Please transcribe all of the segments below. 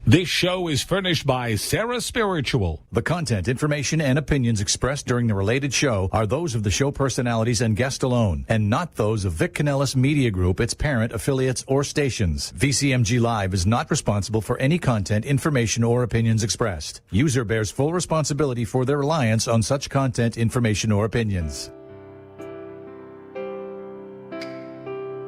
This show is furnished by Sarah Spiritual. The content, information, and opinions expressed during the related show are those of the show personalities and guest alone, and not those of Vic Canellis Media Group, its parent, affiliates, or stations. VCMG Live is not responsible for any content, information, or opinions expressed. User bears full responsibility for their reliance on such content, information, or opinions.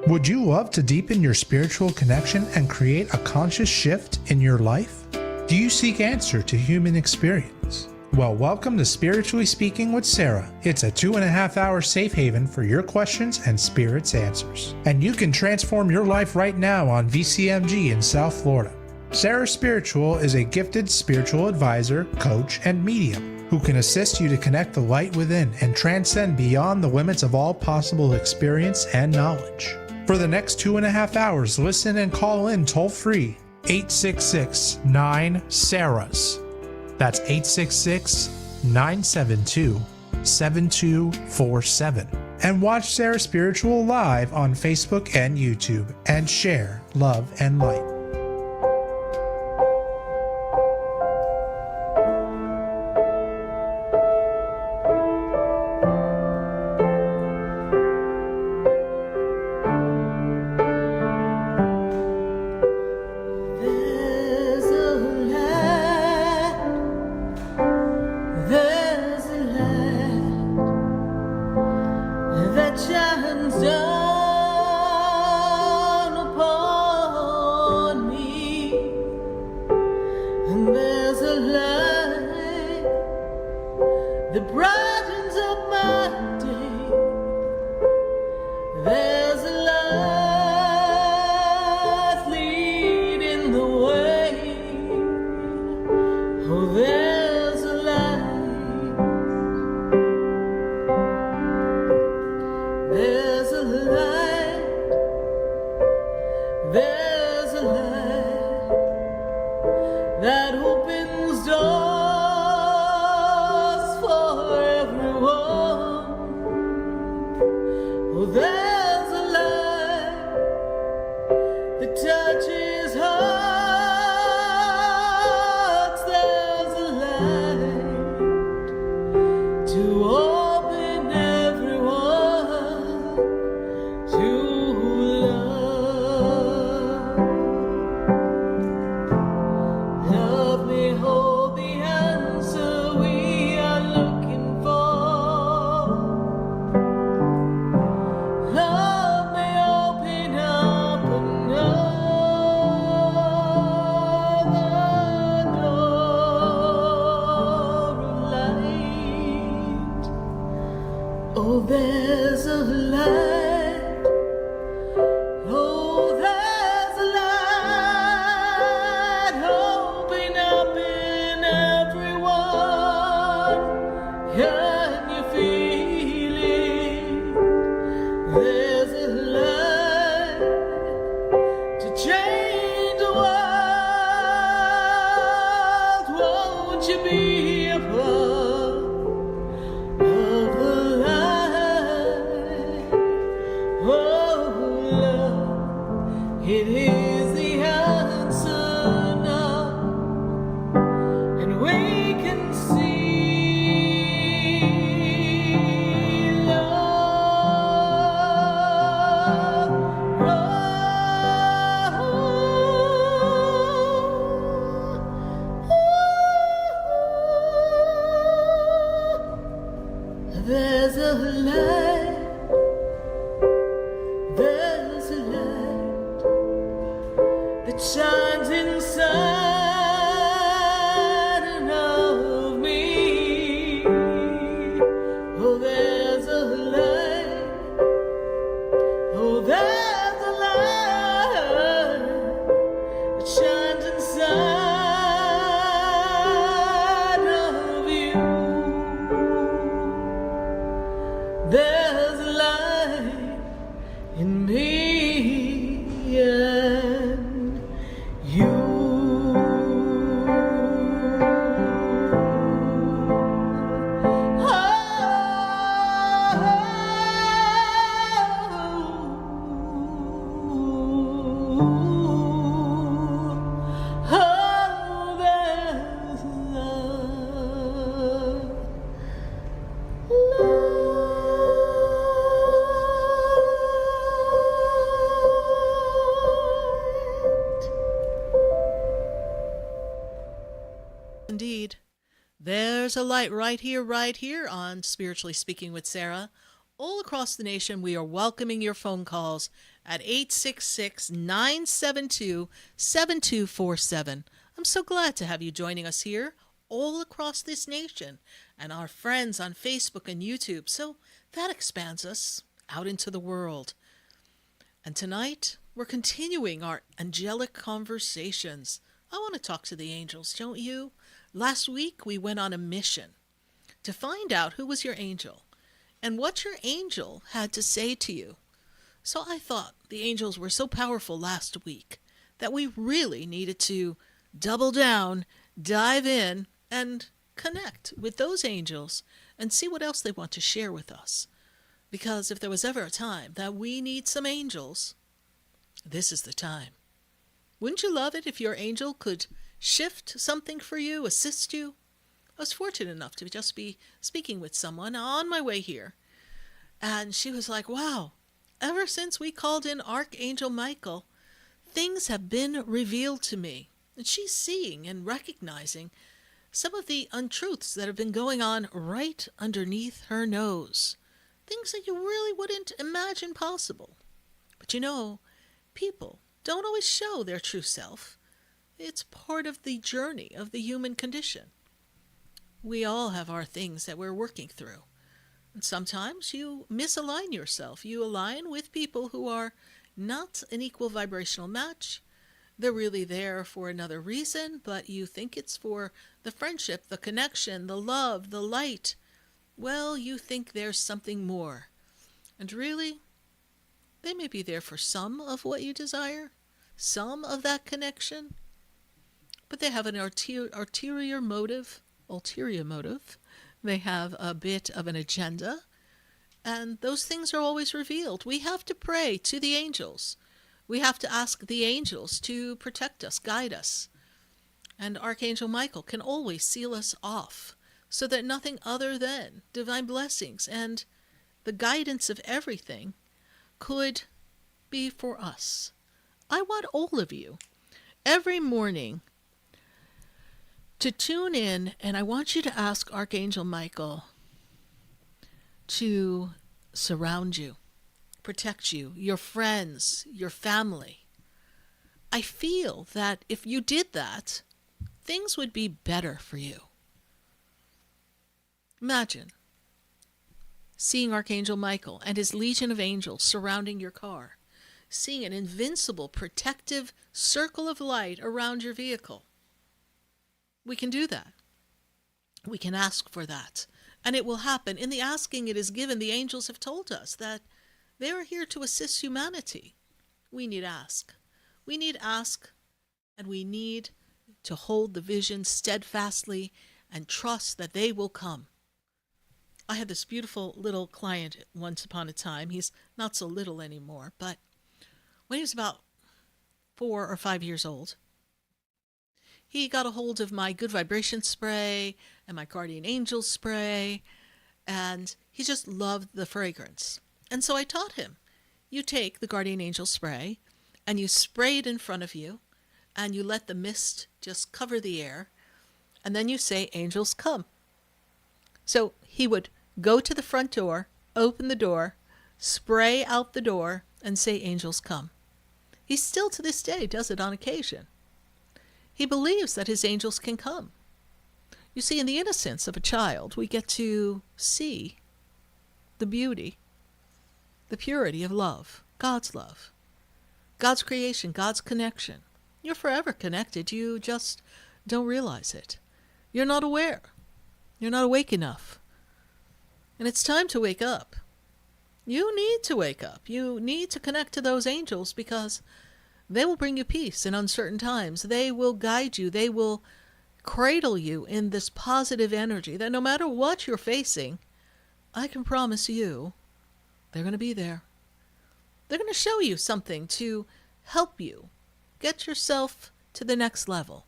Would you love to deepen your spiritual connection and create a conscious shift in your life? Do you seek answer to human experience? Well, welcome to Spiritually Speaking with Sarah. It's a 2.5-hour safe haven for your questions and Spirit's answers. And you can transform your life right now on VCMG in South Florida. Sarah Spiritual is a gifted spiritual advisor, coach, and medium who can assist you to connect the light within and transcend beyond the limits of all possible experience and knowledge. For the next 2.5 hours, listen and call in toll-free 866-9-SARAHS. That's 866-972-7247. And watch Sarah Spiritual live on Facebook and YouTube and share love and light. Indeed. There's a light right here on Spiritually Speaking with Sarah. All across the nation, we are welcoming your phone calls at 866-972-7247. I'm so glad to have you joining us here all across this nation and our friends on Facebook and YouTube. So that expands us out into the world. And tonight, we're continuing our angelic conversations. I want to talk to the angels, don't you? Last week, we went on a mission to find out who was your angel and what your angel had to say to you. So I thought the angels were so powerful last week that we really needed to double down, dive in, and connect with those angels and see what else they want to share with us. Because if there was ever a time that we need some angels, this is the time. Wouldn't you love it if your angel could shift something for you, assist you? I was fortunate enough to just be speaking with someone on my way here. And she was like, wow, ever since we called in Archangel Michael, things have been revealed to me. And she's seeing and recognizing some of the untruths that have been going on right underneath her nose. Things that you really wouldn't imagine possible. But you know, people don't always show their true self. It's part of the journey of the human condition. We all have our things that we're working through. And sometimes you misalign yourself. You align with people who are not an equal vibrational match. They're really there for another reason, but you think it's for the friendship, the connection, the love, the light. Well, you think there's something more. And really, they may be there for some of what you desire, some of that connection, but they have an ulterior motive. They have a bit of an agenda, and those things are always revealed. We have to pray to the angels. We have to ask the angels to protect us, guide us. And Archangel Michael can always seal us off so that nothing other than divine blessings and the guidance of everything could be for us. I want all of you every morning to tune in, and I want you to ask Archangel Michael to surround you, protect you, your friends, your family. I feel that if you did that, things would be better for you. Imagine seeing Archangel Michael and his legion of angels surrounding your car, seeing an invincible protective circle of light around your vehicle. We can do that. We can ask for that, and it will happen. In the asking, it is given. The angels have told us that they are here to assist humanity. We need ask. We need ask, and we need to hold the vision steadfastly and trust that they will come. I had this beautiful little client once upon a time. He's not so little anymore, but when he was about 4 or 5 years old, he got a hold of my good vibration spray and my guardian angel spray, and he just loved the fragrance. And so I taught him, you take the guardian angel spray and you spray it in front of you, and you let the mist just cover the air, and then you say, angels come. So he would go to the front door, open the door, spray out the door, and say, angels come. He still to this day does it on occasion. He believes that his angels can come. You see, in the innocence of a child, we get to see the beauty, the purity of love, God's creation, God's connection. You're forever connected. You just don't realize it. You're not aware. You're not awake enough. And it's time to wake up. You need to wake up. You need to connect to those angels because they will bring you peace in uncertain times. They will guide you. They will cradle you in this positive energy that no matter what you're facing, I can promise you, they're going to be there. They're going to show you something to help you get yourself to the next level.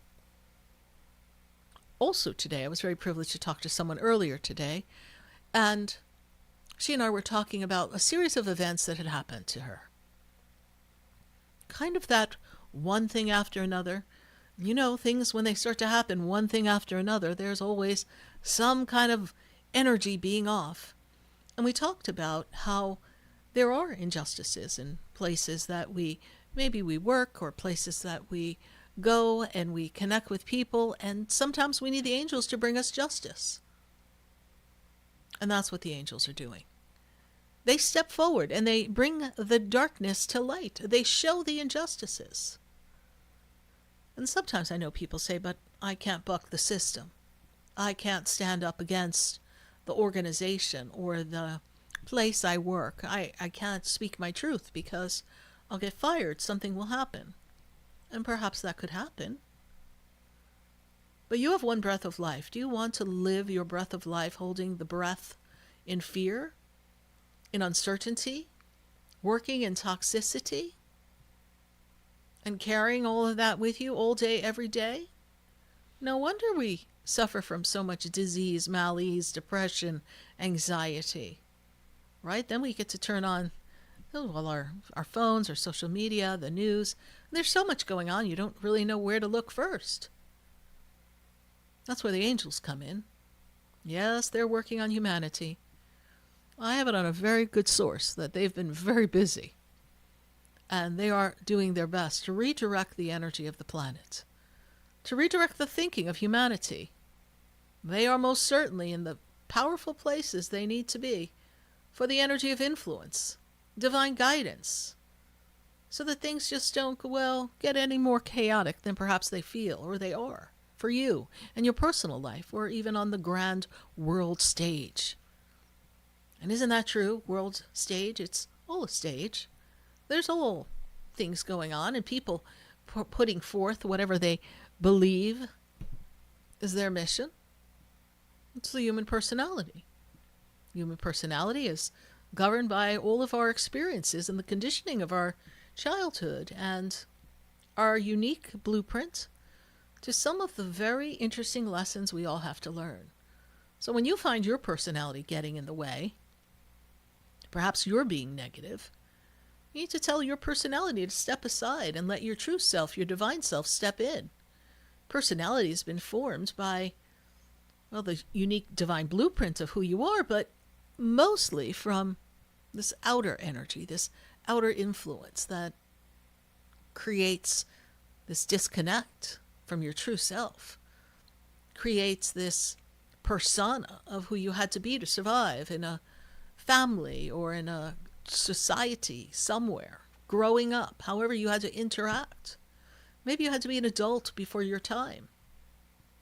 Also today, I was very privileged to talk to someone earlier today, and she and I were talking about a series of events that had happened to her. Kind of that one thing after another You know, things, when they start to happen, one thing after another, there's always some kind of energy being off. And we talked about how there are injustices in places that maybe we work, or places that we go and we connect with people, and sometimes we need the angels to bring us justice. And that's what the angels are doing. They step forward and they bring the darkness to light. They show the injustices. And sometimes I know people say, but I can't buck the system. I can't stand up against the organization or the place I work. I can't speak my truth because I'll get fired. Something will happen. And perhaps that could happen. But you have one breath of life. Do you want to live your breath of life holding the breath in fear, in uncertainty, working in toxicity, and carrying all of that with you all day, every day? No wonder we suffer from so much disease, malaise, depression, anxiety, right? Then we get to turn on our phones, our social media, the news. There's so much going on, you don't really know where to look first. That's where the angels come in. Yes, they're working on humanity. I have it on a very good source that they've been very busy. And they are doing their best to redirect the energy of the planet, to redirect the thinking of humanity. They are most certainly in the powerful places they need to be for the energy of influence, divine guidance, so that things just don't, get any more chaotic than perhaps they feel or they are for you and your personal life, or even on the grand world stage. And isn't that true? World stage, it's all a stage. There's all things going on, and people putting forth whatever they believe is their mission. It's the human personality. Human personality is governed by all of our experiences and the conditioning of our childhood and our unique blueprint to some of the very interesting lessons we all have to learn. So when you find your personality getting in the way, perhaps you're being negative, you need to tell your personality to step aside and let your true self, your divine self, step in. Personality has been formed by, the unique divine blueprint of who you are, but mostly from this outer energy, this outer influence that creates this disconnect from your true self, creates this persona of who you had to be to survive in a family or in a society somewhere, growing up, however you had to interact. Maybe you had to be an adult before your time.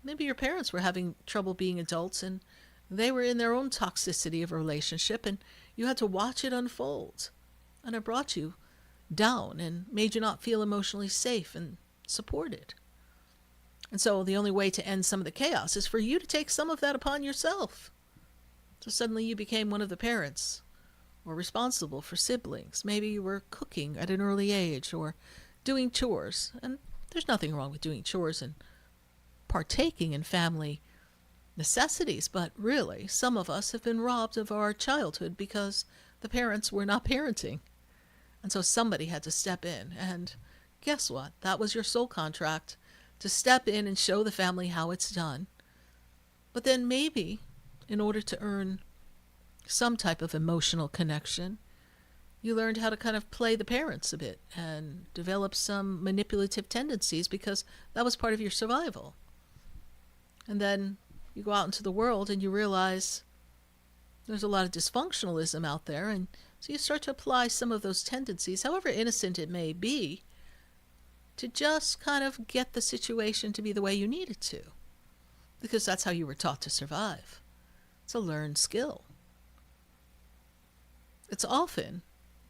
Maybe your parents were having trouble being adults and they were in their own toxicity of a relationship and you had to watch it unfold. And it brought you down and made you not feel emotionally safe and supported. And so the only way to end some of the chaos is for you to take some of that upon yourself. So suddenly you became one of the parents or responsible for siblings. Maybe you were cooking at an early age or doing chores. And there's nothing wrong with doing chores and partaking in family necessities, but really, some of us have been robbed of our childhood because the parents were not parenting. And so somebody had to step in. And guess what? That was your soul contract, to step in and show the family how it's done. But then maybe, in order to earn some type of emotional connection, you learned how to kind of play the parents a bit and develop some manipulative tendencies because that was part of your survival. And then you go out into the world and you realize there's a lot of dysfunctionalism out there, and so you start to apply some of those tendencies, however innocent it may be, to just kind of get the situation to be the way you need it to, because that's how you were taught to survive. It's a learned skill. It's often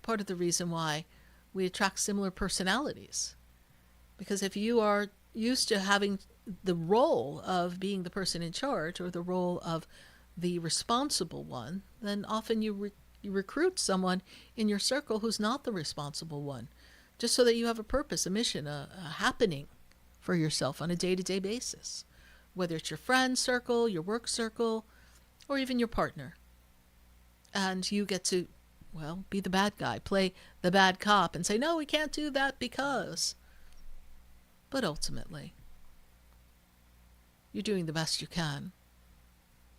part of the reason why we attract similar personalities, because if you are used to having the role of being the person in charge or the role of the responsible one, then often you recruit someone in your circle who's not the responsible one, just so that you have a purpose, a mission, a happening for yourself on a day-to-day basis, whether it's your friend circle, your work circle, or even your partner. And you get to, be the bad guy, play the bad cop and say, no, we can't do that because. But ultimately, you're doing the best you can.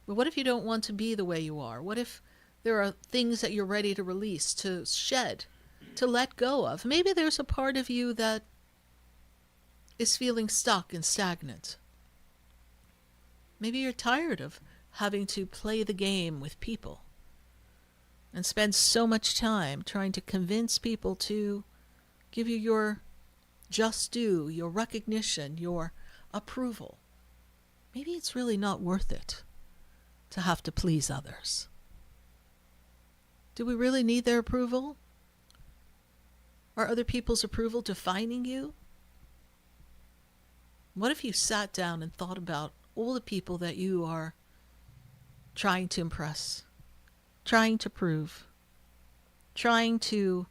But what if you don't want to be the way you are? What if there are things that you're ready to release, to shed, to let go of? Maybe there's a part of you that is feeling stuck and stagnant. Maybe you're tired of having to play the game with people and spend so much time trying to convince people to give you your just due, your recognition, your approval. Maybe it's really not worth it to have to please others. Do we really need their approval? Are other people's approval defining you? What if you sat down and thought about all the people that you are trying to impress, trying to prove, trying to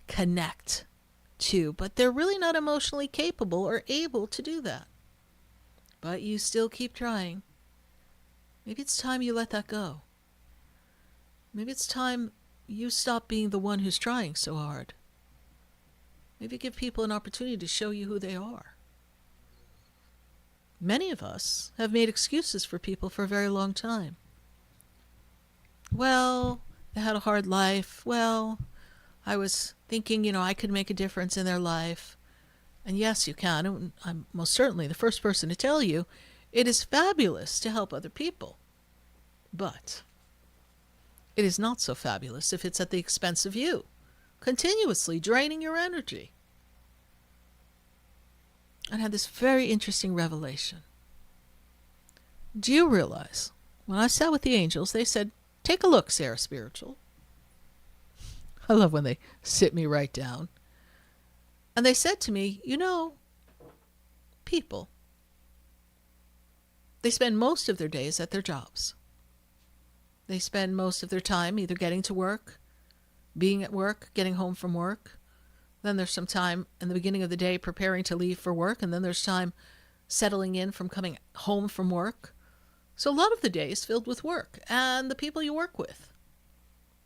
connect to, but they're really not emotionally capable or able to do that? But you still keep trying. Maybe it's time you let that go. Maybe it's time you stop being the one who's trying so hard. Maybe give people an opportunity to show you who they are. Many of us have made excuses for people for a very long time. Well, they had a hard life. Well, I was thinking, I could make a difference in their life. And yes, you can. And I'm most certainly the first person to tell you it is fabulous to help other people. But it is not so fabulous if it's at the expense of you, continuously draining your energy. I had this very interesting revelation. Do you realize, when I sat with the angels, they said, "Take a look, Sarah Spiritual." I love when they sit me right down. And they said to me, people, they spend most of their days at their jobs. They spend most of their time either getting to work, being at work, getting home from work. Then there's some time in the beginning of the day preparing to leave for work, and then there's time settling in from coming home from work. So a lot of the day is filled with work and the people you work with.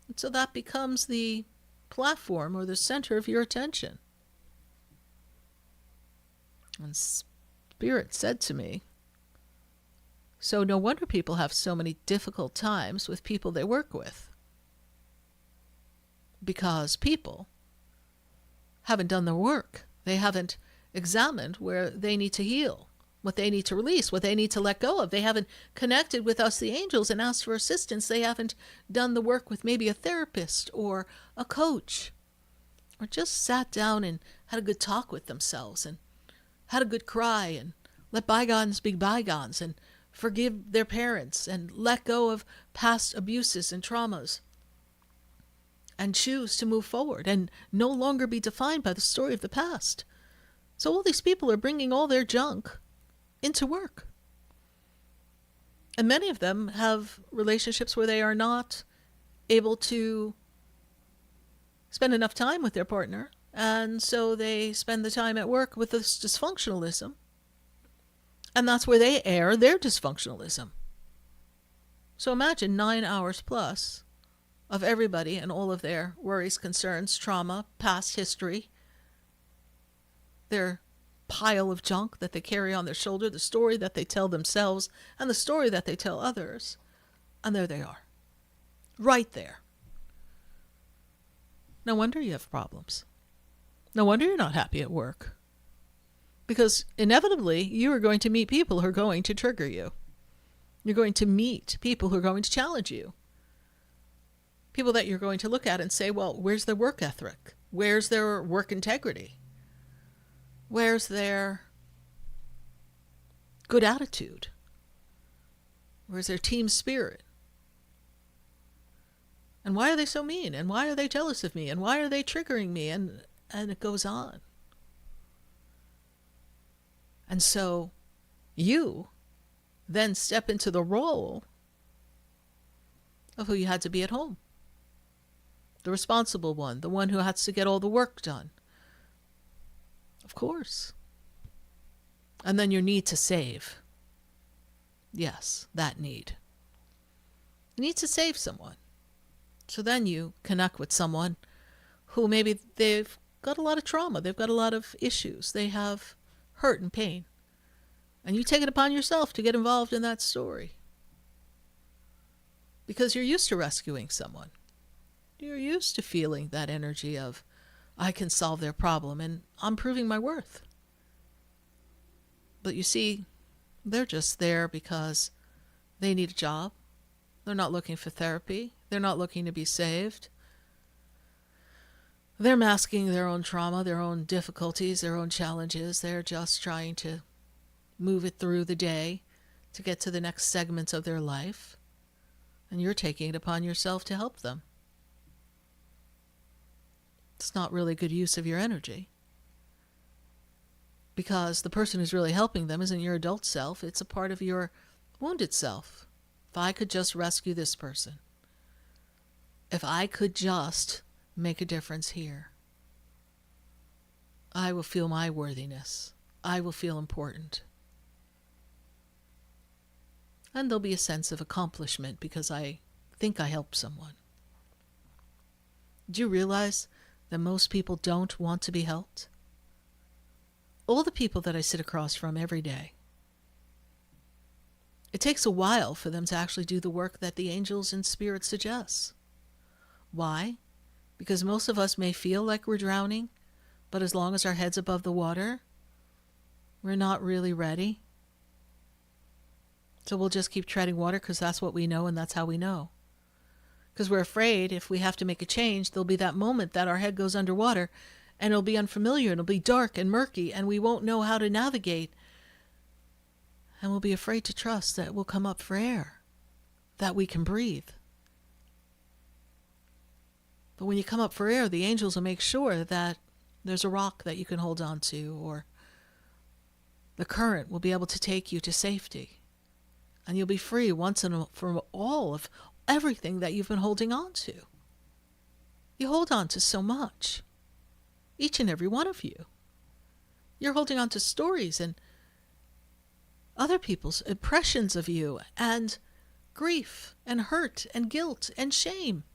And so that becomes the platform or the center of your attention. And Spirit said to me, so no wonder people have so many difficult times with people they work with. Because people haven't done their work. They haven't examined where they need to heal, what they need to release, what they need to let go of. They haven't connected with us, the angels, and asked for assistance. They haven't done the work with maybe a therapist or a coach, or just sat down and had a good talk with themselves and had a good cry and let bygones be bygones and forgive their parents and let go of past abuses and traumas and choose to move forward and no longer be defined by the story of the past. So all these people are bringing all their junk into work. And many of them have relationships where they are not able to spend enough time with their partner, and so they spend the time at work with this dysfunctionalism. And that's where they air their dysfunctionalism. So imagine 9 hours plus of everybody and all of their worries, concerns, trauma, past history, their pile of junk that they carry on their shoulder, the story that they tell themselves, and the story that they tell others. And there they are, right there. No wonder you have problems. No wonder you're not happy at work. Because inevitably, you are going to meet people who are going to trigger you. You're going to meet people who are going to challenge you. People that you're going to look at and say, well, where's their work ethic? Where's their work integrity? Where's their good attitude? Where's their team spirit? And why are they so mean? And why are they jealous of me? And why are they triggering me? And it goes on. And so you then step into the role of who you had to be at home. The responsible one, the one who has to get all the work done. Of course. And then your need to save. Yes, that need. You need to save someone. So then you connect with someone who maybe they've got a lot of trauma. They've got a lot of issues. They have hurt and pain. And you take it upon yourself to get involved in that story. Because you're used to rescuing someone. You're used to feeling that energy of, I can solve their problem and I'm proving my worth. But you see, they're just there because they need a job. They're not looking for therapy. They're not looking to be saved. They're masking their own trauma, their own difficulties, their own challenges. They're just trying to move it through the day to get to the next segments of their life. And you're taking it upon yourself to help them. It's not really good use of your energy. Because the person who's really helping them isn't your adult self. It's a part of your wounded self. If I could just rescue this person. If I could just make a difference here. I will feel my worthiness. I will feel important. And there'll be a sense of accomplishment because I think I helped someone. Do you realize that most people don't want to be helped? All the people that I sit across from every day, it takes a while for them to actually do the work that the angels and spirits suggest. Why? Because most of us may feel like we're drowning, but as long as our head's above the water, we're not really ready. So we'll just keep treading water because that's what we know and that's how we know. Because we're afraid if we have to make a change, there'll be that moment that our head goes underwater and it'll be unfamiliar and it'll be dark and murky and we won't know how to navigate. And we'll be afraid to trust that we'll come up for air, that we can breathe. But when you come up for air, the angels will make sure that there's a rock that you can hold on to, or the current will be able to take you to safety. And you'll be free once and for all of everything that you've been holding on to. You hold on to so much. Each and every one of you. You're holding on to stories and other people's impressions of you, and grief and hurt and guilt and shame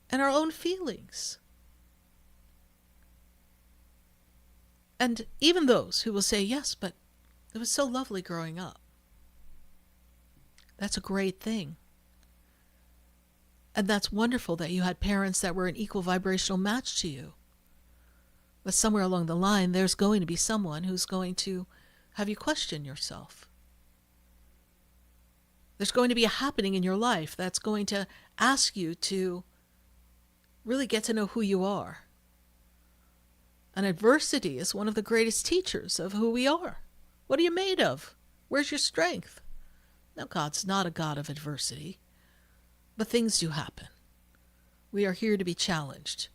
and our own feelings. And even those who will say, yes, but it was so lovely growing up. That's a great thing. And that's wonderful that you had parents that were an equal vibrational match to you. But somewhere along the line, there's going to be someone who's going to have you question yourself. There's going to be a happening in your life that's going to ask you to really get to know who you are. And adversity is one of the greatest teachers of who we are. What are you made of? Where's your strength? Now, God's not a God of adversity, but things do happen. We are here to be challenged.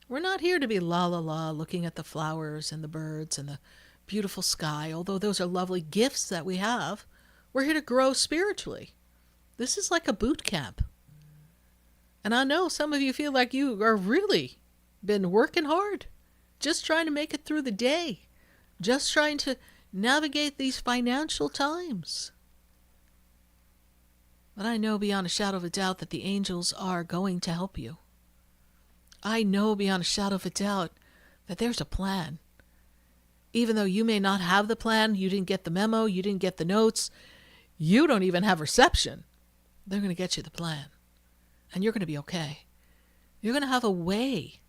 We're not here to be la la la looking at the flowers and the birds and the beautiful sky, although those are lovely gifts that we have. We're here to grow spiritually. This is like a boot camp. And I know some of you feel like you are really been working hard, just trying to make it through the day, just trying to navigate these financial times. But I know beyond a shadow of a doubt that the angels are going to help you. I know beyond a shadow of a doubt that there's a plan. Even though you may not have the plan, you didn't get the memo, you didn't get the notes, you don't even have reception, they're going to get you the plan. And you're going to be okay. You're going to have a way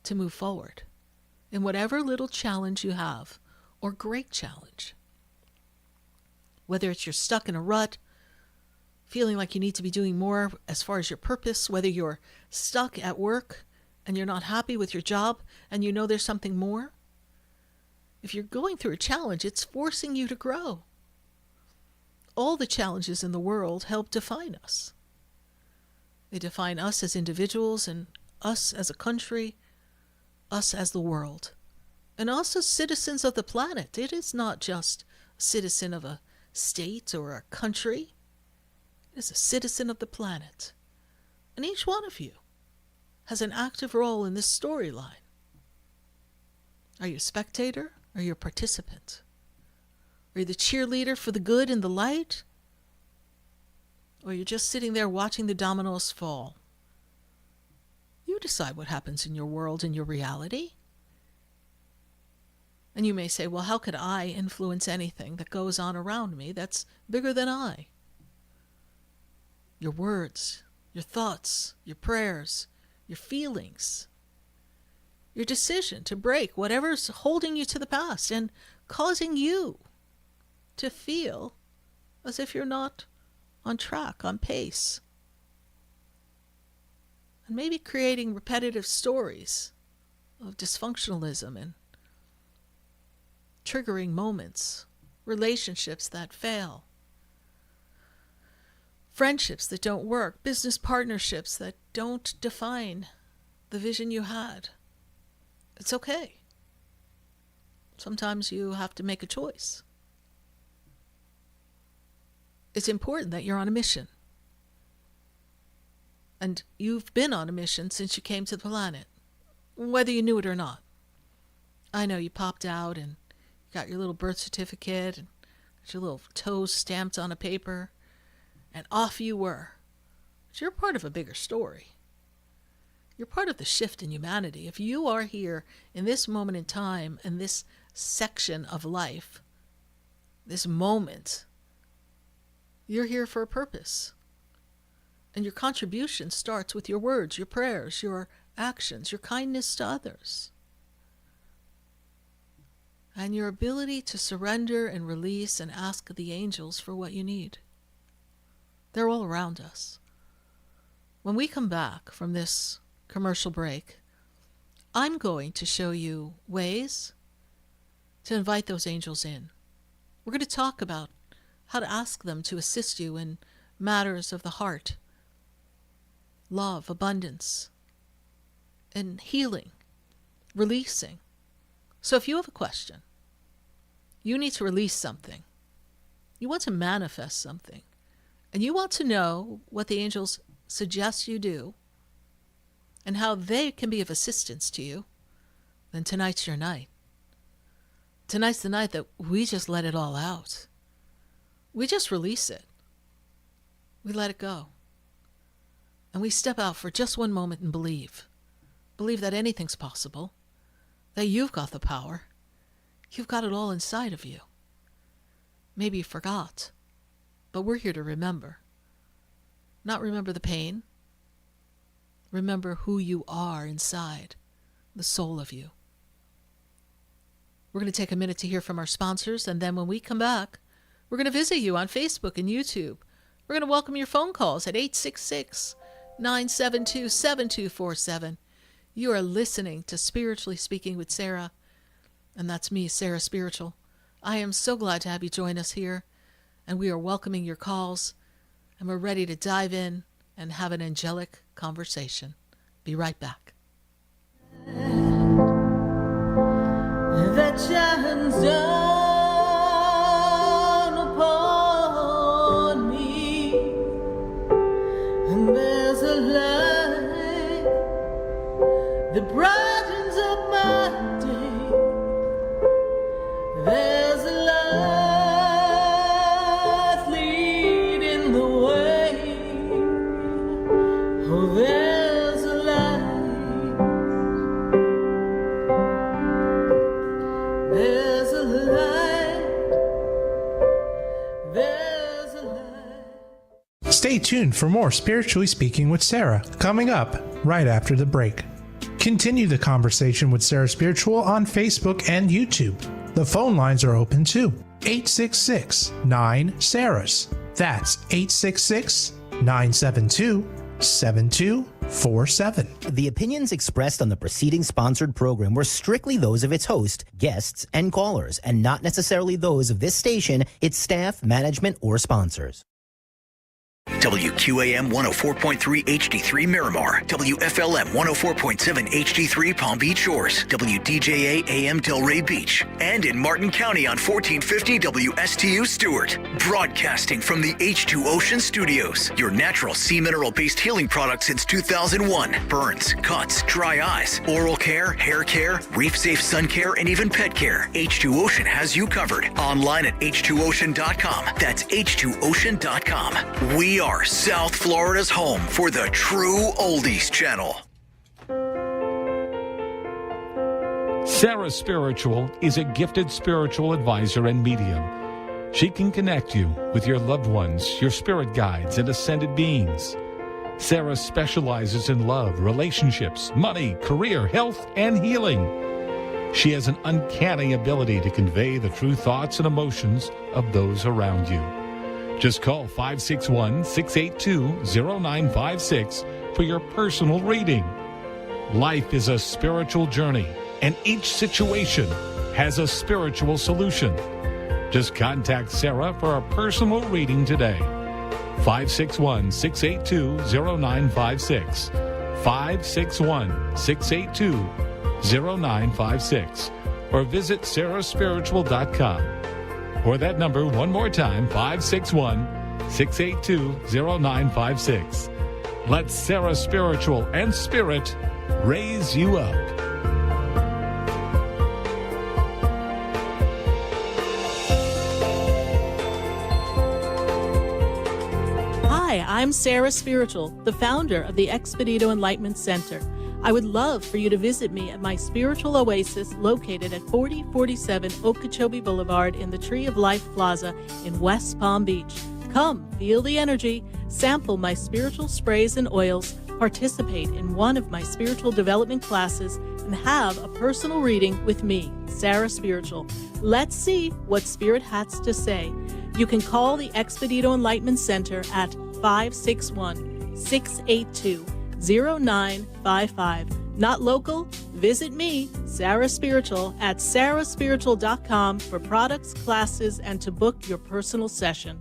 to move forward in whatever little challenge you have, or great challenge. Whether it's you're stuck in a rut, feeling like you need to be doing more as far as your purpose, whether you're stuck at work and you're not happy with your job and you know there's something more. If you're going through a challenge, it's forcing you to grow. All the challenges in the world help define us. They define us as individuals and us as a country, us as the world, and us as citizens of the planet. It is not just a citizen of a state or a country. It is a citizen of the planet. And each one of you has an active role in this storyline. Are you a spectator? Or are you a participant? Are you the cheerleader for the good and the light? Or you're just sitting there watching the dominoes fall? You decide what happens in your world and your reality. And you may say, well, how could I influence anything that goes on around me that's bigger than I? Your words, your thoughts, your prayers, your feelings, your decision to break whatever's holding you to the past and causing you to feel as if you're not on track, on pace. And maybe creating repetitive stories of dysfunctionalism and triggering moments, relationships that fail, friendships that don't work, business partnerships that don't define the vision you had. It's okay. Sometimes you have to make a choice. It's important that you're on a mission. And you've been on a mission since you came to the planet, whether you knew it or not. I know you popped out and got your little birth certificate and got your little toes stamped on a paper, and off you were. But you're part of a bigger story. You're part of the shift in humanity. If you are here in this moment in time, in this section of life, this moment, you're here for a purpose. And your contribution starts with your words, your prayers, your actions, your kindness to others. And your ability to surrender and release and ask the angels for what you need. They're all around us. When we come back from this commercial break, I'm going to show you ways to invite those angels in. We're going to talk about how to ask them to assist you in matters of the heart, love, abundance, and healing, releasing. So if you have a question, you need to release something, you want to manifest something, and you want to know what the angels suggest you do and how they can be of assistance to you, then tonight's your night. Tonight's the night that we just let it all out. We just release it. We let it go. And we step out for just one moment and believe. Believe that anything's possible, that you've got the power. You've got it all inside of you. Maybe you forgot, but we're here to remember. Not remember the pain. Remember who you are inside, the soul of you. We're going to take a minute to hear from our sponsors, and then when we come back, we're going to visit you on Facebook and YouTube. We're going to welcome your phone calls at 866-972-7247. You are listening to Spiritually Speaking with Sarah, and that's me, Sarah Spiritual. I am so glad to have you join us here, and we are welcoming your calls, and we're ready to dive in and have an angelic conversation. Be right back. That shines down upon me, and there's a light that brightens up my day. There's a light leading the way. Oh, there's a light. There's a light. There's a light. Stay tuned for more Spiritually Speaking with Sarah, coming up right after the break. Continue the conversation with Sarah Spiritual on Facebook and YouTube. The phone lines are open too. 866-9-SARAHS. That's 866-972-7247. The opinions expressed on the preceding sponsored program were strictly those of its host, guests, and callers, and not necessarily those of this station, its staff, management, or sponsors. WQAM 104.3 HD3 Miramar, WFLM 104.7 HD3 Palm Beach Shores, WDJA AM Delray Beach, and in Martin County on 1450 WSTU Stewart. Broadcasting from the H2 Ocean Studios, your natural sea mineral-based healing product since 2001. Burns, cuts, dry eyes, oral care, hair care, reef-safe sun care, and even pet care. H2 Ocean has you covered. Online at h2ocean.com. That's h2ocean.com. We are South Florida's home for the True Oldies Channel. Sarah Spiritual is a gifted spiritual advisor and medium. She can connect you with your loved ones, your spirit guides, and ascended beings. Sarah specializes in love, relationships, money, career, health, and healing. She has an uncanny ability to convey the true thoughts and emotions of those around you. Just call 561-682-0956 for your personal reading. Life is a spiritual journey, and each situation has a spiritual solution. Just contact Sarah for a personal reading today. 561-682-0956. 561-682-0956. Or visit sarahspiritual.com. Or that number one more time, 561-682-0956. Let Sarah Spiritual and Spirit raise you up. Hi, I'm Sarah Spiritual, the founder of the Expedito Enlightenment Center. I would love for you to visit me at my spiritual oasis located at 4047 Okeechobee Boulevard in the Tree of Life Plaza in West Palm Beach. Come, feel the energy, sample my spiritual sprays and oils, participate in one of my spiritual development classes, and have a personal reading with me, Sarah Spiritual. Let's see what Spirit has to say. You can call the Expedito Enlightenment Center at 561-682-0955. Not local? Visit me, Sarah Spiritual, at sarahspiritual.com for products, classes, and to book your personal session.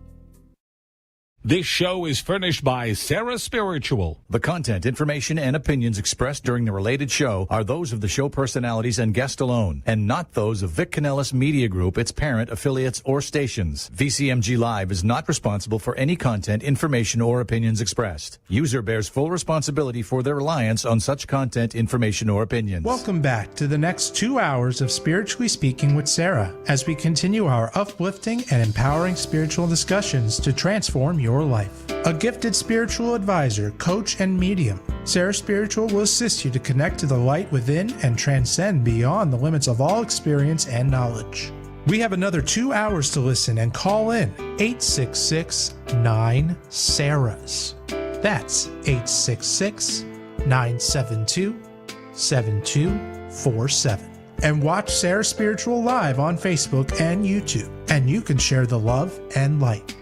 This show is furnished by Sarah Spiritual. The content, information, and opinions expressed during the related show are those of the show personalities and guest alone, and not those of Vic Canellis Media Group, its parent, affiliates, or stations. VCMG Live is not responsible for any content, information, or opinions expressed. User bears full responsibility for their reliance on such content, information, or opinions. Welcome back to the next 2 hours of Spiritually Speaking with Sarah as we continue our uplifting and empowering spiritual discussions to transform your life. A gifted spiritual advisor, coach, and medium, Sarah Spiritual will assist you to connect to the light within and transcend beyond the limits of all experience and knowledge. We have another 2 hours to listen and call in 866-9-SARAHs. That's 866-972-7247. And watch Sarah Spiritual live on Facebook and YouTube, and you can share the love and light.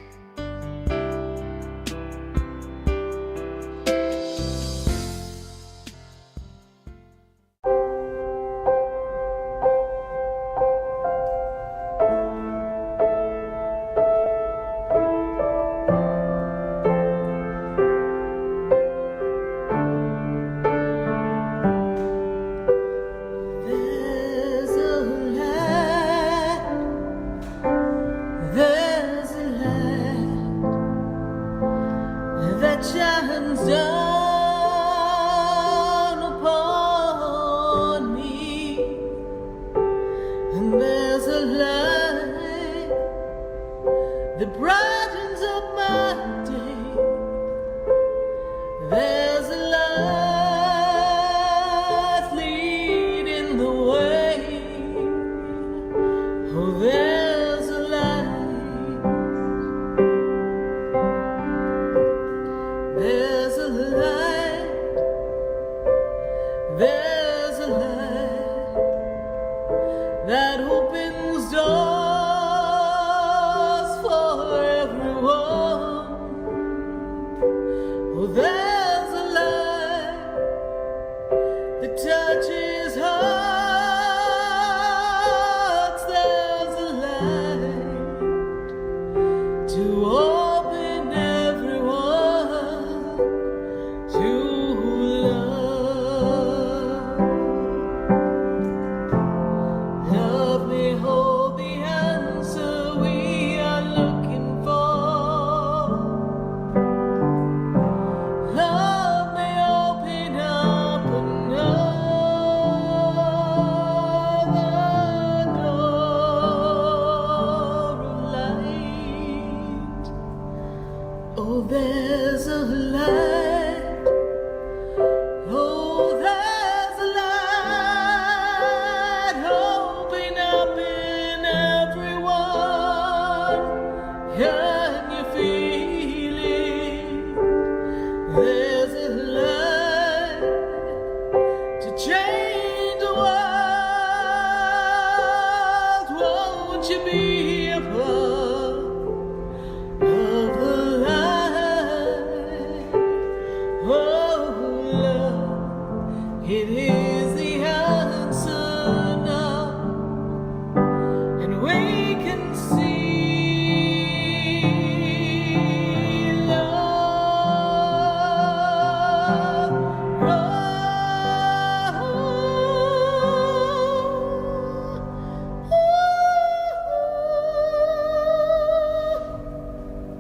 There's a light that shines down upon me, and there's a light that brightens up my day. There's a light leading the way. Oh, there's a light. There's a light. There's a light that opens doors for everyone. Oh, there's a light that touches hearts. There's a light to open everyone to love. Love may hold the answer we are looking for. Love may open up another door of light. Oh, there's a light. Oh, there's a light. Oh,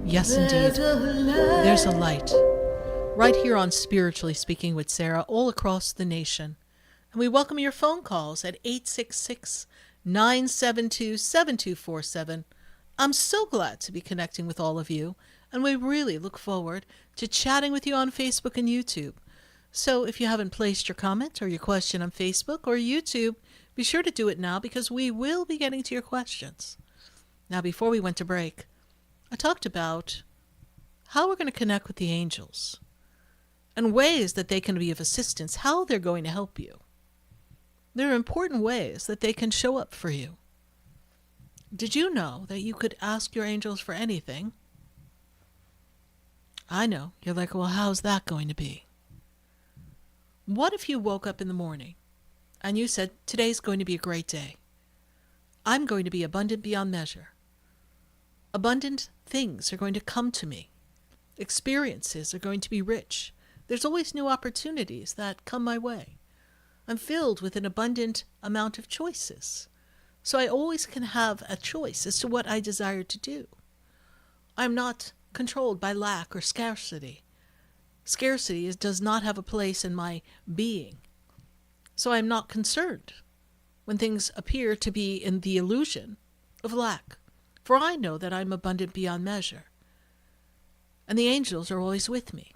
Yes, indeed. There's a light. Right here on Spiritually Speaking with Sarah, all across the nation. And we welcome your phone calls at 866-972-7247. I'm so glad to be connecting with all of you, and we really look forward to chatting with you on Facebook and YouTube. So if you haven't placed your comment or your question on Facebook or YouTube, be sure to do it now because we will be getting to your questions. Now, before we went to break, I talked about how we're going to connect with the angels and ways that they can be of assistance, how they're going to help you. There are important ways that they can show up for you. Did you know that you could ask your angels for anything? I know. You're like, well, how's that going to be? What if you woke up in the morning and you said, today's going to be a great day. I'm going to be abundant beyond measure. Abundant things are going to come to me. Experiences are going to be rich. There's always new opportunities that come my way. I'm filled with an abundant amount of choices. So I always can have a choice as to what I desire to do. I'm not controlled by lack or scarcity. Scarcity does not have a place in my being. So I'm not concerned when things appear to be in the illusion of lack. For I know that I'm abundant beyond measure. And the angels are always with me.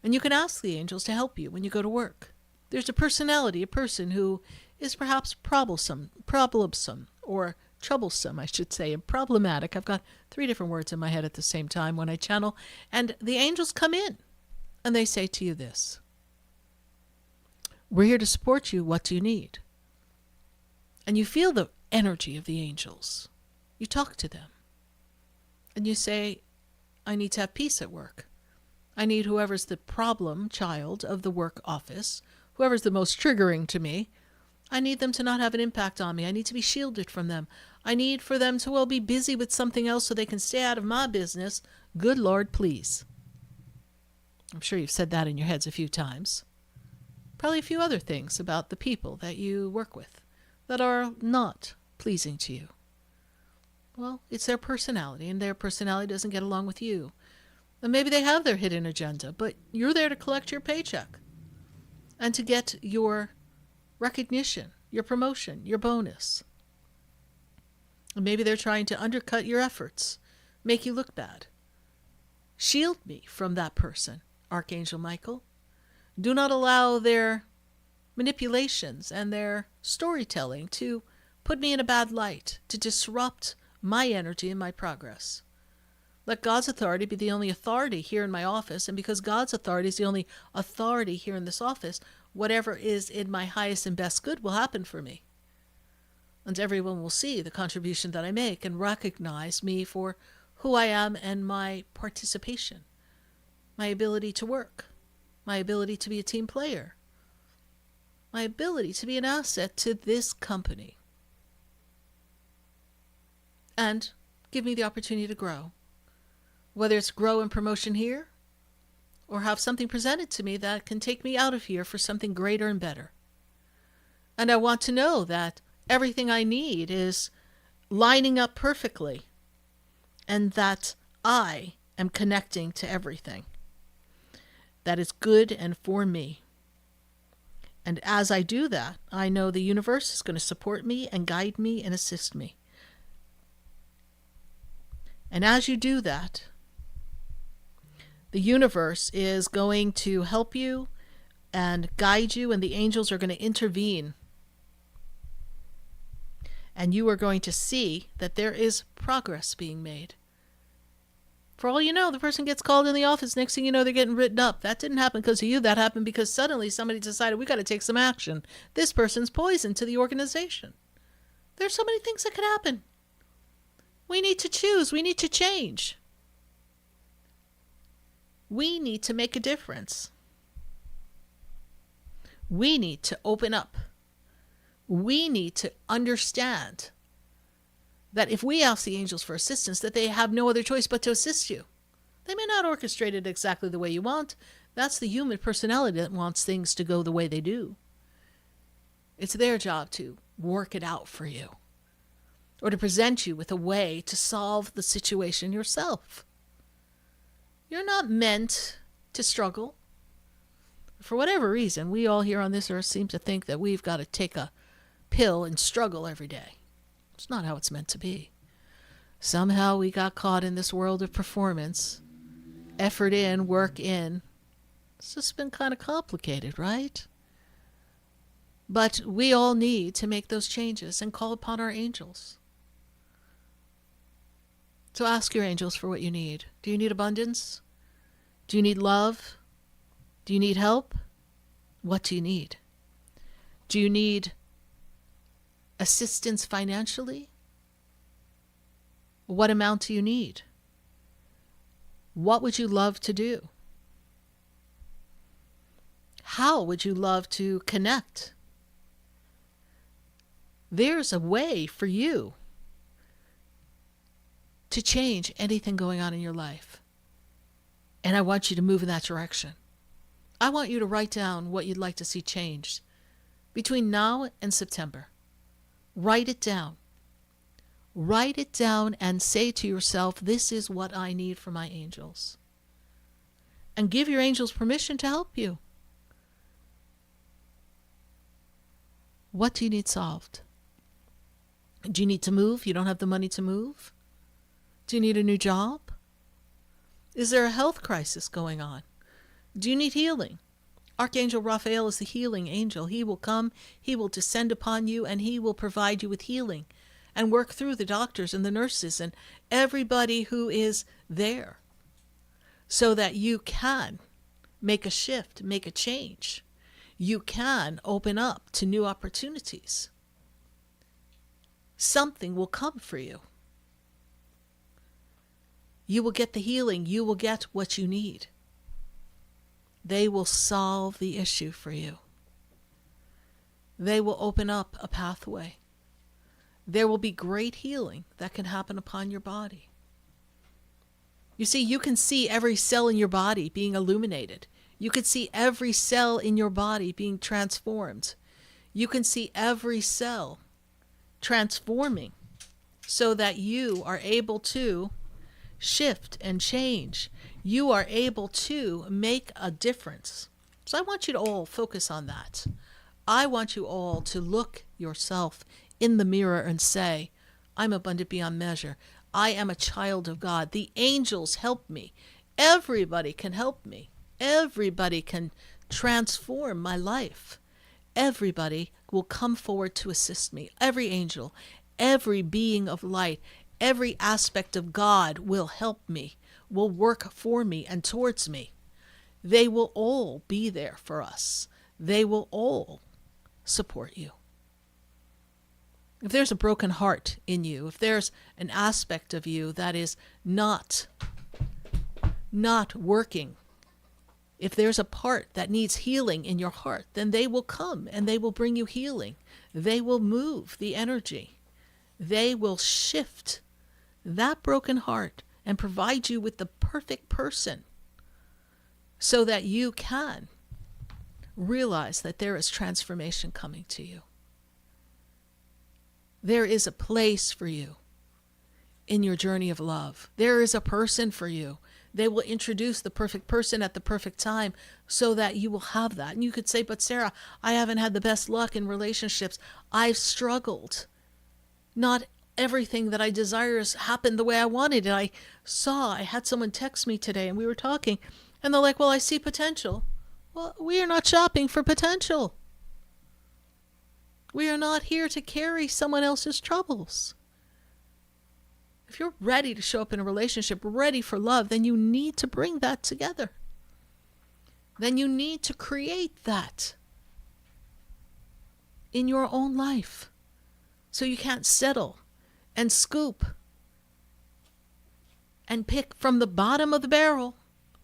And you can ask the angels to help you when you go to work. There's a person who is perhaps troublesome, or troublesome, I should say, and problematic. I've got 3 different words in my head at the same time when I channel. And the angels come in and they say to you this: we're here to support you. What do you need? And you feel the energy of the angels. You talk to them. And you say, I need to have peace at work. I need whoever's the problem child of the work office, whoever's the most triggering to me, I need them to not have an impact on me. I need to be shielded from them. I need for them to, well, be busy with something else so they can stay out of my business. Good Lord, please. I'm sure you've said that in your heads a few times. Probably a few other things about the people that you work with that are not pleasing to you. Well, it's their personality, and their personality doesn't get along with you. And maybe they have their hidden agenda, but you're there to collect your paycheck and to get your recognition, your promotion, your bonus. And maybe they're trying to undercut your efforts, make you look bad. Shield me from that person, Archangel Michael. Do not allow their manipulations and their storytelling to put me in a bad light, to disrupt my energy and my progress. Let God's authority be the only authority here in my office, and because God's authority is the only authority here in this office, whatever is in my highest and best good will happen for me. And everyone will see the contribution that I make and recognize me for who I am and my participation, my ability to work, my ability to be a team player, my ability to be an asset to this company, and give me the opportunity to grow. Whether it's grow in promotion here or have something presented to me that can take me out of here for something greater and better. And I want to know that everything I need is lining up perfectly and that I am connecting to everything that is good and for me. And as I do that, I know the universe is going to support me and guide me and assist me. And as you do that, the universe is going to help you and guide you, and the angels are going to intervene. And you are going to see that there is progress being made. For all you know, the person gets called in the office. Next thing you know, they're getting written up. That didn't happen because of you. That happened because suddenly somebody decided we got to take some action. This person's poison to the organization. There's so many things that could happen. We need to choose. We need to change. We need to make a difference. We need to open up. We need to understand that if we ask the angels for assistance, that they have no other choice but to assist you. They may not orchestrate it exactly the way you want. That's the human personality that wants things to go the way they do. It's their job to work it out for you, or to present you with a way to solve the situation yourself. You're not meant to struggle. For whatever reason, we all here on this earth seem to think that we've got to take a pill and struggle every day. It's not how it's meant to be. Somehow we got caught in this world of performance. Effort in, work in. It's just been kind of complicated, right? But we all need to make those changes and call upon our angels. So ask your angels for what you need. Do you need abundance? Do you need love? Do you need help? What do you need? Do you need assistance financially? What amount do you need? What would you love to do? How would you love to connect? There's a way for you to change anything going on in your life. And I want you to move in that direction. I want you to write down what you'd like to see changed between now and September. Write it down. Write it down and say to yourself, this is what I need from my angels. And give your angels permission to help you. What do you need solved? Do you need to move? You don't have the money to move? Do you need a new job? Is there a health crisis going on? Do you need healing? Archangel Raphael is the healing angel. He will come, he will descend upon you, and he will provide you with healing and work through the doctors and the nurses and everybody who is there so that you can make a shift, make a change. You can open up to new opportunities. Something will come for you. You will get the healing. You will get what you need. They will solve the issue for you. They will open up a pathway. There will be great healing that can happen upon your body. You see, you can see every cell in your body being illuminated. You can see every cell in your body being transformed. You can see every cell transforming so that you are able to shift and change. You are able to make a difference. So I want you to all focus on that. I want you all to look yourself in the mirror and say, I'm abundant beyond measure. I am a child of God. The angels help me. Everybody can help me. Everybody can transform my life. Everybody will come forward to assist me. Every angel, every being of light, every aspect of God will help me, will work for me and towards me. They will all be there for us. They will all support you. If there's a broken heart in you, if there's an aspect of you that is not working, if there's a part that needs healing in your heart, then they will come and they will bring you healing. They will move the energy. They will shift that broken heart and provide you with the perfect person so that you can realize that there is transformation coming to you. There is a place for you in your journey of love. There is a person for you. They will introduce the perfect person at the perfect time so that you will have that. And you could say, but Sarah, I haven't had the best luck in relationships. I've struggled. Not everything that I desire has happened the way I wanted. And I had someone text me today and we were talking and they're like, well, I see potential. Well, we are not shopping for potential. We are not here to carry someone else's troubles. If you're ready to show up in a relationship, ready for love, then you need to bring that together. Then you need to create that in your own life. So you can't settle and scoop and pick from the bottom of the barrel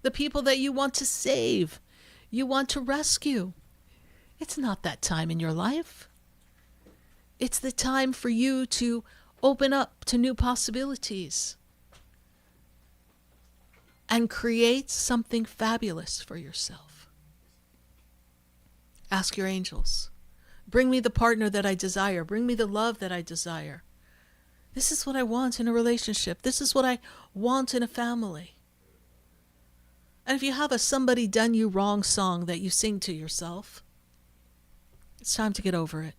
the people that you want to save, you want to rescue. It's not that time in your life. It's the time for you to open up to new possibilities and create something fabulous for yourself. Ask your angels. Bring me the partner that I desire. Bring me the love that I desire. This is what I want in a relationship. This is what I want in a family. And if you have a somebody done you wrong song that you sing to yourself, it's time to get over it.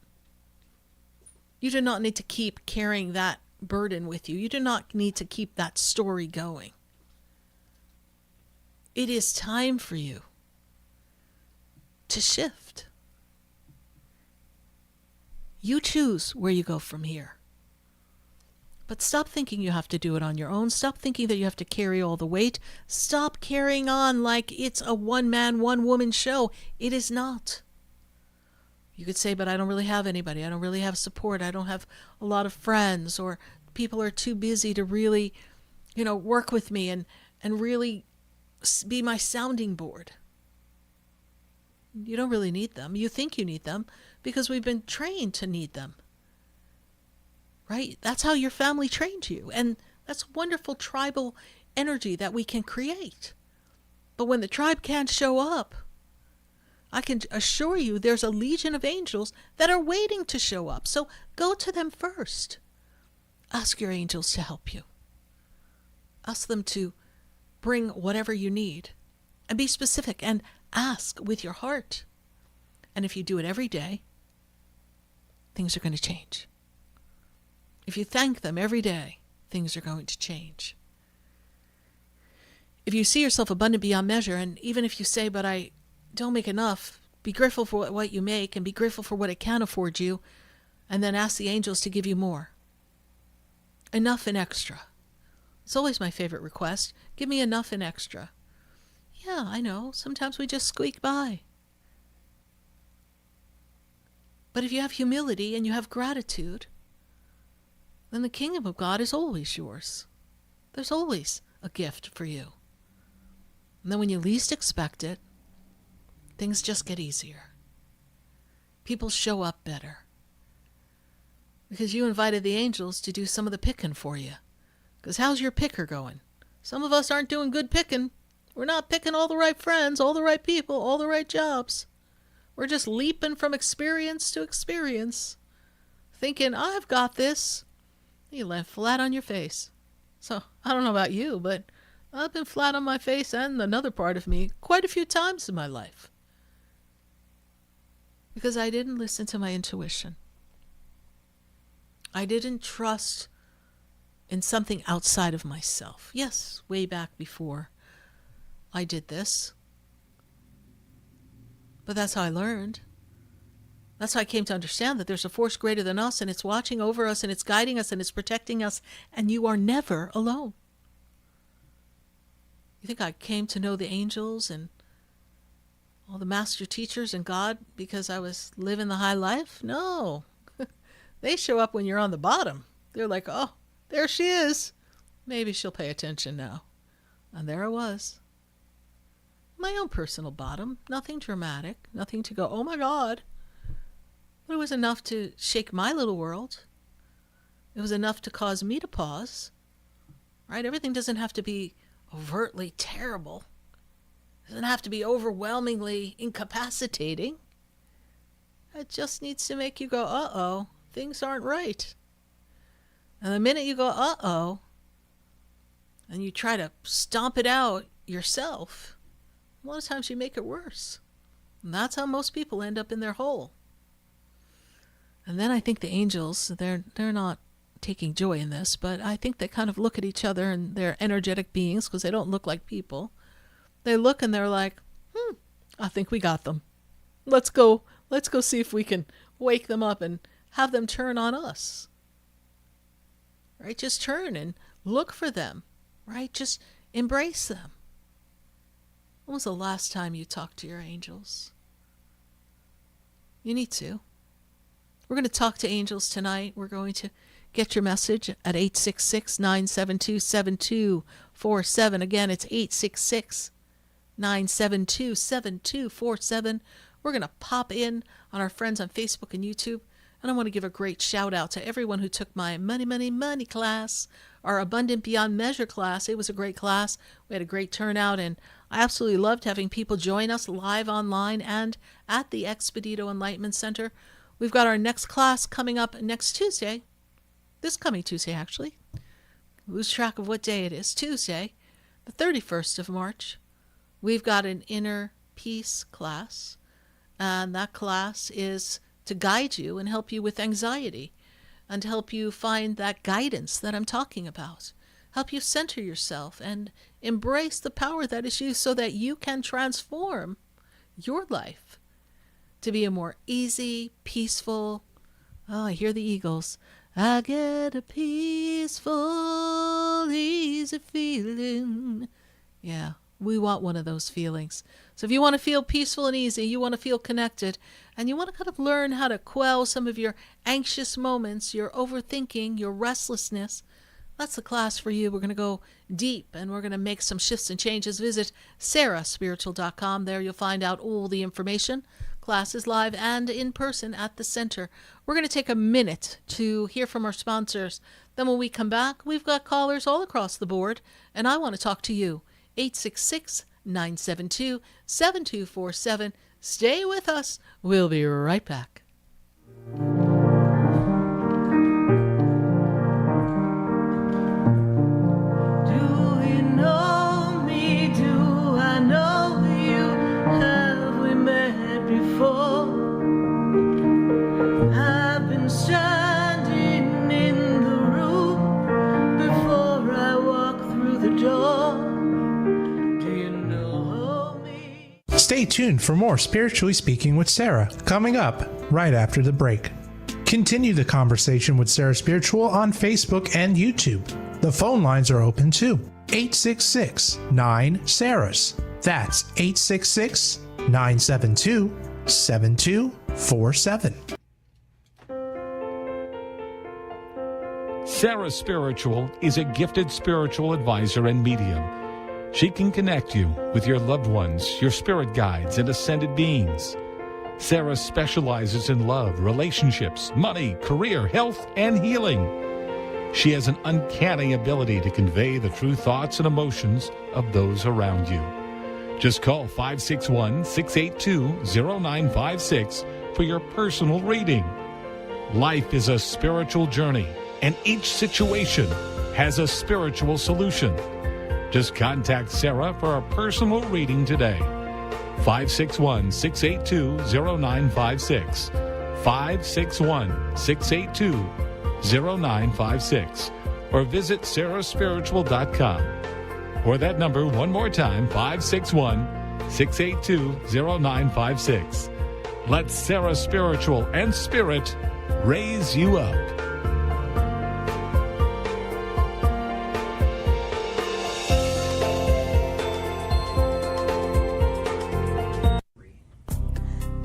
You do not need to keep carrying that burden with you. You do not need to keep that story going. It is time for you to shift. You choose where you go from here. But stop thinking you have to do it on your own. Stop thinking that you have to carry all the weight. Stop carrying on like it's a one-man, one-woman show. It is not. You could say, but I don't really have anybody. I don't really have support. I don't have a lot of friends, or people are too busy to really, work with me and really be my sounding board. You don't really need them. You think you need them because we've been trained to need them. Right? That's how your family trained you. And that's wonderful tribal energy that we can create. But when the tribe can't show up, I can assure you there's a legion of angels that are waiting to show up. So go to them first. Ask your angels to help you. Ask them to bring whatever you need. And be specific and ask with your heart. And if you do it every day, things are going to change. If you thank them every day, things are going to change. If you see yourself abundant beyond measure, and even if you say, but I don't make enough, be grateful for what you make and be grateful for what it can afford you, and then ask the angels to give you more. Enough and extra. It's always my favorite request. Give me enough and extra. Yeah, I know. Sometimes we just squeak by. But if you have humility and you have gratitude, then the kingdom of God is always yours. There's always a gift for you. And then when you least expect it, things just get easier. People show up better. Because you invited the angels to do some of the picking for you. Because how's your picker going? Some of us aren't doing good picking. We're not picking all the right friends, all the right people, all the right jobs. We're just leaping from experience to experience, thinking, I've got this. You land flat on your face. So, I don't know about you, but I've been flat on my face and another part of me quite a few times in my life. Because I didn't listen to my intuition. I didn't trust in something outside of myself. Yes, way back before I did this. But that's how I learned. That's how I came to understand that there's a force greater than us, and it's watching over us, and it's guiding us, and it's protecting us, and you are never alone. You think I came to know the angels and all the master teachers and God because I was living the high life? No. They show up when you're on the bottom. They're like, oh, there she is. Maybe she'll pay attention now. And there I was. My own personal bottom. Nothing dramatic. Nothing to go, oh my God. But it was enough to shake my little world. It was enough to cause me to pause. Right? Everything doesn't have to be overtly terrible. It doesn't have to be overwhelmingly incapacitating. It just needs to make you go, uh-oh, things aren't right. And the minute you go, uh-oh, and you try to stomp it out yourself, a lot of times you make it worse. And that's how most people end up in their hole. And then I think the angels, they're not taking joy in this, but I think they kind of look at each other and they're energetic beings because they don't look like people. They look and they're like, I think we got them. Let's go see if we can wake them up and have them turn on us. Right? Just turn and look for them. Right? Just embrace them. When was the last time you talked to your angels? You need to. We're going to talk to angels tonight. We're going to get your message at 866-972-7247. Again, it's 866-972-7247. We're going to pop in on our friends on Facebook and YouTube. And I want to give a great shout out to everyone who took my Money class, our Abundant Beyond Measure class. It was a great class. We had a great turnout, and I absolutely loved having people join us live online and at the Expedito Enlightenment Center. We've got our next class coming up next Tuesday. This coming Tuesday, actually. Lose track of what day it is. Tuesday, the 31st of March. we've got an inner peace class, and that class is to guide you and help you with anxiety and help you find that guidance that I'm talking about. Help you center yourself and embrace the power that is you so that you can transform your life to be a more easy, peaceful, oh, I hear the Eagles. I get a peaceful, easy feeling. Yeah, we want one of those feelings. So if you want to feel peaceful and easy, you want to feel connected, and you want to kind of learn how to quell some of your anxious moments, your overthinking, your restlessness, that's the class for you. We're going to go deep, and we're going to make some shifts and changes. Visit sarahspiritual.com. There you'll find out all the information. Class is live and in person at the center. We're going to take a minute to hear from our sponsors. Then when we come back, we've got callers all across the board, and I want to talk to you. 866-972-7247. Stay with us. We'll be right back. I've been standing in the room before I walk through the door. Do you know me? Stay tuned for more Spiritually Speaking with Sarah, coming up right after the break. Continue the conversation with Sarah Spiritual on Facebook and YouTube. The phone lines are open too. 866-9-SARAHS. That's 866-972-7247. Sarah Spiritual is a gifted spiritual advisor and medium. She can connect you with your loved ones, your spirit guides, and ascended beings. Sarah specializes in love, relationships, money, career, health, and healing. She has an uncanny ability to convey the true thoughts and emotions of those around you. Just call 561-682-0956 for your personal reading. Life is a spiritual journey, and each situation has a spiritual solution. Just contact Sarah for a personal reading today. 561-682-0956. 561-682-0956. Or visit sarahspiritual.com. Or that number one more time, 561-682-0956. Let Sarah Spiritual and Spirit raise you up.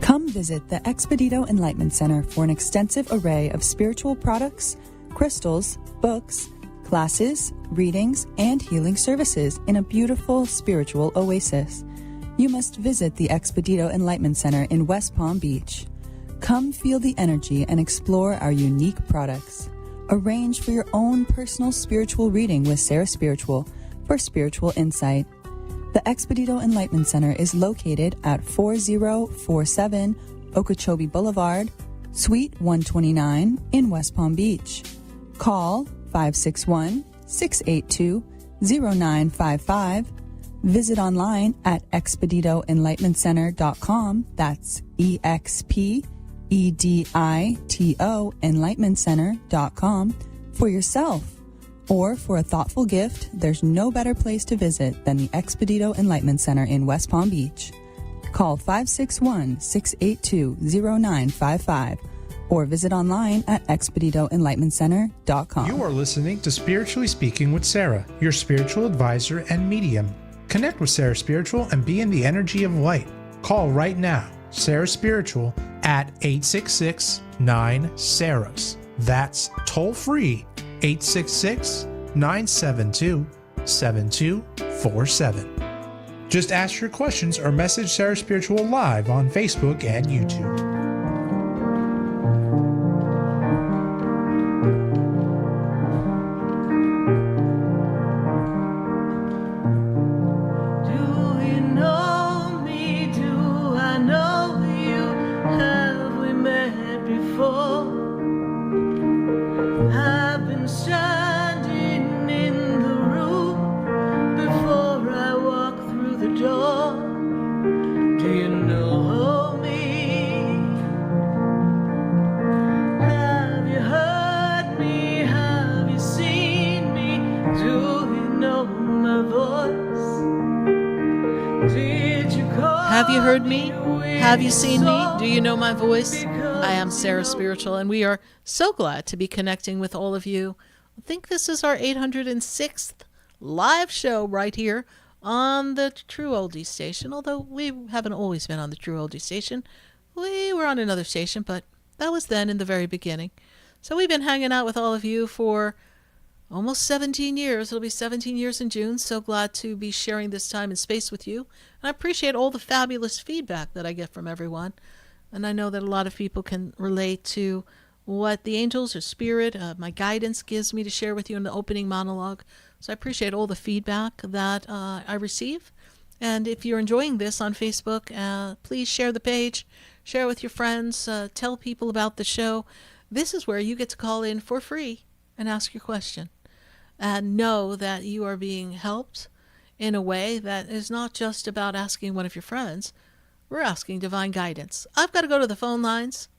Come visit the Expedito Enlightenment Center for an extensive array of spiritual products, crystals, books, classes, readings, and healing services in a beautiful spiritual oasis. You must visit the Expedito Enlightenment Center in West Palm Beach. Come feel the energy and explore our unique products. Arrange for your own personal spiritual reading with Sarah Spiritual for spiritual insight. The Expedito Enlightenment Center is located at 4047 Okeechobee Boulevard, Suite 129 in West Palm Beach. Call 561-682-0955. Visit online at expeditoenlightenmentcenter.com. That's EXPEDITO enlightenmentcenter.com for yourself. Or for a thoughtful gift, there's no better place to visit than the Expedito Enlightenment Center in West Palm Beach. Call 561-682-0955 or visit online at expeditoenlightenmentcenter.com. You are listening to Spiritually Speaking with Sarah, your spiritual advisor and medium. Connect with Sarah Spiritual and be in the energy of light. Call right now, Sarah Spiritual, at 866-9-SARAHS. That's toll free, 866-972-7247. Just ask your questions or message Sarah Spiritual live on Facebook and YouTube. Standing in the room before I walk through the door. Have you heard me? Have you seen me? Do you know my voice? I am Sarah Spiritual, and we are so glad to be connecting with all of you. I think this is our 806th live show right here on the True Oldie station, although we haven't always been on the True Oldie station. We were on another station, but that was then in the very beginning. So we've been hanging out with all of you for almost 17 years. It'll be 17 years in June. So glad to be sharing this time and space with you. And I appreciate all the fabulous feedback that I get from everyone. And I know that a lot of people can relate to what the angels or spirit, my guidance gives me to share with you in the opening monologue. So I appreciate all the feedback that I receive. And if you're enjoying this on Facebook, please share the page, share with your friends, tell people about the show. This is where you get to call in for free and ask your question. And know that you are being helped in a way that is not just about asking one of your friends. We're asking divine guidance. I've got to go to the phone lines,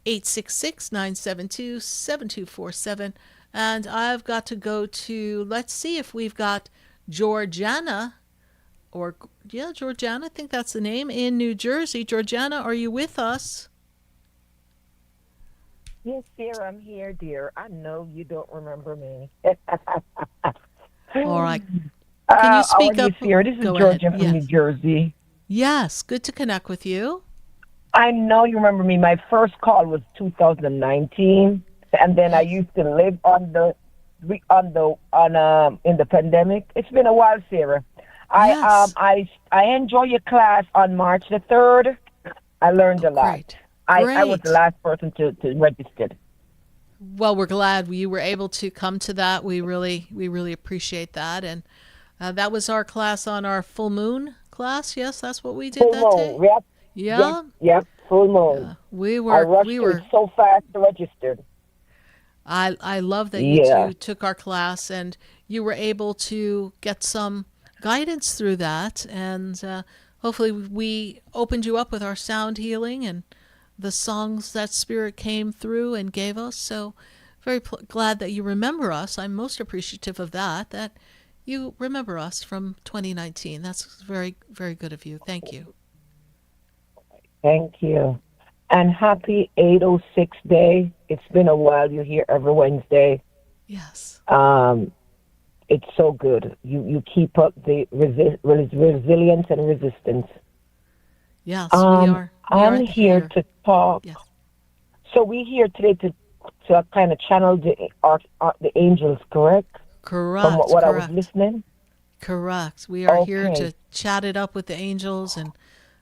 866-972-7247. And I've got to go to, let's see if we've got Georgiana, Georgiana, I think that's the name, in New Jersey. Georgiana, are you with us? Yes, dear, I'm here, dear. I know you don't remember me. All right. Can you speak up? Dear, this is Go Georgia ahead. from Yes. New Jersey. Yes, good to connect with you. I know you remember me. My first call was 2019, and then I used to live in the pandemic. It's been a while, Sarah. Yes. I enjoy your class on March the 3rd. I learned a lot. Great. I was the last person to register. Well, we're glad you were able to come to that. We really appreciate that. And that was our class on our full moon class. Yes, that's what we did Full that moon, day. yep. Yeah. Yep, full moon. We I rushed were so fast to register. I love that you two took our class and you were able to get some guidance through that. And hopefully we opened you up with our sound healing and the songs that Spirit came through and gave us. So very glad that you remember us. I'm most appreciative of that you remember us from 2019. That's very, very good of you. Thank you. Thank you. And happy 806 day. It's been a while. You're here every Wednesday. Yes. It's so good. You keep up the resilience and resistance. Yes, we are. I'm here to talk. Yes. So we're here today to kind of channel the angels, correct? Correct. From what I was listening? Correct. We are here to chat it up with the angels, and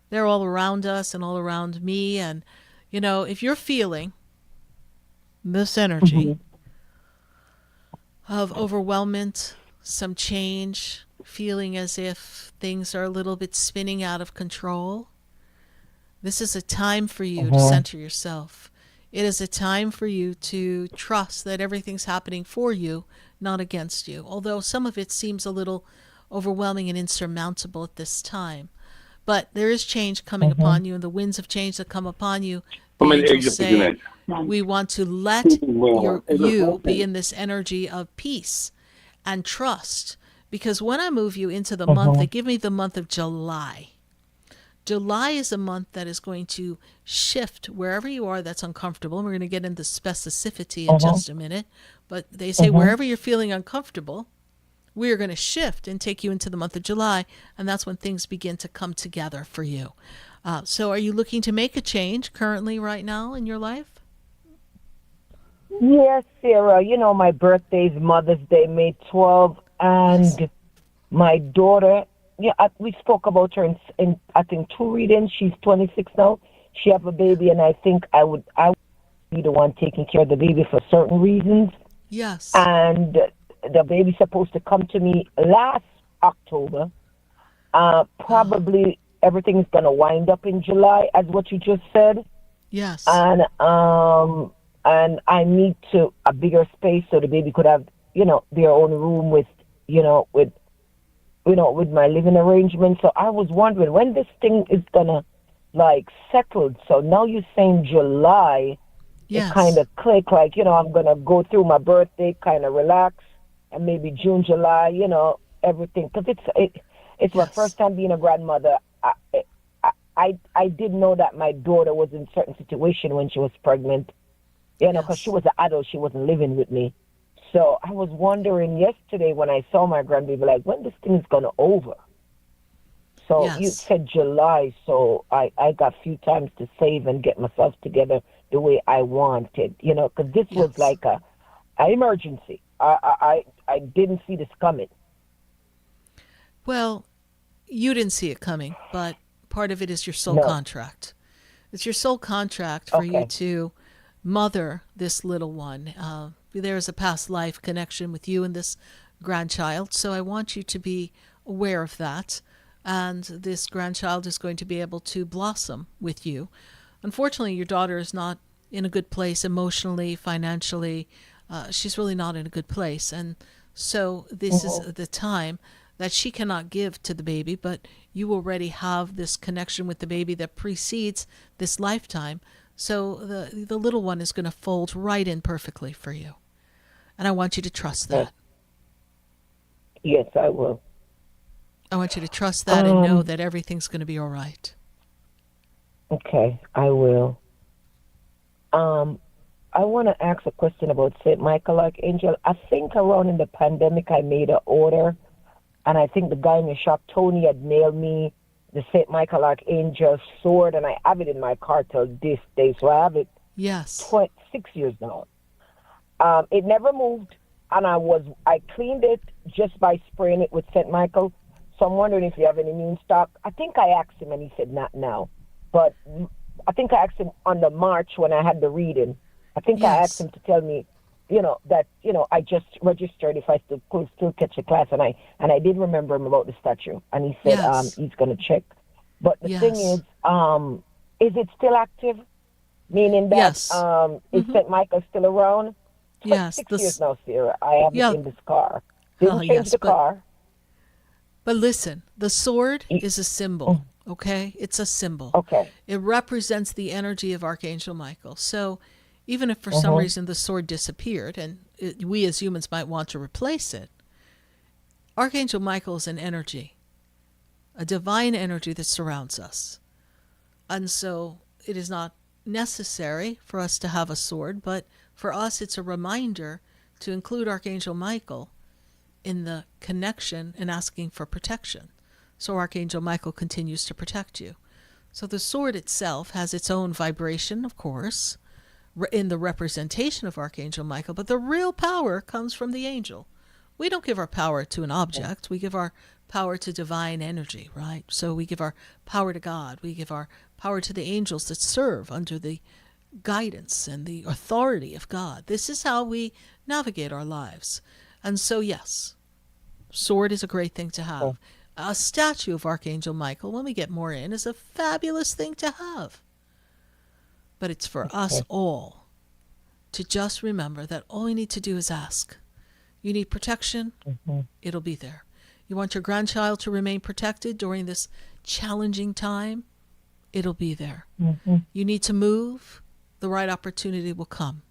they're all around us and all around me. And, if you're feeling this energy of overwhelmment, some change, feeling as if things are a little bit spinning out of control, this is a time for you to center yourself. It is a time for you to trust that everything's happening for you, not against you, although some of it seems a little overwhelming and insurmountable at this time. But there is change coming upon you, and the winds of change that come upon you, the angels say, we want to let you be in this energy of peace and trust. Because when I move you into the month, they give me the month of July. July is a month that is going to shift wherever you are that's uncomfortable. And we're going to get into specificity in just a minute. But they say wherever you're feeling uncomfortable, we are going to shift and take you into the month of July. And that's when things begin to come together for you. So are you looking to make a change currently right now in your life? Yes, Sarah. My birthday is Mother's Day, May 12th. And my daughter... we spoke about her in I think 2 readings. She's 26 now. She have a baby, and I think I would be the one taking care of the baby for certain reasons. Yes. And the baby's supposed to come to me last October. Probably everything's gonna wind up in July, as what you just said. Yes. And I need a bigger space so the baby could have their own room with my living arrangement. So I was wondering when this thing is gonna settle. So now you're saying July, yes. It kind of click. I'm gonna go through my birthday, kind of relax, and maybe June, July, everything. Because it's my first time being a grandmother. I didn't know that my daughter was in a certain situation when she was pregnant, because she was an adult, she wasn't living with me. So I was wondering yesterday when I saw my grandbaby, like, when this thing is going to over. So you said July, so I got a few times to save and get myself together the way I wanted, because this was like a emergency. I didn't see this coming. Well, you didn't see it coming, but part of it is your soul contract. It's your soul contract for you to mother this little one. There's a past life connection with you and this grandchild, so I want you to be aware of that. And this grandchild is going to be able to blossom with you. Unfortunately, your daughter is not in a good place emotionally, financially. She's really not in a good place. And so this is the time that she cannot give to the baby, but you already have this connection with the baby that precedes this lifetime. So the little one is going to fold right in perfectly for you. And I want you to trust that. Yes, I will. I want you to trust that and know that everything's going to be all right. Okay, I will. I want to ask a question about St. Michael Archangel. I think around in the pandemic I made an order, and I think the guy in the shop, Tony, had mailed me the St. Michael Archangel sword, and I have it in my car till this day. So I have it 6 years now. It never moved, and I cleaned it just by spraying it with St. Michael. So I'm wondering if you have any new stock. I think I asked him, and he said not now. But I think I asked him on the March when I had the reading. I think I asked him to tell me, that, I just registered if I could still catch a class. And I did remember him about the statue. And he said he's going to check. But the thing is it still active? Meaning that is St. Michael still around? Yes. 6 years now, Sarah. I have it in this car. Didn't change the car. But listen, the sword is a symbol, okay? It's a symbol. Okay. It represents the energy of Archangel Michael. So even if for some reason the sword disappeared and we as humans might want to replace it, Archangel Michael is an energy, a divine energy that surrounds us. And so it is not necessary for us to have a sword, but for us it's a reminder to include Archangel Michael in the connection and asking for protection. So Archangel Michael continues to protect you. So the sword itself has its own vibration, of course, in the representation of Archangel Michael, but the real power comes from the angel. We don't give our power to an object. We give our power to divine energy, right? So we give our power to God. We give our power to the angels that serve under the guidance and the authority of God. This is how we navigate our lives. And so, yes, sword is a great thing to have. A statue of Archangel Michael, when we get more in, is a fabulous thing to have. But it's for us all to just remember that all we need to do is ask. You need protection, it'll be there. You want your grandchild to remain protected during this challenging time, it'll be there. You need to move, the right opportunity will come.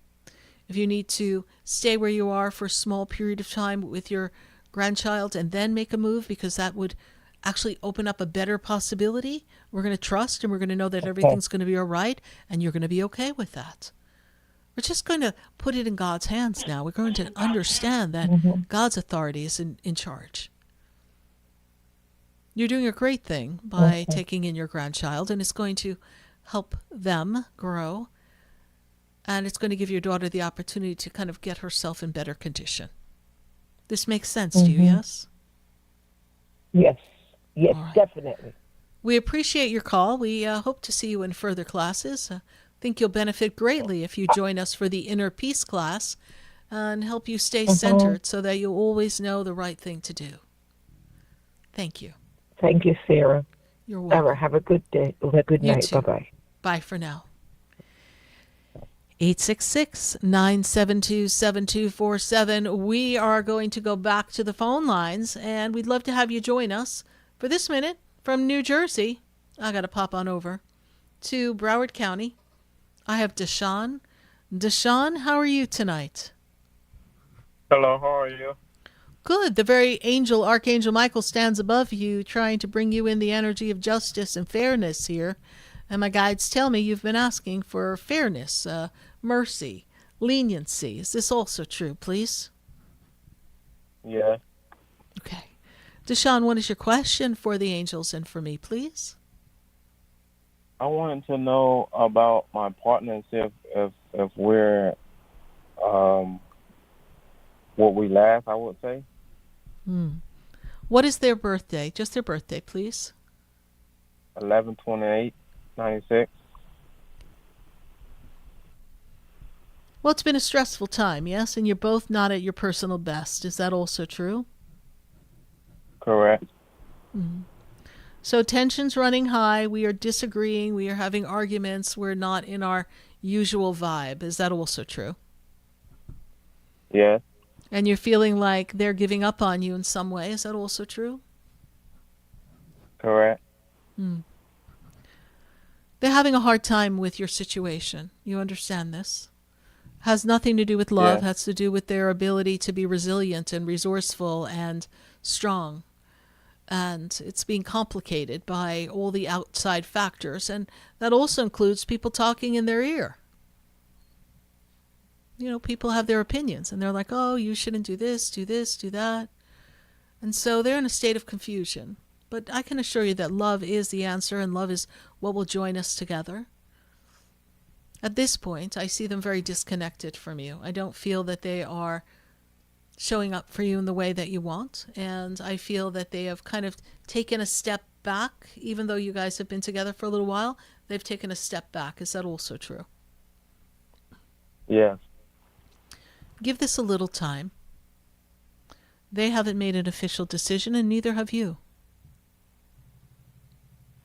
If you need to stay where you are for a small period of time with your grandchild and then make a move because that would actually open up a better possibility, we're going to trust and we're going to know that everything's going to be all right and you're going to be okay with that. We're just going to put it in God's hands now. We're going to understand that God's authority is in charge. You're doing a great thing by taking in your grandchild, and it's going to help them grow. And it's going to give your daughter the opportunity to kind of get herself in better condition. This makes sense to you, yes? Yes, right. Definitely. We appreciate your call. We hope to see you in further classes. I think you'll benefit greatly if you join us for the Inner Peace class and help you stay centered so that you'll always know the right thing to do. Thank you. Thank you, Sarah. You're welcome. Have a good day. Have a good night. Too. Bye-bye. Bye for now. 866-972-7247. We are going to go back to the phone lines, and we'd love to have you join us for this minute from New Jersey. I got to pop on over to Broward County. I have Deshaun. Deshaun, how are you tonight? Hello, how are you? Good. The very Archangel Michael stands above you, trying to bring you in the energy of justice and fairness here. And my guides tell me you've been asking for fairness, mercy, leniency. Is this also true, please? Yeah. Okay. Deshaun, what is your question for the angels and for me, please? I wanted to know about my partner and see if we're what we laugh, I would say. What is their birthday? Just their birthday, please. 11/28/96. Well, it's been a stressful time, yes? And you're both not at your personal best. Is that also true? Correct. So tension's running high. We are disagreeing. We are having arguments. We're not in our usual vibe. Is that also true? Yes. And you're feeling like they're giving up on you in some way. Is that also true? Correct. They're having a hard time with your situation. You understand this? Has nothing to do with love. Yeah. Has to do with their ability to be resilient and resourceful and strong. And it's being complicated by all the outside factors. And that also includes people talking in their ear. You know, people have their opinions. And they're like, oh, you shouldn't do this, do that. And so they're in a state of confusion. But I can assure you that love is the answer, and love is what will join us together. At this point, I see them very disconnected from you. I don't feel that they are showing up for you in the way that you want. And I feel that they have kind of taken a step back. Even though you guys have been together for a little while, they've taken a step back. Is that also true? Yes. Give this a little time. They haven't made an official decision, and neither have you.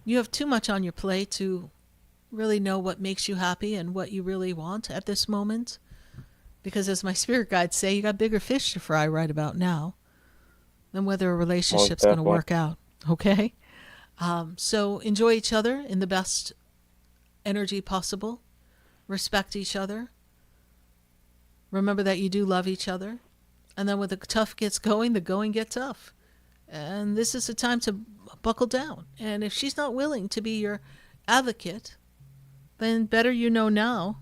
You have too much on your plate to really know what makes you happy and what you really want at this moment. Because as my spirit guides say, you got bigger fish to fry right about now than whether a relationship's going to work out. Okay? So enjoy each other in the best energy possible. Respect each other. Remember that you do love each other. And then when the tough gets going, the going gets tough. And this is the time to buckle down. And if she's not willing to be your advocate, then better you know now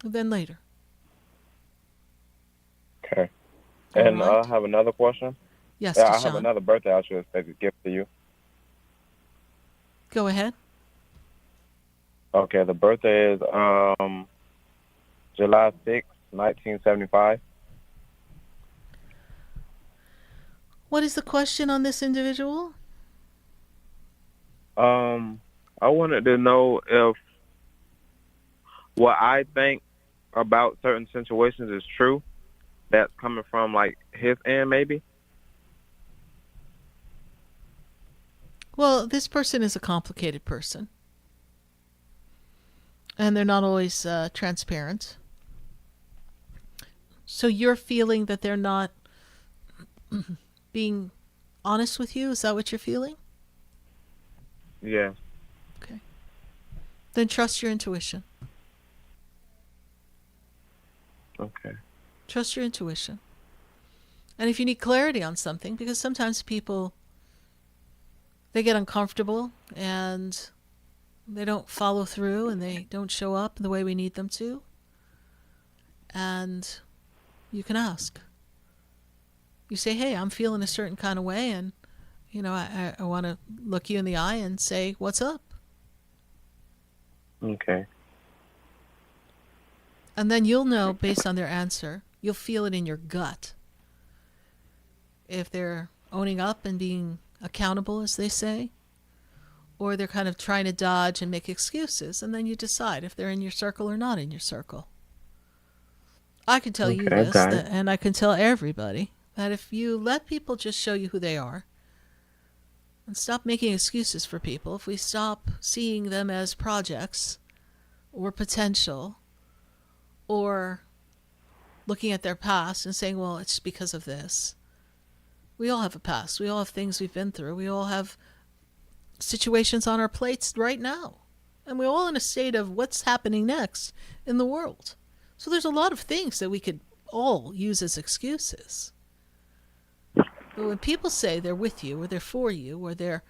than later. Okay. And All right. I have another question. Yes, Yeah, I Deshaun. have another birthday I should expect a gift to you. Go ahead. Okay, the birthday is July 6th, 1975. What is the question on this individual? I wanted to know if what I think about certain situations is true. That's coming from like his end, maybe. Well, this person is a complicated person. And they're not always transparent. So you're feeling that they're not being honest with you? Is that what you're feeling? Yeah. Okay. Then trust your intuition. Okay. Trust your intuition. And if you need clarity on something, because sometimes people, they get uncomfortable and they don't follow through and they don't show up the way we need them to. And you can ask. You say, hey, I'm feeling a certain kind of way, and, you know, I want to look you in the eye and say, what's up? Okay. And then you'll know, based on their answer, you'll feel it in your gut. If they're owning up and being accountable, as they say, or they're kind of trying to dodge and make excuses, and then you decide if they're in your circle or not in your circle. I can tell you this, and I can tell everybody, that if you let people just show you who they are, and stop making excuses for people, if we stop seeing them as projects or potential, or looking at their past and saying, well, it's because of this. We all have a past. We all have things we've been through. We all have situations on our plates right now. And we're all in a state of what's happening next in the world. So there's a lot of things that we could all use as excuses. But when people say they're with you or they're for you or they're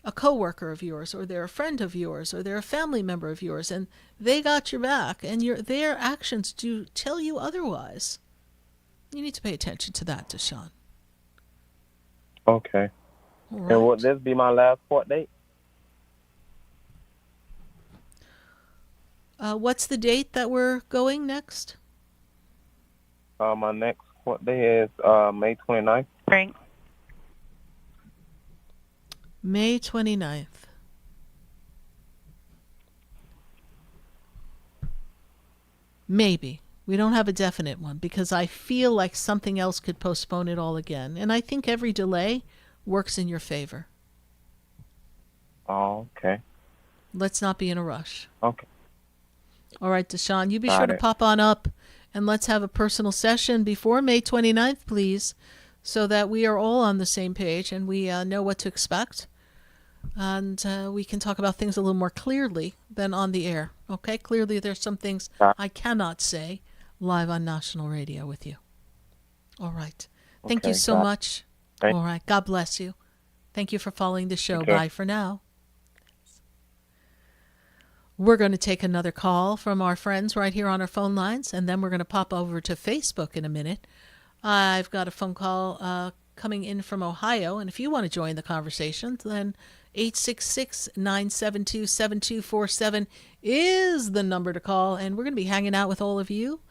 a coworker of yours or they're a friend of yours or they're a family member of yours and they got your back and their actions do tell you otherwise, you need to pay attention to that, Deshaun. Okay. All And will right. this be my last court date? What's the date that we're going next? My next court date is May 29th. Frank. May 29th. Maybe. We don't have a definite one because I feel like something else could postpone it all again. And I think every delay works in your favor. Oh, okay. Let's not be in a rush. Okay. All right, Deshaun, you be Got sure to it. pop on up and let's have a personal session before May 29th, please, so that we are all on the same page and we know what to expect. And we can talk about things a little more clearly than on the air. Okay? Clearly, there's some things I cannot say live on national radio with you. All right. Thank you Okay, so got it. much. Thank- All right. God bless you. Thank you for following the show. Okay. Bye for now. We're going to take another call from our friends right here on our phone lines, and then we're going to pop over to Facebook in a minute. I've got a phone call coming in from Ohio, and if you want to join the conversation, then 866-972-7247 is the number to call, and we're going to be hanging out with all of you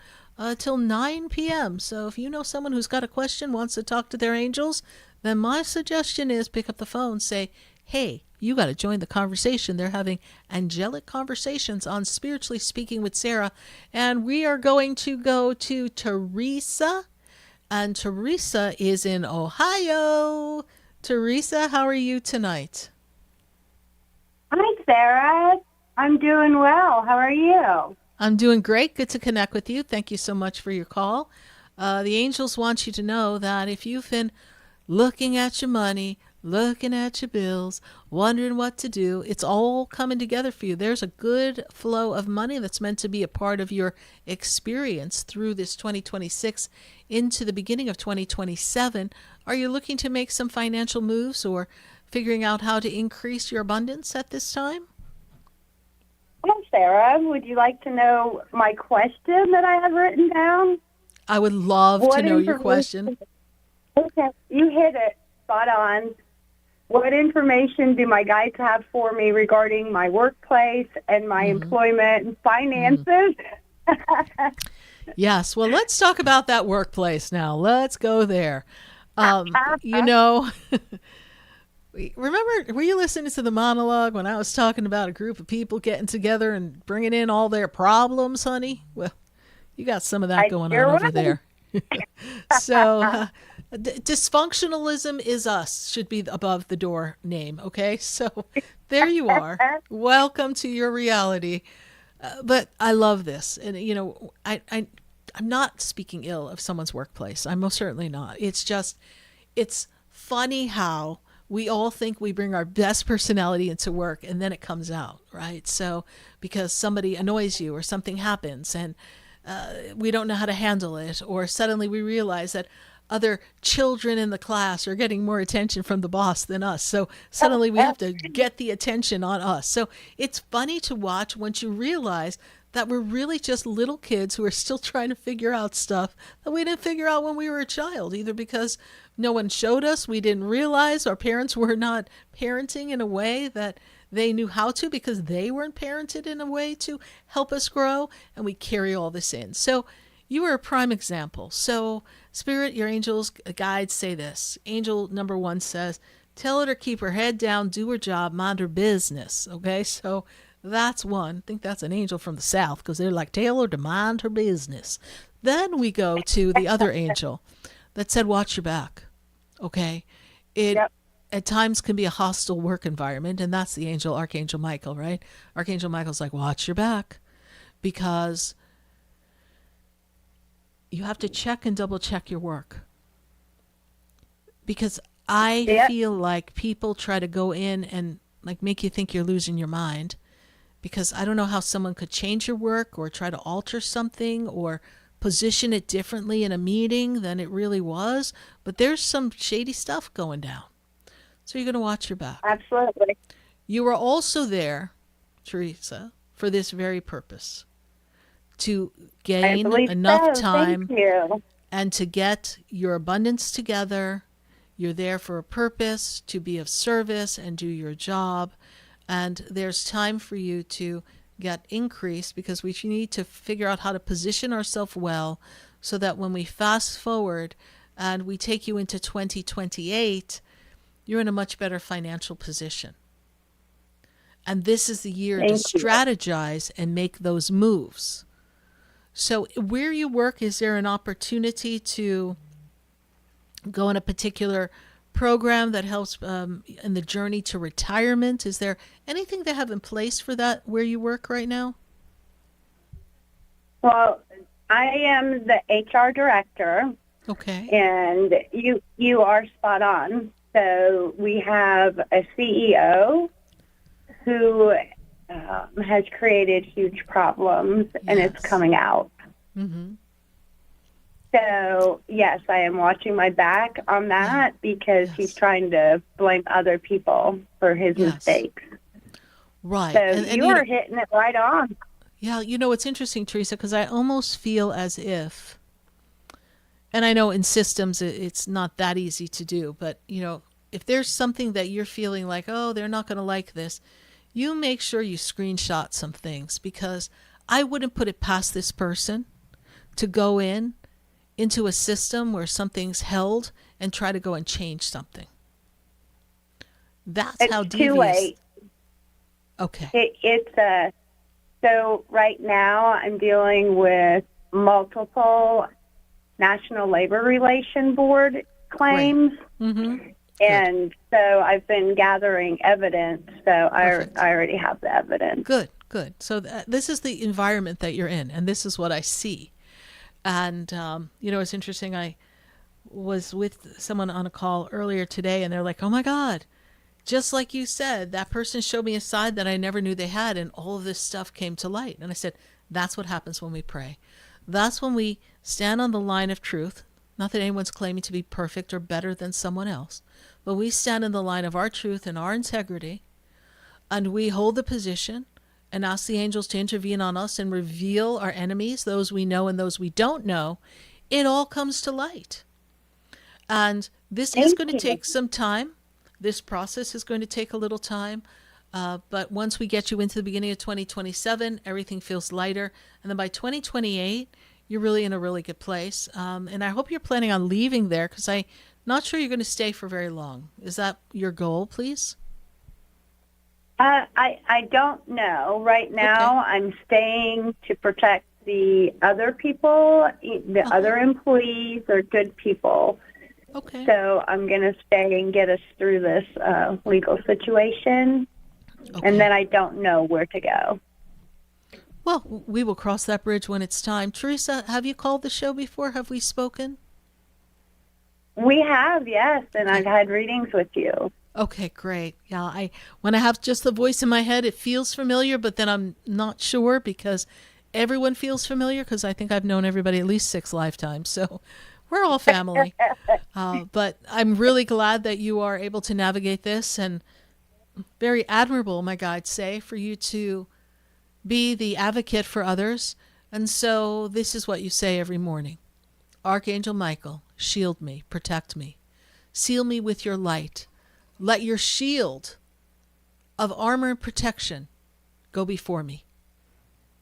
till 9 p.m. So if you know someone who's got a question, wants to talk to their angels, then my suggestion is pick up the phone, say, hey, you got to join the conversation. They're having angelic conversations on Spiritually Speaking with Sarah, and we are going to go to Teresa, and Teresa is in Ohio. Teresa, how are you tonight? Hi, Sarah. I'm doing well. How are you? I'm doing great. Good to connect with you. Thank you so much for your call. The angels want you to know that if you've been looking at your money, looking at your bills, wondering what to do, it's all coming together for you. There's a good flow of money that's meant to be a part of your experience through this 2026 into the beginning of 2027. Are you looking to make some financial moves or figuring out how to increase your abundance at this time? Well, Sarah, would you like to know my question that I have written down? I would love to know your question. Okay, you hit it spot on. What information do my guides have for me regarding my workplace and my employment and finances? Yes. Well, let's talk about that workplace now. Let's go there. You know, remember, were you listening to the monologue when I was talking about a group of people getting together and bringing in all their problems, honey? Well, you got some of that going on over there. So dysfunctionalism is us should be above the door name. Okay. So there you are. Welcome to your reality. But I love this. And, you know, I'm not speaking ill of someone's workplace. I'm most certainly not. It's just, it's funny how we all think we bring our best personality into work and then it comes out, right? So because somebody annoys you or something happens and we don't know how to handle it, or suddenly we realize that other children in the class are getting more attention from the boss than us. So suddenly we have to get the attention on us. So it's funny to watch once you realize that we're really just little kids who are still trying to figure out stuff that we didn't figure out when we were a child, either because no one showed us, we didn't realize, our parents were not parenting in a way that they knew how to because they weren't parented in a way to help us grow, and we carry all this in. So you are a prime example. So Spirit, your angels, guides say this. Angel number 1 says, tell her to keep her head down, do her job, mind her business. Okay, so that's one. I think that's an angel from the south because they're like, tell her to mind her business. Then we go to the other angel that said, watch your back. Okay, it at times can be a hostile work environment, and that's the angel, Archangel Michael, right? Archangel Michael's like, watch your back, because you have to check and double check your work. Because I feel like people try to go in and like make you think you're losing your mind, because I don't know how someone could change your work or try to alter something or position it differently in a meeting than it really was, but there's some shady stuff going down. So you're going to watch your back. Absolutely. You are also there, Teresa, for this very purpose, to gain enough time and to get your abundance together. You're there for a purpose, to be of service and do your job. And there's time for you to get increased, because we need to figure out how to position ourselves well so that when we fast forward and we take you into 2028, you're in a much better financial position. And this is the year to strategize and make those moves. So where you work, is there an opportunity to go in a particular program that helps in the journey to retirement? Is there anything they have in place for that where you work right now? Well, I am the HR director. Okay. And you are spot on. So we have a CEO who has created huge problems, and it's coming out. Mm-hmm. So, yes, I am watching my back on that because he's trying to blame other people for his mistakes. Right. So and you are hitting it right on. Yeah, it's interesting, Teresa, because I almost feel as if, and I know in systems it's not that easy to do, but, if there's something that you're feeling like, oh, they're not going to like this, you make sure you screenshot some things, because I wouldn't put it past this person to go into a system where something's held and try to go and change something. That's how devious. Too late. Okay. So right now I'm dealing with multiple National Labor Relation Board claims. Right. Mm-hmm. And so I've been gathering evidence, so I already have the evidence. Good. So this is the environment that you're in, and this is what I see. And, it's interesting. I was with someone on a call earlier today, and they're like, oh, my God, just like you said, that person showed me a side that I never knew they had, and all of this stuff came to light. And I said, that's what happens when we pray. That's when we stand on the line of truth. Not that anyone's claiming to be perfect or better than someone else, but we stand in the line of our truth and our integrity, and we hold the position and ask the angels to intervene on us and reveal our enemies, those we know and those we don't know. It all comes to light. And this is going to take some time. This process is going to take a little time. But once we get you into the beginning of 2027, everything feels lighter. And then by 2028, you're really in a really good place. And I hope you're planning on leaving there, because I'm not sure you're going to stay for very long. Is that your goal, please? I don't know. Right now, I'm staying to protect the other people. The other employees are good people. Okay. So I'm going to stay and get us through this legal situation. Okay. And then I don't know where to go. Well, we will cross that bridge when it's time. Teresa, have you called the show before? Have we spoken? We have, yes, and I've had readings with you. Okay, great. Yeah, when I have just the voice in my head, it feels familiar, but then I'm not sure, because everyone feels familiar, because I think I've known everybody at least 6 lifetimes, so we're all family. But I'm really glad that you are able to navigate this, and very admirable, my guides say, for you to be the advocate for others. And so this is what you say every morning. Archangel Michael, shield me, protect me, seal me with your light. Let your shield of armor and protection go before me,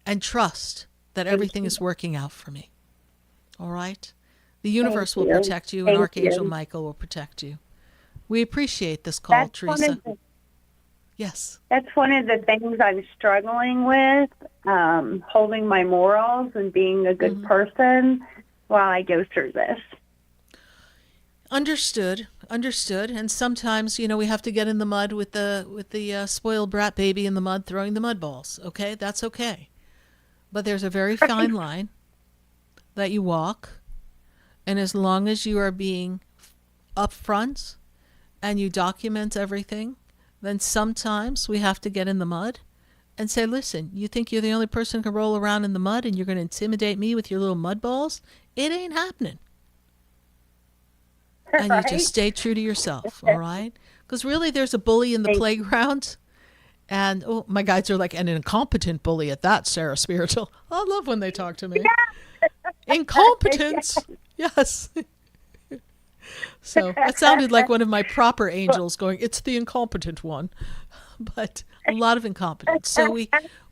and trust that everything is working out for me. All right? The universe will protect you, and Archangel Michael will protect you. We appreciate this call, Teresa. Yes. That's one of the things I'm struggling with, holding my morals and being a good person while I go through this. Understood. And sometimes, we have to get in the mud with the spoiled brat baby in the mud throwing the mud balls. Okay, that's okay. But there's a very fine line that you walk, and as long as you are being upfront and you document everything, then sometimes we have to get in the mud and say, listen, you think you're the only person who can roll around in the mud and you're going to intimidate me with your little mud balls? It ain't happening. And you just stay true to yourself, all right? Because really there's a bully in the playground. And, oh, my guides are like, an incompetent bully at that, Sarah Spiritual. I love when they talk to me. Yeah. Incompetence. Yes. So that sounded like one of my proper angels going, it's the incompetent one. But a lot of incompetence. So we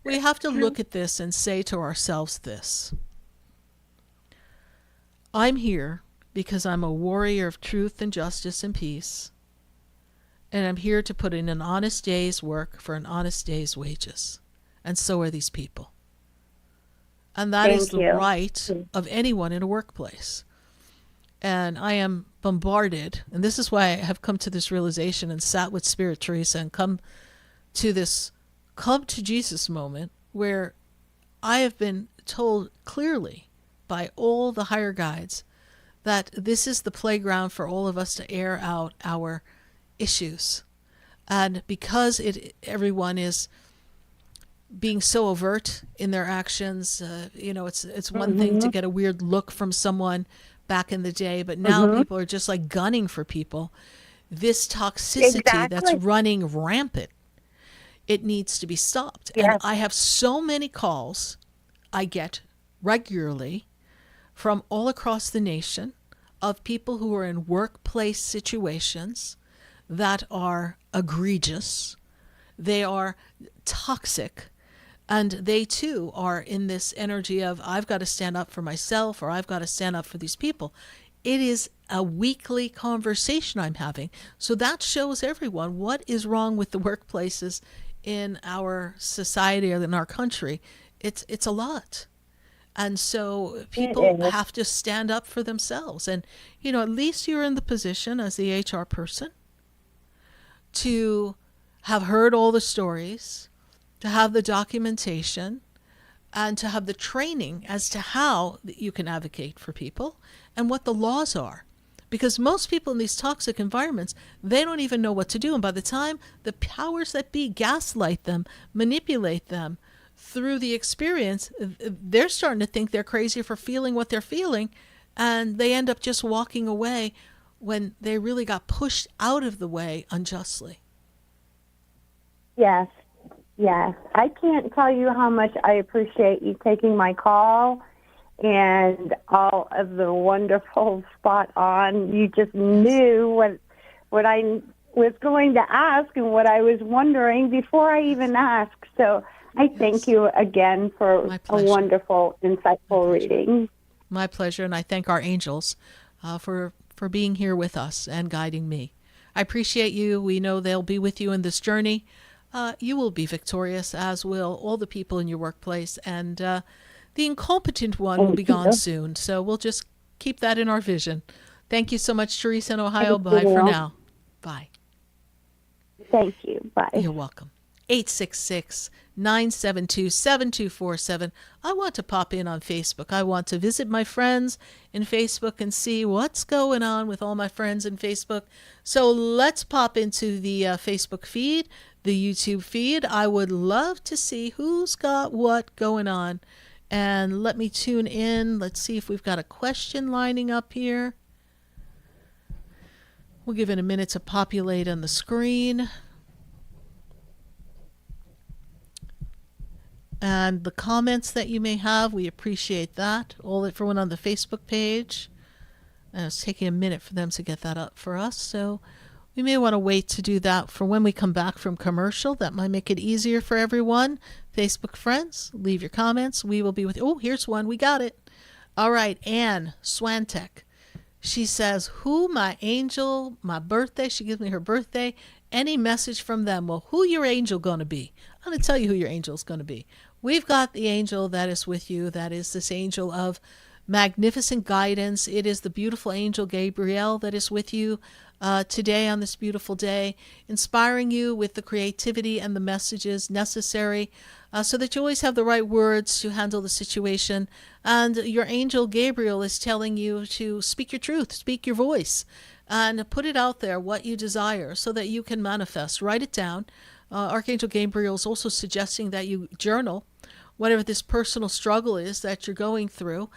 have to look at this and say to ourselves this. I'm here because I'm a warrior of truth and justice and peace. And I'm here to put in an honest day's work for an honest day's wages. And so are these people. And that is the right of anyone in a workplace. And I am bombarded, and this is why I have come to this realization and sat with Spirit Teresa and come to this come to Jesus moment where I have been told clearly by all the higher guides that this is the playground for all of us to air out our issues. And because everyone is being so overt in their actions, it's one thing to get a weird look from someone back in the day, but now people are just like gunning for people. This toxicity that's running rampant, it needs to be stopped. Yes. And I have so many calls I get regularly from all across the nation of people who are in workplace situations that are egregious. They are toxic. And they too are in this energy of, I've got to stand up for myself, or I've got to stand up for these people. It is a weekly conversation I'm having. So that shows everyone what is wrong with the workplaces in our society or in our country. It's a lot. And so people have to stand up for themselves. And, at least you're in the position as the HR person to have heard all the stories, to have the documentation, and to have the training as to how you can advocate for people and what the laws are. Because most people in these toxic environments, they don't even know what to do. And by the time the powers that be gaslight them, manipulate them through the experience, they're starting to think they're crazy for feeling what they're feeling, and they end up just walking away when they really got pushed out of the way unjustly. Yes. Yes, I can't tell you how much I appreciate you taking my call and all of the wonderful spot on. You just knew what I was going to ask and what I was wondering before I even asked. So I thank you again for a wonderful, insightful reading. My pleasure, and I thank our angels for being here with us and guiding me. I appreciate you. We know they'll be with you in this journey. You will be victorious, as will all the people in your workplace, and the incompetent one will be gone soon. So we'll just keep that in our vision. Thank you so much, Teresa in Ohio. Bye for now. Bye. Thank you. Bye. You're welcome. 866-972-7247. I want to pop in on Facebook. I want to visit my friends in Facebook and see what's going on with all my friends in Facebook. So let's pop into the Facebook feed, the YouTube feed. I would love to see who's got what going on. And let me tune in. Let's see if we've got a question lining up here. We'll give it a minute to populate on the screen. And the comments that you may have, we appreciate that. All everyone on the Facebook page. And it's taking a minute for them to get that up for us. So we may want to wait to do that for when we come back from commercial. That might make it easier for everyone. Facebook friends, leave your comments. We will be with you. Oh, here's one. We got it. All right. Anne Swantek. She says, who my angel, my birthday. She gives me her birthday. Any message from them? Well, who your angel going to be? I'm going to tell you who your angel is going to be. We've got the angel that is with you. That is this angel of magnificent guidance. It is the beautiful angel Gabriel that is with you today on this beautiful day, inspiring you with the creativity and the messages necessary so that you always have the right words to handle the situation. And your angel Gabriel is telling you to speak your truth, speak your voice, and put it out there, what you desire, so that you can manifest. Write it down. Archangel Gabriel is also suggesting that you journal whatever this personal struggle is that you're going through.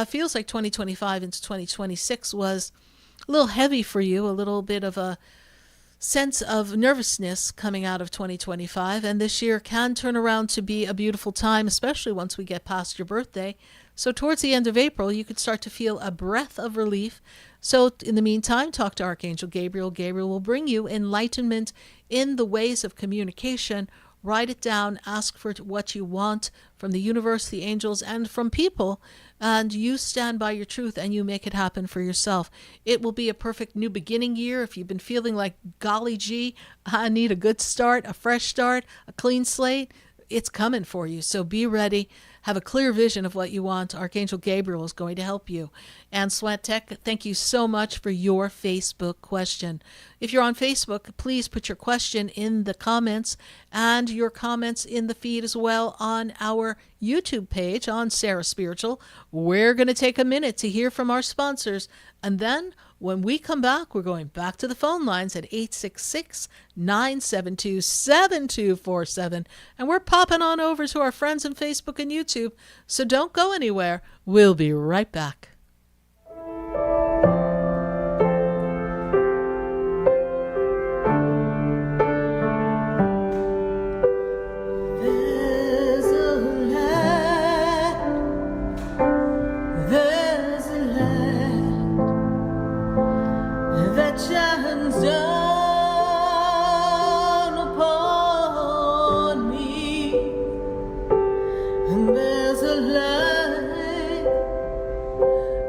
Feels like 2025 into 2026 was a little heavy for you, a little bit of a sense of nervousness coming out of 2025, and this year can turn around to be a beautiful time, especially once we get past your birthday. So towards the end of April, you could start to feel a breath of relief. So in the meantime, talk to Archangel Gabriel. Gabriel will bring you enlightenment in the ways of communication. Write it down, ask for what you want from the universe, the angels, and from people, and you stand by your truth and you make it happen for yourself. It will be a perfect new beginning year. If you've been feeling like, golly gee, I need a good start, a fresh start, a clean slate, it's coming for you. So be ready. Have a clear vision of what you want. Archangel Gabriel is going to help you. And Swantek, thank you so much for your Facebook question. If you're on Facebook, please put your question in the comments and your comments in the feed as well on our YouTube page on Sarah Spiritual. We're going to take a minute to hear from our sponsors, and then when we come back, we're going back to the phone lines at 866-972-7247. And we're popping on over to our friends on Facebook and YouTube. So don't go anywhere. We'll be right back. Shines down upon me, and there's a light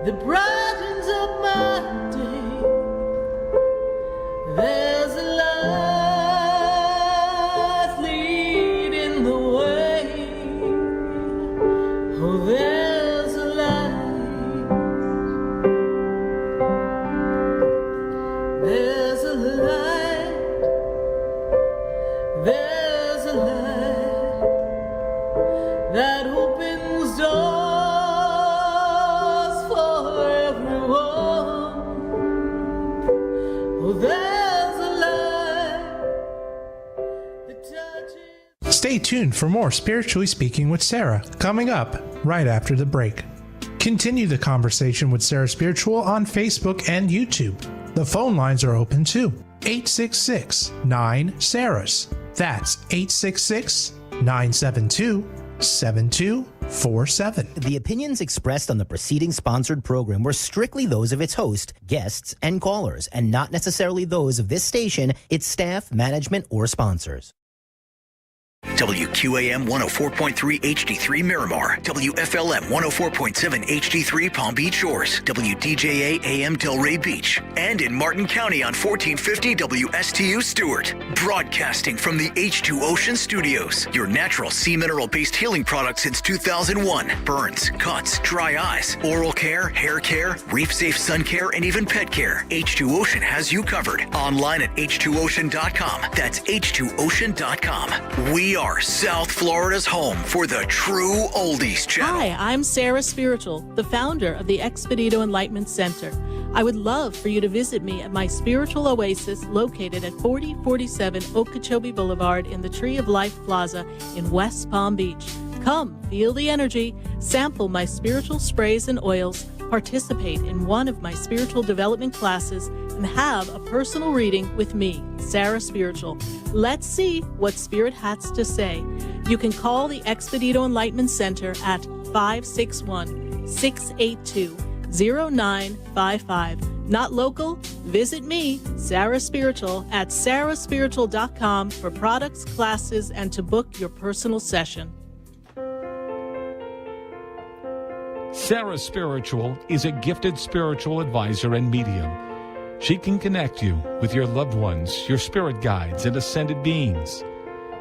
that brightens up my day. There's a light leading the way. Oh, there's a light. There's a light, there's a light that opens doors for everyone. Oh, there's a light that touches. Stay tuned for more Spiritually Speaking with Sarah, coming up right after the break. Continue the conversation with Sarah Spiritual on Facebook and YouTube. The phone lines are open too. 866-9-SARAHS. That's 866-972-7247. The opinions expressed on the preceding sponsored program were strictly those of its host, guests, and callers, and not necessarily those of this station, its staff, management, or sponsors. WQAM 104.3 HD3 Miramar, WFLM 104.7 HD3 Palm Beach Shores, WDJA AM Delray Beach, and in Martin County on 1450 WSTU Stewart. Broadcasting from the H2 Ocean Studios, your natural sea mineral-based healing product since 2001. Burns, cuts, dry eyes, oral care, hair care, reef-safe sun care, and even pet care. H2 Ocean has you covered. Online at h2ocean.com. That's h2ocean.com. We are South Florida's home for the true oldies channel. Hi, I'm Sarah Spiritual, the founder of the Expedito Enlightenment Center. I would love for you to visit me at my spiritual oasis located at 4047 Okeechobee Boulevard in the Tree of Life Plaza in West Palm Beach. Come, feel the energy, sample my spiritual sprays and oils, participate in one of my spiritual development classes, and have a personal reading with me, Sarah Spiritual. Let's see what Spirit has to say. You can call the Expedito Enlightenment Center at 561-682-0955. Not local? Visit me, Sarah Spiritual, at sarahspiritual.com for products, classes, and to book your personal session. Sarah Spiritual is a gifted spiritual advisor and medium. She can connect you with your loved ones, your spirit guides, and ascended beings.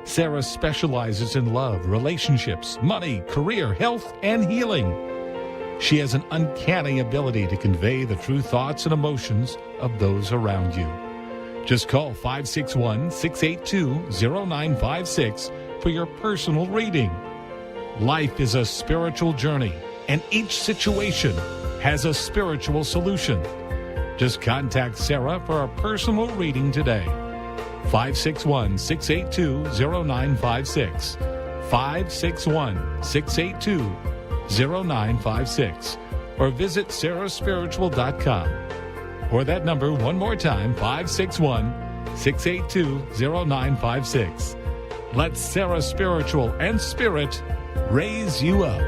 Sarah specializes in love, relationships, money, career, health, and healing. She has an uncanny ability to convey the true thoughts and emotions of those around you. Just call 561-682-0956 for your personal reading. Life is a spiritual journey, and each situation has a spiritual solution. Just contact Sarah for a personal reading today. 561-682-0956. 561-682-0956. Or visit sarahspiritual.com. Or that number one more time, 561-682-0956. Let Sarah Spiritual and Spirit raise you up.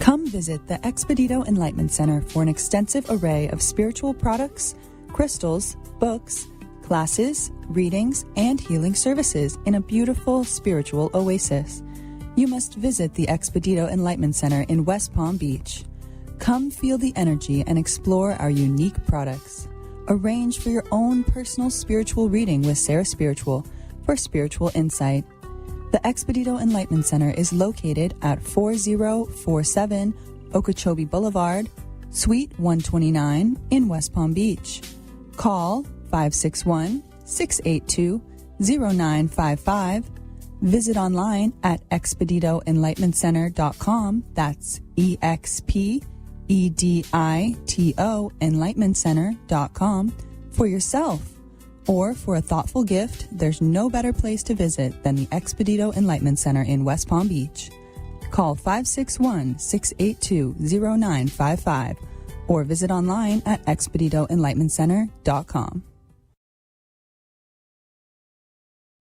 Come visit the Expedito Enlightenment Center for an extensive array of spiritual products, crystals, books, classes, readings, and healing services in a beautiful spiritual oasis. You must visit the Expedito Enlightenment Center in West Palm Beach. Come feel the energy and explore our unique products. Arrange for your own personal spiritual reading with Sarah Spiritual for spiritual insight. The Expedito Enlightenment Center is located at 4047 Okeechobee Boulevard, Suite 129 in West Palm Beach. Call 561-682-0955. Visit online at expeditoenlightmentcenter.com. That's EXPEDITO enlightmentcenter.com for yourself. Or for a thoughtful gift, there's no better place to visit than the Expedito Enlightenment Center in West Palm Beach. Call 561-682-0955 or visit online at expeditoenlightmentcenter.com.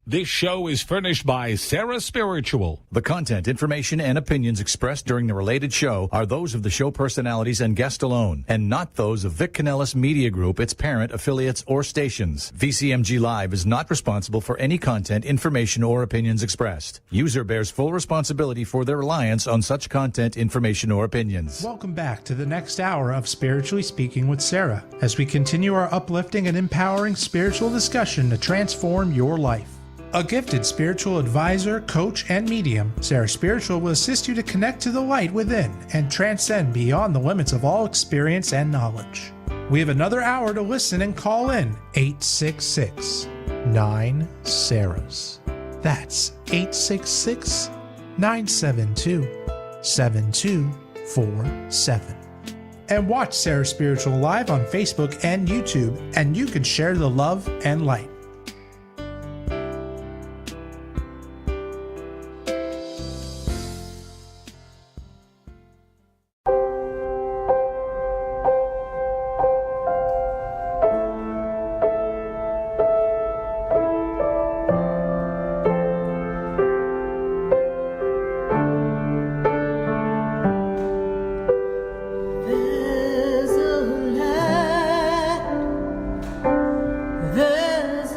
This show is furnished by Sarah Spiritual. The content, information, and opinions expressed during the related show are those of the show personalities and guest alone, and not those of Vic Canellis Media Group, its parent, affiliates, or stations. VCMG Live is not responsible for any content, information, or opinions expressed. User bears full responsibility for their reliance on such content, information, or opinions. Welcome back to the next hour of Spiritually Speaking with Sarah, as we continue our uplifting and empowering spiritual discussion to transform your life. A gifted spiritual advisor, coach, and medium, Sarah Spiritual will assist you to connect to the light within and transcend beyond the limits of all experience and knowledge. We have another hour to listen and call in 866-9-SARAHs. That's 866-972-7247. And watch Sarah Spiritual live on Facebook and YouTube, and you can share the love and light. There's a land, there's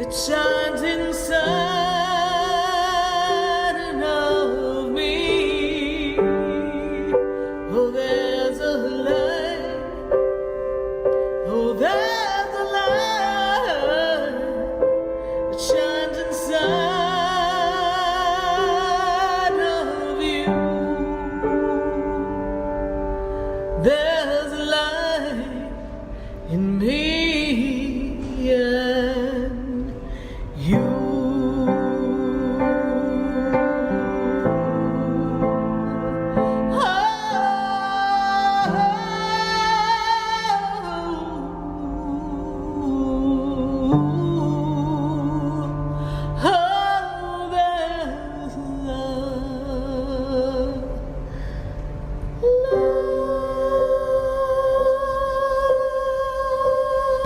that shines inside of me. Oh, there's a light. Oh, there's a light that shines inside of you. There's a light in me and you.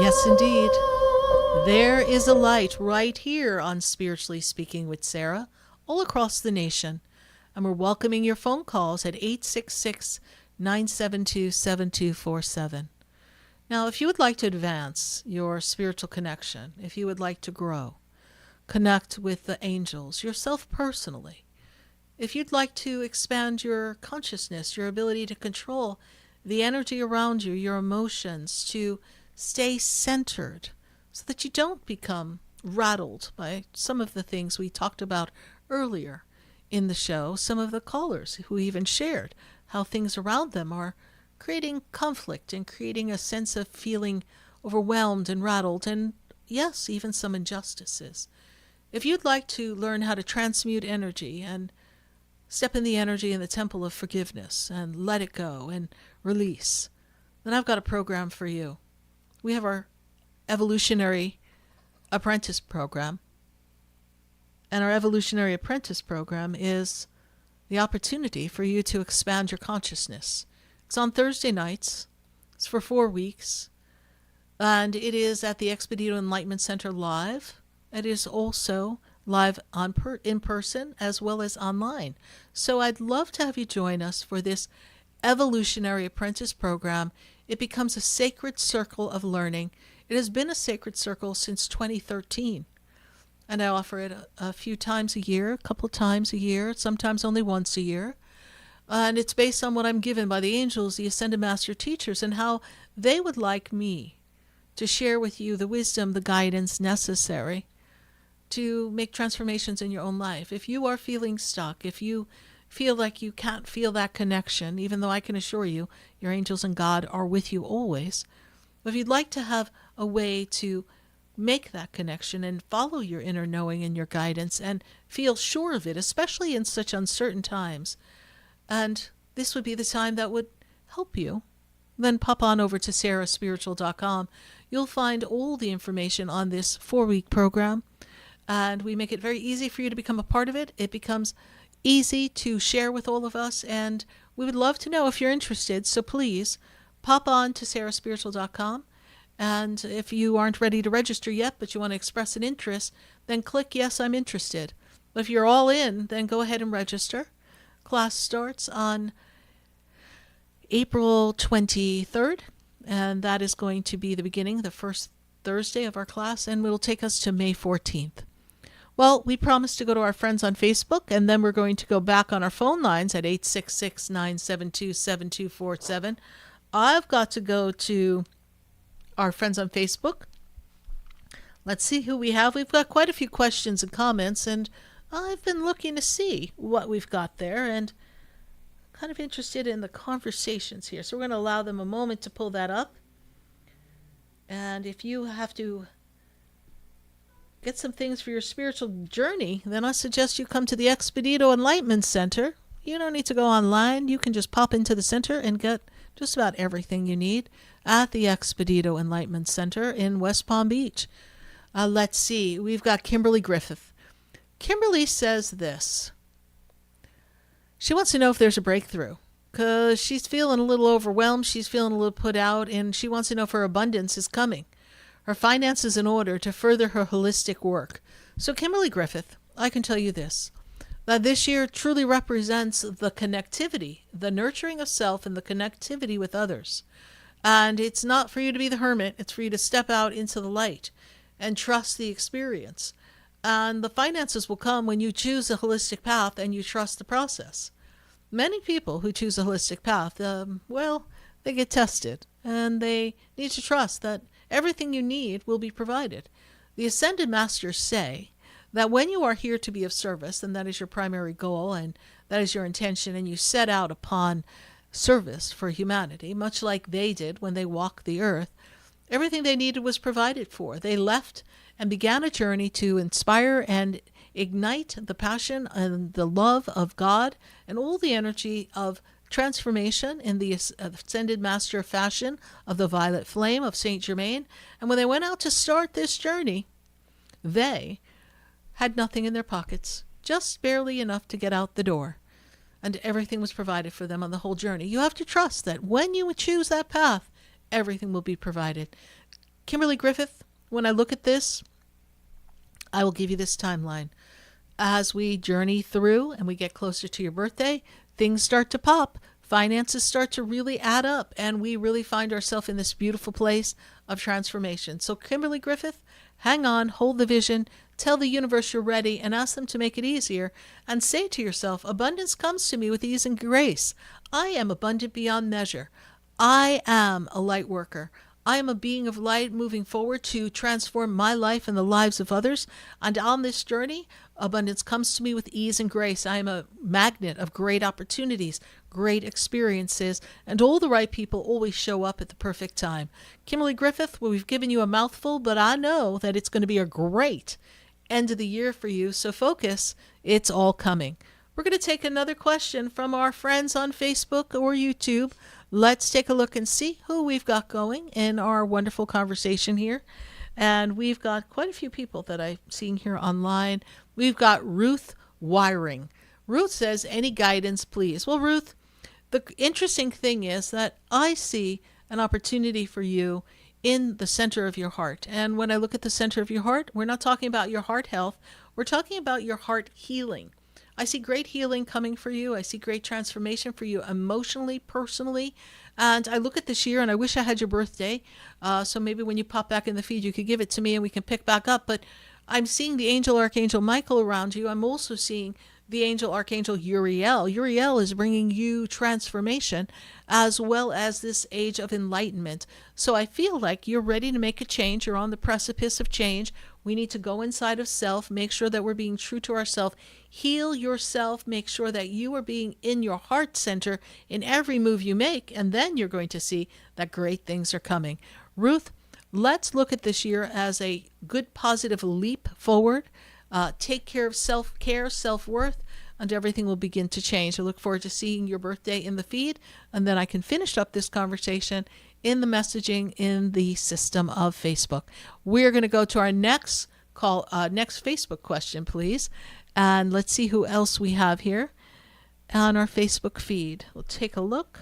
Yes, indeed. There is a light right here on Spiritually Speaking with Sarah, all across the nation. And we're welcoming your phone calls at 866-972-7247. Now, if you would like to advance your spiritual connection, if you would like to grow, connect with the angels, yourself personally, if you'd like to expand your consciousness, your ability to control the energy around you, your emotions, to stay centered so that you don't become rattled by some of the things we talked about earlier in the show, some of the callers who even shared how things around them are creating conflict and creating a sense of feeling overwhelmed and rattled, and yes, even some injustices. If you'd like to learn how to transmute energy and step in the energy in the temple of forgiveness and let it go and release, then I've got a program for you. We have our Evolutionary Apprentice Program. And our Evolutionary Apprentice Program is the opportunity for you to expand your consciousness. It's on Thursday nights. It's for 4 weeks. And it is at the Expedito Enlightenment Center live. It is also live in person as well as online. So I'd love to have you join us for this Evolutionary Apprentice Program. It becomes a sacred circle of learning. It has been a sacred circle since 2013. And I offer it a few times a year, a couple of times a year, sometimes only once a year. And it's based on what I'm given by the angels, the Ascended Master Teachers, and how they would like me to share with you the wisdom, the guidance necessary to make transformations in your own life. If you are feeling stuck, if you feel like you can't feel that connection, even though I can assure you your angels and God are with you always, but if you'd like to have a way to make that connection and follow your inner knowing and your guidance and feel sure of it, especially in such uncertain times, and this would be the time that would help you, then pop on over to sarahspiritual.com. You'll find all the information on this 4-week program, and we make it very easy for you to become a part of it. It becomes easy to share with all of us, and we would love to know if you're interested. So please pop on to sarahspiritual.com, and if you aren't ready to register yet but you want to express an interest, then click yes, I'm interested. But if you're all in, then go ahead and register. Class starts on April 23rd, and that is going to be the beginning, the first Thursday of our class, and it'll take us to May 14th. Well, we promised to go to our friends on Facebook, and then we're going to go back on our phone lines at 866-972-7247. I've got to go to our friends on Facebook. Let's see who we have. We've got quite a few questions and comments, and I've been looking to see what we've got there, and kind of interested in the conversations here. So we're going to allow them a moment to pull that up. And if you have to get some things for your spiritual journey, then I suggest you come to the Expedito Enlightenment Center. You don't need to go online. You can just pop into the center and get just about everything you need at the Expedito Enlightenment Center in West Palm Beach. Let's see. We've got Kimberly Griffith. Kimberly says this. She wants to know if there's a breakthrough because she's feeling a little overwhelmed. She's feeling a little put out, and she wants to know if her abundance is coming. Her finances in order to further her holistic work. So Kimberly Griffith, I can tell you this, that this year truly represents the connectivity, the nurturing of self and the connectivity with others. And it's not for you to be the hermit. It's for you to step out into the light and trust the experience. And the finances will come when you choose a holistic path and you trust the process. Many people who choose a holistic path, they get tested, and they need to trust that everything you need will be provided. The Ascended Masters say that when you are here to be of service, and that is your primary goal, and that is your intention, and you set out upon service for humanity, much like they did when they walked the earth, everything they needed was provided for. They left and began a journey to inspire and ignite the passion and the love of God and all the energy of transformation in the Ascended Master fashion of the Violet Flame of Saint Germain. And when they went out to start this journey, they had nothing in their pockets, just barely enough to get out the door. And everything was provided for them on the whole journey. You have to trust that when you choose that path, everything will be provided. Kimberly Griffith, when I look at this, I will give you this timeline. As we journey through and we get closer to your birthday, things start to pop. Finances start to really add up, and we really find ourselves in this beautiful place of transformation. So Kimberly Griffith, hang on, hold the vision, tell the universe you're ready, and ask them to make it easier, and say to yourself, abundance comes to me with ease and grace. I am abundant beyond measure. I am a light worker. I am a being of light moving forward to transform my life and the lives of others. And on this journey, abundance comes to me with ease and grace. I am a magnet of great opportunities, great experiences, and all the right people always show up at the perfect time. Kimberly Griffith, well, we've given you a mouthful, but I know that it's going to be a great end of the year for you. So focus, it's all coming. We're going to take another question from our friends on Facebook or YouTube. Let's take a look and see who we've got going in our wonderful conversation here. And we've got quite a few people that I'm seeing here online. We've got Ruth Wiring. Ruth says, any guidance, please. Well, Ruth, the interesting thing is that I see an opportunity for you in the center of your heart. And when I look at the center of your heart, we're not talking about your heart health. We're talking about your heart healing. I see great healing coming for you. I see great transformation for you emotionally, personally. And I look at this year, and I wish I had your birthday. So maybe when you pop back in the feed, you could give it to me and we can pick back up. But I'm seeing the angel, Archangel Michael around you. I'm also seeing the angel, Archangel Uriel. Uriel is bringing you transformation as well as this age of enlightenment. So I feel like you're ready to make a change. You're on the precipice of change. We need to go inside of self, make sure that we're being true to ourselves, heal yourself, make sure that you are being in your heart center in every move you make, and then you're going to see that great things are coming. Ruth, let's look at this year as a good positive leap forward. Take care of self-care, self-worth, and everything will begin to change. I look forward to seeing your birthday in the feed, and then I can finish up this conversation in the messaging in the system of Facebook. We're going to go to our next Facebook question, please. And let's see who else we have here on our Facebook feed. We'll take a look.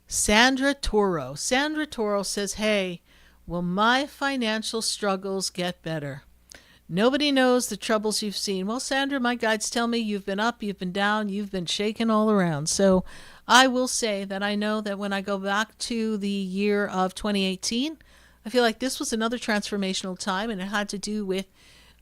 Sandra Toro. Sandra Toro says, hey, will my financial struggles get better? Nobody knows the troubles you've seen. Well, Sandra, my guides tell me you've been up, you've been down, you've been shaken all around. So I will say that I know that when I go back to the year of 2018, I feel like this was another transformational time, and it had to do with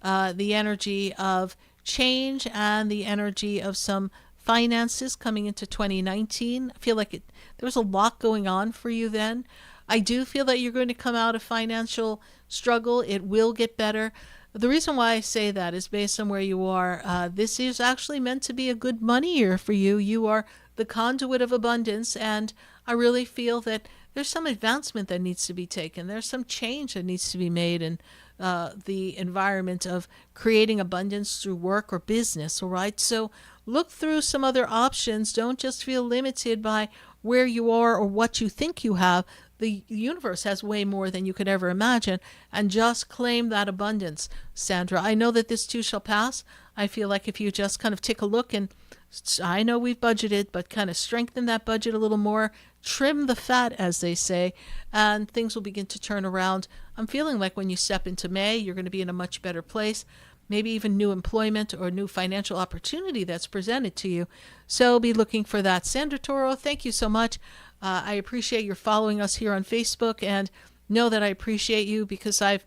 the energy of change and the energy of some finances coming into 2019. I feel like there was a lot going on for you then. I do feel that you're going to come out of financial struggle. It will get better. The reason why I say that is based on where you are. This is actually meant to be a good money year for you. You are the conduit of abundance, and I really feel that there's some advancement that needs to be taken. There's some change that needs to be made in the environment of creating abundance through work or business, all right? So look through some other options. Don't just feel limited by where you are or what you think you have. The universe has way more than you could ever imagine, and just claim that abundance, Sandra. I know that this too shall pass. I feel like if you just kind of take a look, and I know we've budgeted, but kind of strengthen that budget a little more, trim the fat, as they say, and things will begin to turn around. I'm feeling like when you step into May, you're going to be in a much better place, maybe even new employment or new financial opportunity that's presented to you. So be looking for that. Sandra Toro, thank you so much. I appreciate your following us here on Facebook, and know that I appreciate you because I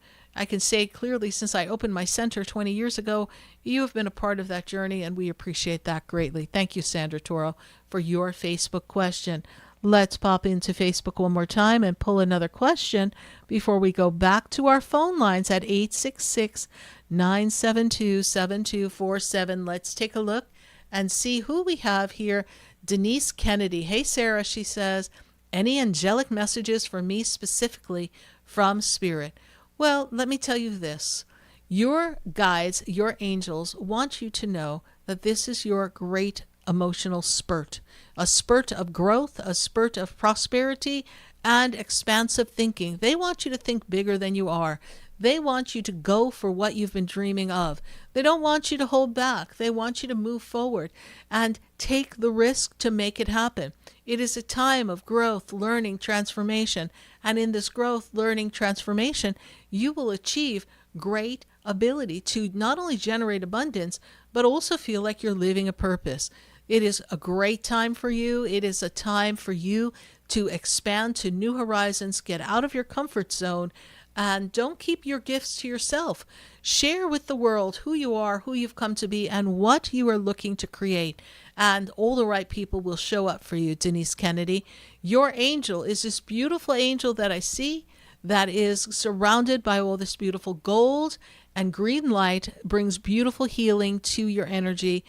can say clearly since I opened my center 20 years ago, you have been a part of that journey, and we appreciate that greatly. Thank you, Sandra Toro, for your Facebook question. Let's pop into Facebook one more time and pull another question before we go back to our phone lines at 866-972-7247. Let's take a look and see who we have here. Denise Kennedy. Hey, Sarah, she says, any angelic messages for me specifically from Spirit? Well, let me tell you this. Your guides, your angels, want you to know that this is your great emotional spurt, a spurt of growth, a spurt of prosperity, and expansive thinking. They want you to think bigger than you are. They want you to go for what you've been dreaming of. They don't want you to hold back. They want you to move forward and take the risk to make it happen. It is a time of growth, learning, transformation. And in this growth, learning, transformation, you will achieve great ability to not only generate abundance, but also feel like you're living a purpose. It is a great time for you. It is a time for you to expand to new horizons, get out of your comfort zone, and don't keep your gifts to yourself. Share with the world who you are, who you've come to be, and what you are looking to create. And all the right people will show up for you, Denise Kennedy. Your angel is this beautiful angel that I see that is surrounded by all this beautiful gold, and green light brings beautiful healing to your energy.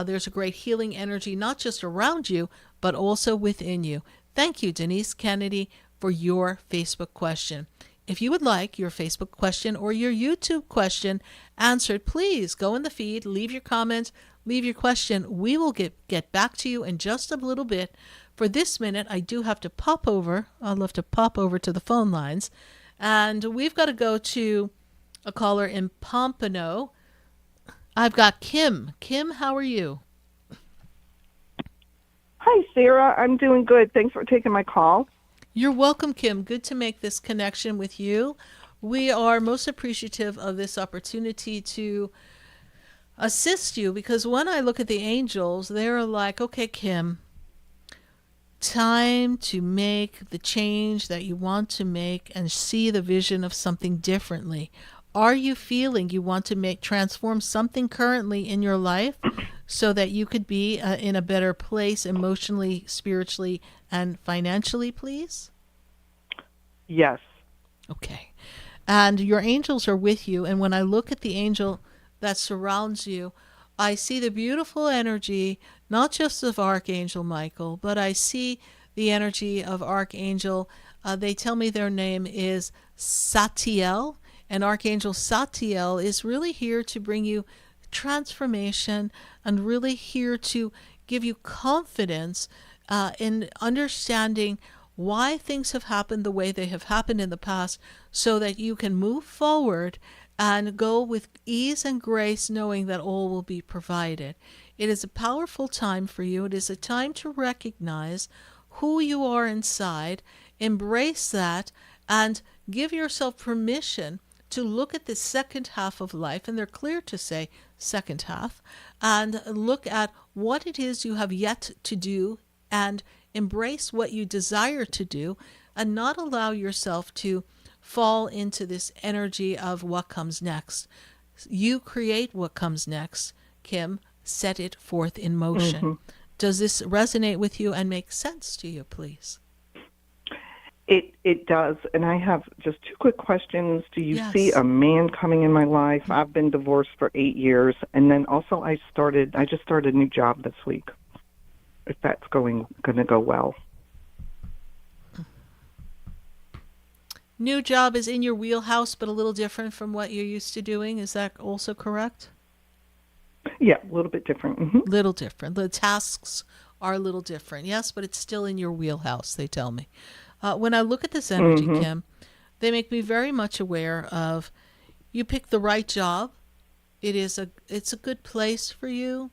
There's a great healing energy, not just around you, but also within you. Thank you, Denise Kennedy, for your Facebook question. If you would like your Facebook question or your YouTube question answered, please go in the feed, leave your comment, leave your question. We will get back to you in just a little bit. For this minute, I do have to pop over. I'll have to pop over to the phone lines. And we've got to go to a caller in Pompano. I've got Kim. Kim, how are you? Hi, Sarah. I'm doing good. Thanks for taking my call. You're welcome, Kim. Good to make this connection with you. We are most appreciative of this opportunity to assist you because when I look at the angels, they're like, okay, Kim, time to make the change that you want to make and see the vision of something differently. Are you feeling you want to transform something currently in your life so that you could be in a better place emotionally, spiritually, and financially, please? Yes. Okay. And your angels are with you. And when I look at the angel that surrounds you, I see the beautiful energy, not just of Archangel Michael, but I see the energy of Archangel. They tell me their name is Satiel. And Archangel Satiel is really here to bring you transformation and really here to give you confidence in understanding why things have happened the way they have happened in the past so that you can move forward and go with ease and grace knowing that all will be provided. It is a powerful time for you. It is a time to recognize who you are inside, embrace that, and give yourself permission to look at the second half of life, and they're clear to say second half, and look at what it is you have yet to do and embrace what you desire to do and not allow yourself to fall into this energy of what comes next. You create what comes next, Kim. Set it forth in motion. Mm-hmm. Does this resonate with you and make sense to you, please? It does, and I have just two quick questions. Do you see a man coming in my life? I've been divorced for 8 years, and then also I just started a new job this week. If that's going to go well. New job is in your wheelhouse, but a little different from what you're used to doing. Is that also correct? Yeah, a little bit different. Mm-hmm. Little different. The tasks are a little different, yes, but it's still in your wheelhouse, they tell me. When I look at this energy, mm-hmm. Kim, they make me very much aware of you picked the right job. It's a good place for you.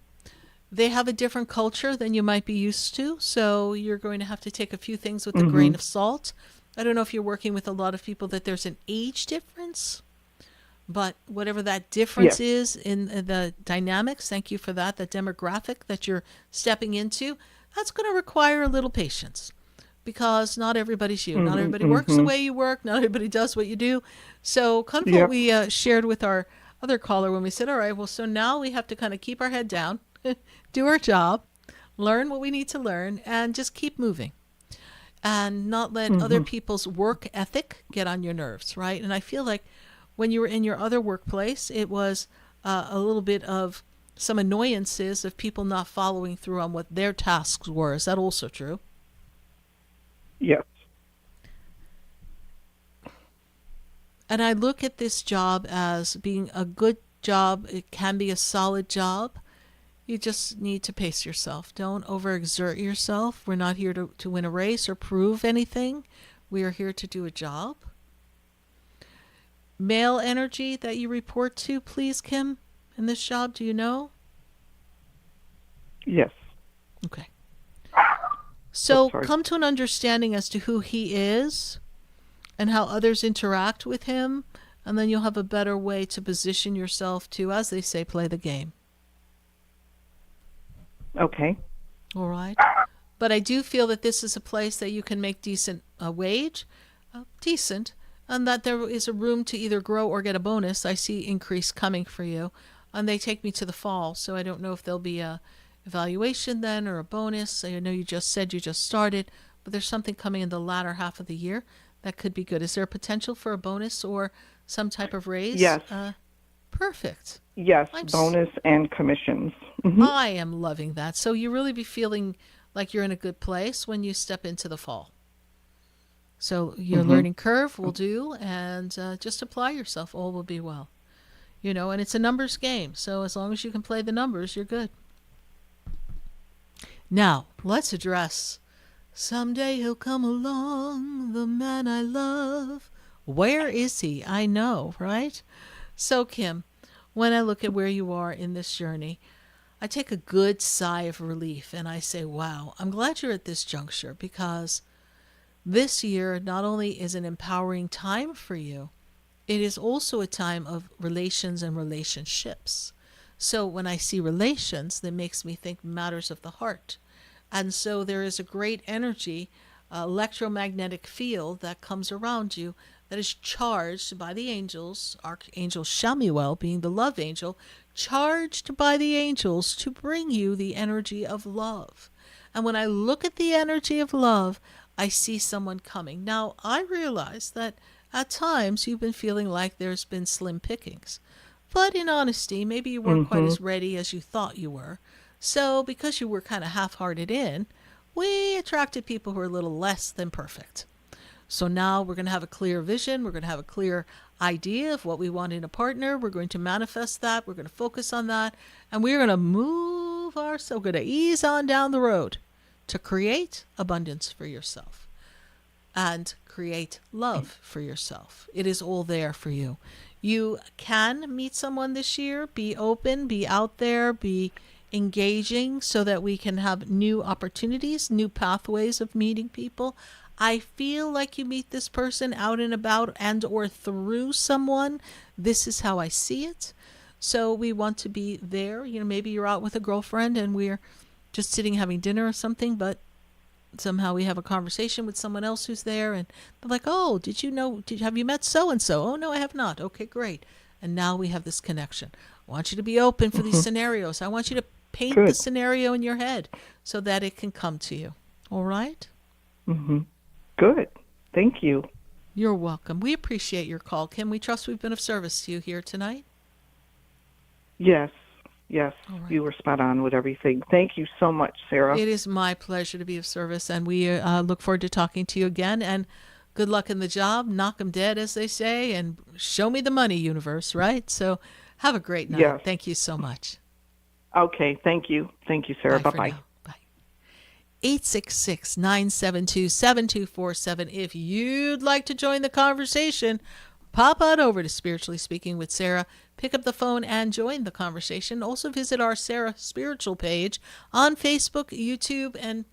They have a different culture than you might be used to, so you're going to have to take a few things with mm-hmm. a grain of salt. I don't know if you're working with a lot of people that there's an age difference, but whatever that difference is in the dynamics, thank you for that, the demographic that you're stepping into, that's going to require a little patience. because not everybody's you. Not everybody works the way you work. Not everybody does what you do. So kind of what we shared with our other caller when we said, all right, well, so now we have to kind of keep our head down, do our job, learn what we need to learn, and just keep moving. And not let other people's work ethic get on your nerves, right? And I feel like when you were in your other workplace, it was a little bit of some annoyances of people not following through on what their tasks were. Is that also true? Yes. And I look at this job as being a good job. It can be a solid job. You just need to pace yourself. Don't overexert yourself. We're not here to win a race or prove anything. We are here to do a job. Male energy that you report to, please, Kim, in this job, do you know? Yes. Okay. So come to an understanding as to who he is and how others interact with him, and then you'll have a better way to position yourself to, as they say, play the game. Okay. All right. But I do feel that this is a place that you can make decent wage, decent, and that there is a room to either grow or get a bonus. I see increase coming for you. And they take me to the fall, so I don't know if there'll be a evaluation then or a bonus. I know you just said you just started, but there's something coming in the latter half of the year that could be good. Is there a potential for a bonus or some type of raise? Yes. Perfect. Yes, bonus and commissions. Mm-hmm. I am loving that. So you really be feeling like you're in a good place when you step into the fall. So your learning curve will do, and just apply yourself. All will be well. You know, and it's a numbers game. So as long as you can play the numbers, you're good. Now, let's address someday he'll come along, the man I love. Where is he? I know, right? So, Kim, when I look at where you are in this journey, I take a good sigh of relief and I say, wow, I'm glad you're at this juncture, because this year not only is an empowering time for you, it is also a time of relations and relationships. So when I see relations, that makes me think matters of the heart. And so there is a great energy, electromagnetic field that comes around you that is charged by the angels, Archangel Shamuel being the love angel, charged by the angels to bring you the energy of love. And when I look at the energy of love, I see someone coming. Now, I realize that at times you've been feeling like there's been slim pickings. But in honesty, maybe you weren't quite as ready as you thought you were. So because you were kind of half-hearted in, we attracted people who are a little less than perfect. So now we're going to have a clear vision. We're going to have a clear idea of what we want in a partner. We're going to manifest that. We're going to focus on that. And we're going to move ourselves, we're going to ease on down the road to create abundance for yourself and create love for yourself. It is all there for you. You can meet someone this year. Be open, be out there, be engaging so that we can have new opportunities, new pathways of meeting people. I feel like you meet this person out and about and or through someone. This is how I see it. So we want to be there. You know, maybe you're out with a girlfriend and we're just sitting having dinner or something, but somehow we have a conversation with someone else who's there and they're like, oh, did you know, have you met so-and-so? Oh, no, I have not. Okay, great. And now we have this connection. I want you to be open for these scenarios. I want you to paint the scenario in your head so that it can come to you. All right? Good. Thank you. You're welcome. We appreciate your call, Kim. We trust we've been of service to you here tonight. Yes. Yes. Right. You were spot on with everything. Thank you so much, Sarah. It is my pleasure to be of service, and we look forward to talking to you again. And good luck in the job. Knock 'em dead, as they say, and show me the money, universe, right? So have a great night. Yes. Thank you so much. Okay. Thank you. Thank you, Sarah. Bye-bye. 866-972-7247. If you'd like to join the conversation, pop on over to Spiritually Speaking with Sarah. Pick up the phone and join the conversation. Also visit our Sarah Spiritual page on Facebook, YouTube, and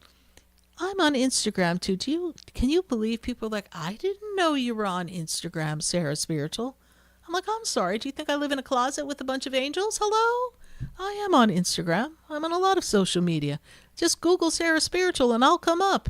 I'm on Instagram too. Can you believe people are like, I didn't know you were on Instagram, Sarah Spiritual? I'm like, I'm sorry. Do you think I live in a closet with a bunch of angels? Hello? I am on Instagram. I'm on a lot of social media. Just Google Sarah Spiritual and I'll come up.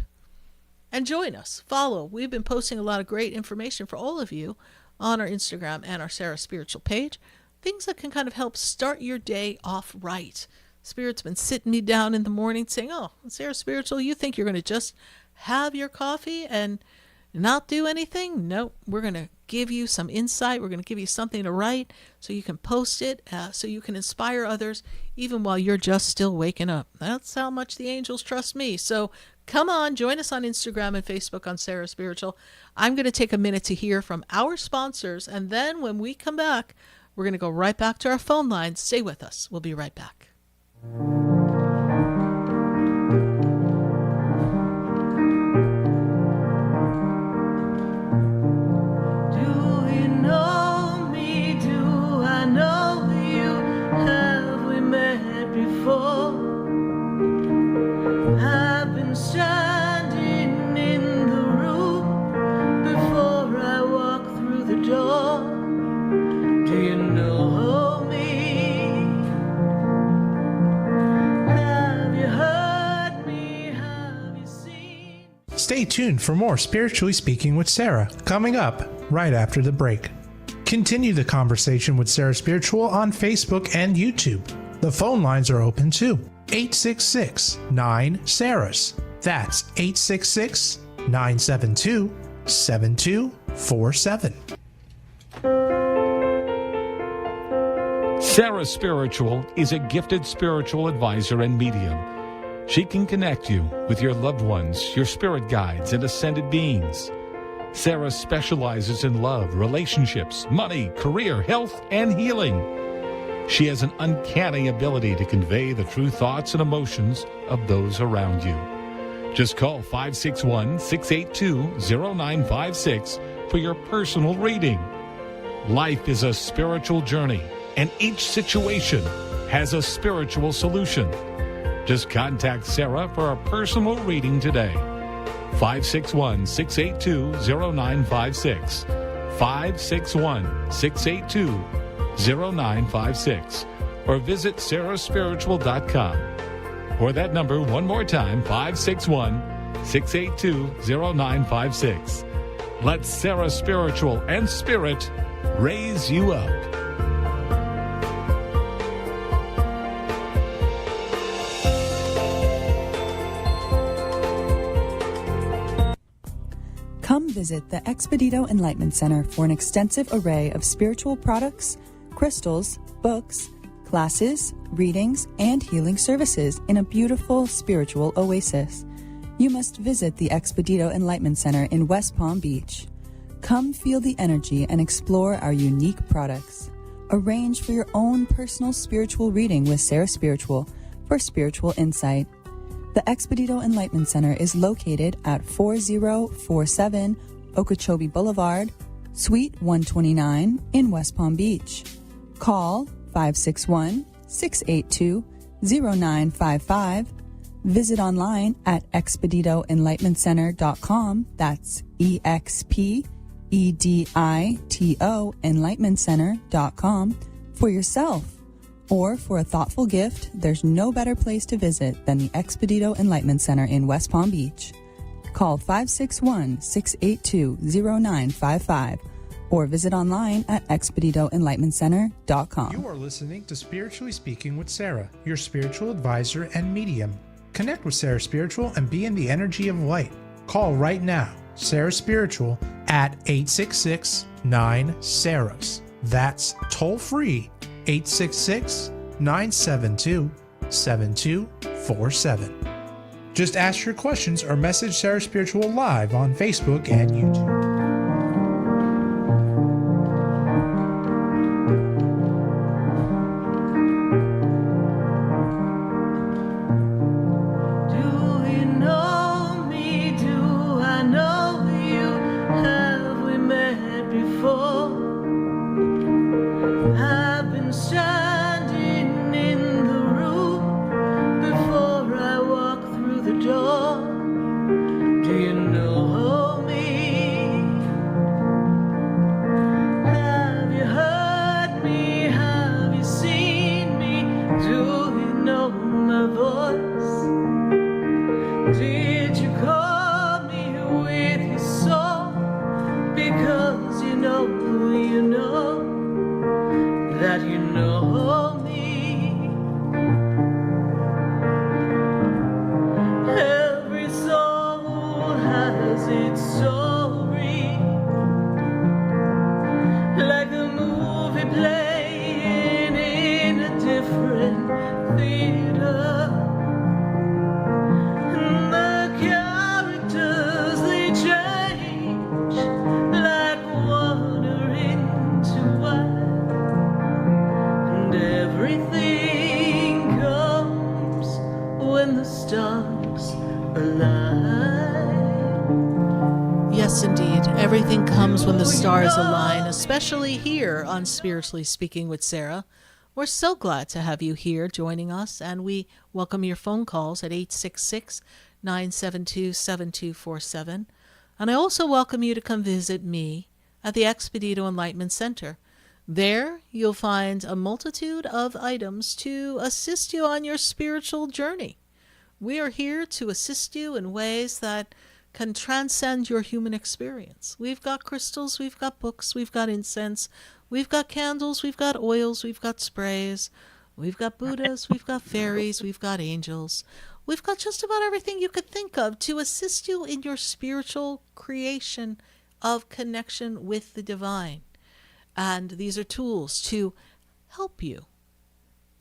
and join us. Follow. We've been posting a lot of great information for all of you on our Instagram and our Sarah Spiritual page. Things that can kind of help start your day off right. Spirit's been sitting me down in the morning saying, oh, Sarah Spiritual, you think you're going to just have your coffee and not do anything? No, we're going to give you some insight. We're going to give you something to write so you can post it, so you can inspire others even while you're just still waking up. That's how much the angels trust me. So come on, join us on Instagram and Facebook on Sarah Spiritual. I'm going to take a minute to hear from our sponsors, and then when we come back, we're going to go right back to our phone lines. Stay with us. We'll be right back. I've been standing in the room before I walk through the door. Do you know me? Have you heard me? Have you seen? Stay tuned for more Spiritually Speaking with Sarah, coming up right after the break. Continue the conversation with Sarah Spiritual on Facebook and YouTube. The phone lines are open too. 866-9-SARAHS. That's 866-972-7247. Sarah Spiritual is a gifted spiritual advisor and medium. She can connect you with your loved ones, your spirit guides, and ascended beings. Sarah specializes in love, relationships, money, career, health, and healing. She has an uncanny ability to convey the true thoughts and emotions of those around you. Just call 561-682-0956 for your personal reading. Life is a spiritual journey, and each situation has a spiritual solution. Just contact Sarah for a personal reading today. 561-682-0956. 561-682-0956, or visit sarahspiritual.com. Or that number one more time, 561-682-0956. Let Sarah Spiritual and Spirit raise you up. Come visit the Expedito Enlightenment Center for an extensive array of spiritual products, crystals, books, classes, readings, and healing services in a beautiful spiritual oasis. You must visit the Expedito Enlightenment Center in West Palm Beach. Come feel the energy and explore our unique products. Arrange for your own personal spiritual reading with Sarah Spiritual for spiritual insight. The Expedito Enlightenment Center is located at 4047 Okeechobee Boulevard, Suite 129 in West Palm Beach. Call 561-682-0955. Visit online at expeditoenlightenmentcenter.com. That's EXPEDITO enlightenmentcenter.com for yourself. Or for a thoughtful gift, there's no better place to visit than the Expedito Enlightenment Center in West Palm Beach. Call 561-682-0955 or visit online at expeditoenlightenmentcenter.com. You are listening to Spiritually Speaking with Sarah, your spiritual advisor and medium. Connect with Sarah Spiritual and be in the energy of light. Call right now, Sarah Spiritual, at 866-9-SARAHS. That's toll free, 866-972-7247. Just ask your questions or message Sarah Spiritual live on Facebook and YouTube. Do you know me? you know that you know me. Every soul has its story, like a movie playing in a different theater. And the characters, they change like water into wine, and everything comes when the stars align. Yes, indeed. Everything comes when the stars align, especially here on Spiritually Speaking with Sarah. We're so glad to have you here joining us, and we welcome your phone calls at 866-972-7247. And I also welcome you to come visit me at the Expedito Enlightenment Center. There, you'll find a multitude of items to assist you on your spiritual journey. We are here to assist you in ways that can transcend your human experience. We've got crystals, we've got books, we've got incense, we've got candles, we've got oils, we've got sprays, we've got Buddhas, we've got fairies, we've got angels. We've got just about everything you could think of to assist you in your spiritual creation of connection with the divine. And these are tools to help you.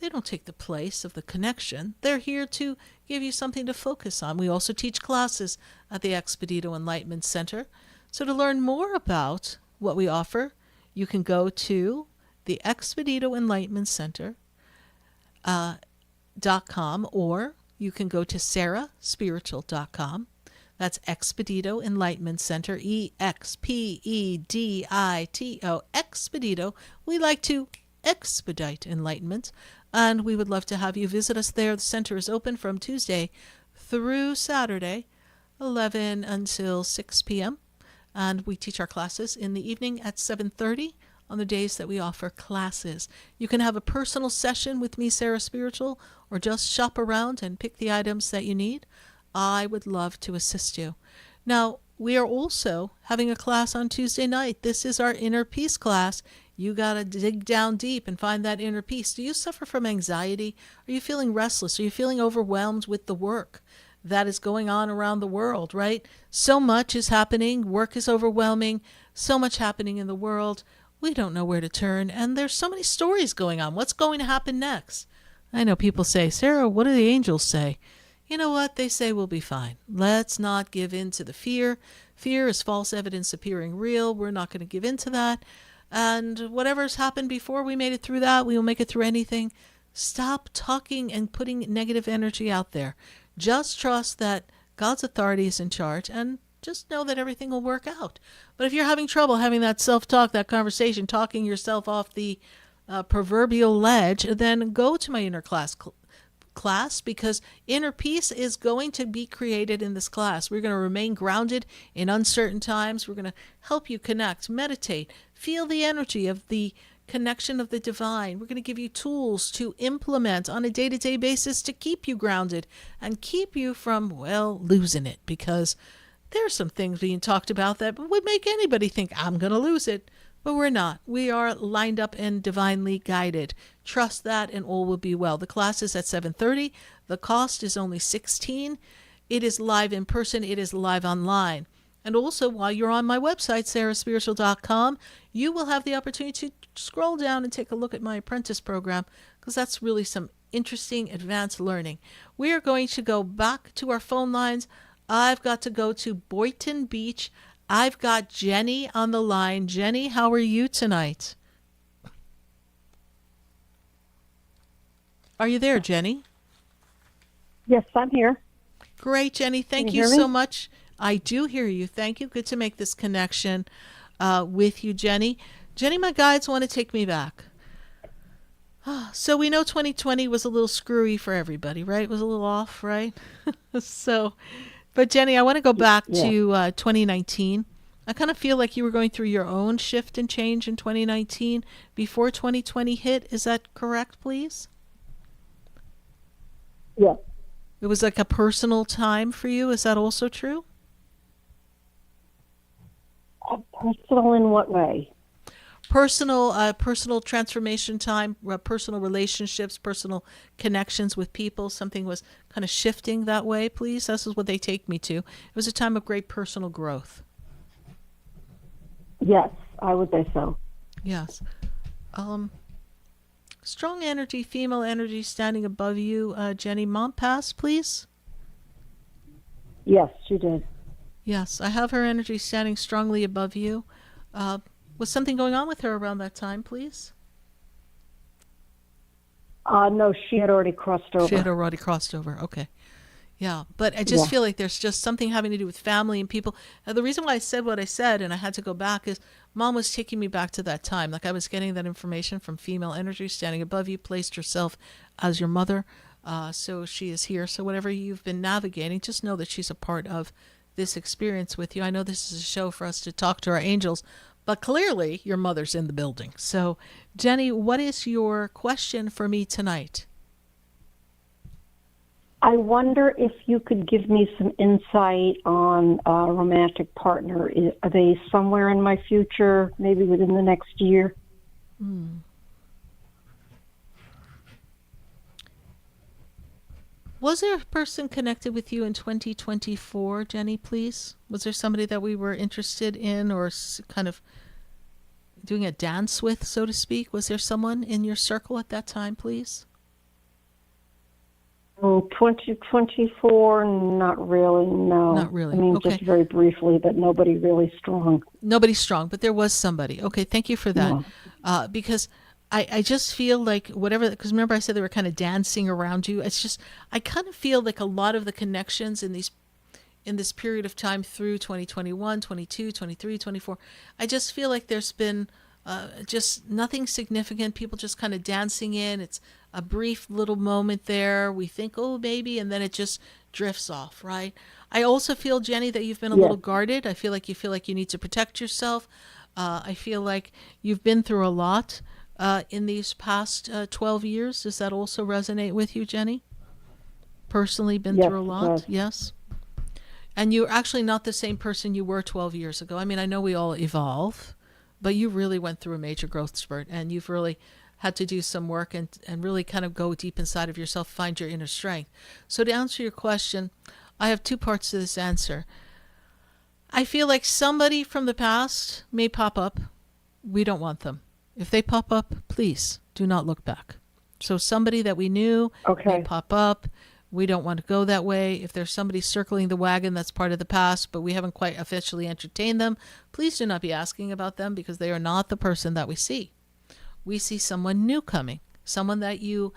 They don't take the place of the connection. They're here to give you something to focus on. We also teach classes at the Expedito Enlightenment Center. So to learn more about what we offer, you can go to the Expedito Enlightenment Center .com, or you can go to sarahspiritual.com. That's Expedito Enlightenment Center, EXPEDITO, Expedito. We like to expedite enlightenment, and we would love to have you visit us there. The center is open from Tuesday through Saturday, 11 until 6 p.m., and we teach our classes in the evening at 7:30 on the days that we offer classes. You can have a personal session with me, Sarah Spiritual, or just shop around and pick the items that you need. I would love to assist you. Now, we are also having a class on Tuesday night. This is our inner peace class. You got to dig down deep and find that inner peace. Do you suffer from anxiety? Are you feeling restless? Are you feeling overwhelmed with the work that is going on around the world, right? So much is happening. Work is overwhelming. So much happening in the world. We don't know where to turn. And there's so many stories going on. What's going to happen next? I know people say, Sarah, what do the angels say? You know what? They say we'll be fine. Let's not give in to the fear. Fear is false evidence appearing real. We're not going to give in to that. And whatever's happened before we made it through that, we will make it through anything. Stop talking and putting negative energy out there. Just trust that God's authority is in charge, and just know that everything will work out. But if you're having trouble having that self-talk, that conversation, talking yourself off the proverbial ledge, then go to my inner class, because inner peace is going to be created in this class. We're going to remain grounded in uncertain times. We're going to help you connect, meditate, feel the energy of the connection of the divine. We're going to give you tools to implement on a day-to-day basis to keep you grounded and keep you from, well, losing it, because there are some things being talked about that would make anybody think, I'm going to lose it. But we're not. We are lined up and divinely guided. Trust that and all will be well. The class is at 7:30. The cost is only $16. It is live in person. It is live online. And also, while you're on my website, sarahspiritual.com, you will have the opportunity to scroll down and take a look at my apprentice program, because that's really some interesting advanced learning. We are going to go back to our phone lines. I've got to go to Boynton Beach. I've got Jenny on the line. Jenny, how are you tonight? Are you there, Jenny? Yes, I'm here. Great, Jenny. Thank you so much. I do hear you. Thank you. Good to make this connection with you, Jenny. Jenny, my guides want to take me back. So we know 2020 was a little screwy for everybody, right? It was a little off, right? But Jenny, I want to go back to 2019. I kind of feel like you were going through your own shift and change in 2019 before 2020 hit. Is that correct, please? Yes. It was like a personal time for you. Is that also true? Personal in what way? Personal transformation time, personal relationships, personal connections with people. Something was kind of shifting that way, please. This is what they take me to. It was a time of great personal growth. Yes, I would say so. Yes. Strong energy, female energy standing above you. Jenny, mom passed, please? Yes, she did. Yes, I have her energy standing strongly above you. Was something going on with her around that time, please? No, she had already crossed over. She had already crossed over. Okay. Yeah, but I just feel like there's just something having to do with family and people. The reason why I said what I said and I had to go back is mom was taking me back to that time. Like I was getting that information from female energy standing above you, placed herself as your mother. So she is here. So whatever you've been navigating, just know that she's a part of this experience with you. I know this is a show for us to talk to our angels, but clearly your mother's in the building. So Jenny, what is your question for me tonight? I wonder if you could give me some insight on a romantic partner. Are they somewhere in my future, maybe within the next year? Was there a person connected with you in 2024, Jenny, please? Was there somebody that we were interested in or kind of doing a dance with, so to speak? Was there someone in your circle at that time, please? 2024, not really, no. Not really. I mean, Okay. just very briefly, but nobody really strong. Nobody strong, but there was somebody. Okay, thank you for that. Because I just feel like whatever, because remember I said they were kind of dancing around you. It's just, I kind of feel like a lot of the connections in this period of time through 2021, 22, 23, 24, I just feel like there's been just nothing significant. People just kind of dancing in. It's a brief little moment there. We think, oh, maybe, and then it just drifts off, right? I also feel, Jenny, that you've been a little guarded. I feel like you need to protect yourself. I feel like you've been through a lot in these past 12 years. Does that also resonate with you, Jenny? Personally been through a lot? Yes. And you're actually not the same person you were 12 years ago. I mean, I know we all evolve, but you really went through a major growth spurt, and you've really had to do some work and really kind of go deep inside of yourself, find your inner strength. So to answer your question, I have two parts to this answer. I feel like somebody from the past may pop up. We don't want them. If they pop up, please do not look back. So somebody that we knew may pop up. We don't want to go that way. If there's somebody circling the wagon that's part of the past, but we haven't quite officially entertained them, please do not be asking about them because they are not the person that we see. We see someone new coming, someone that you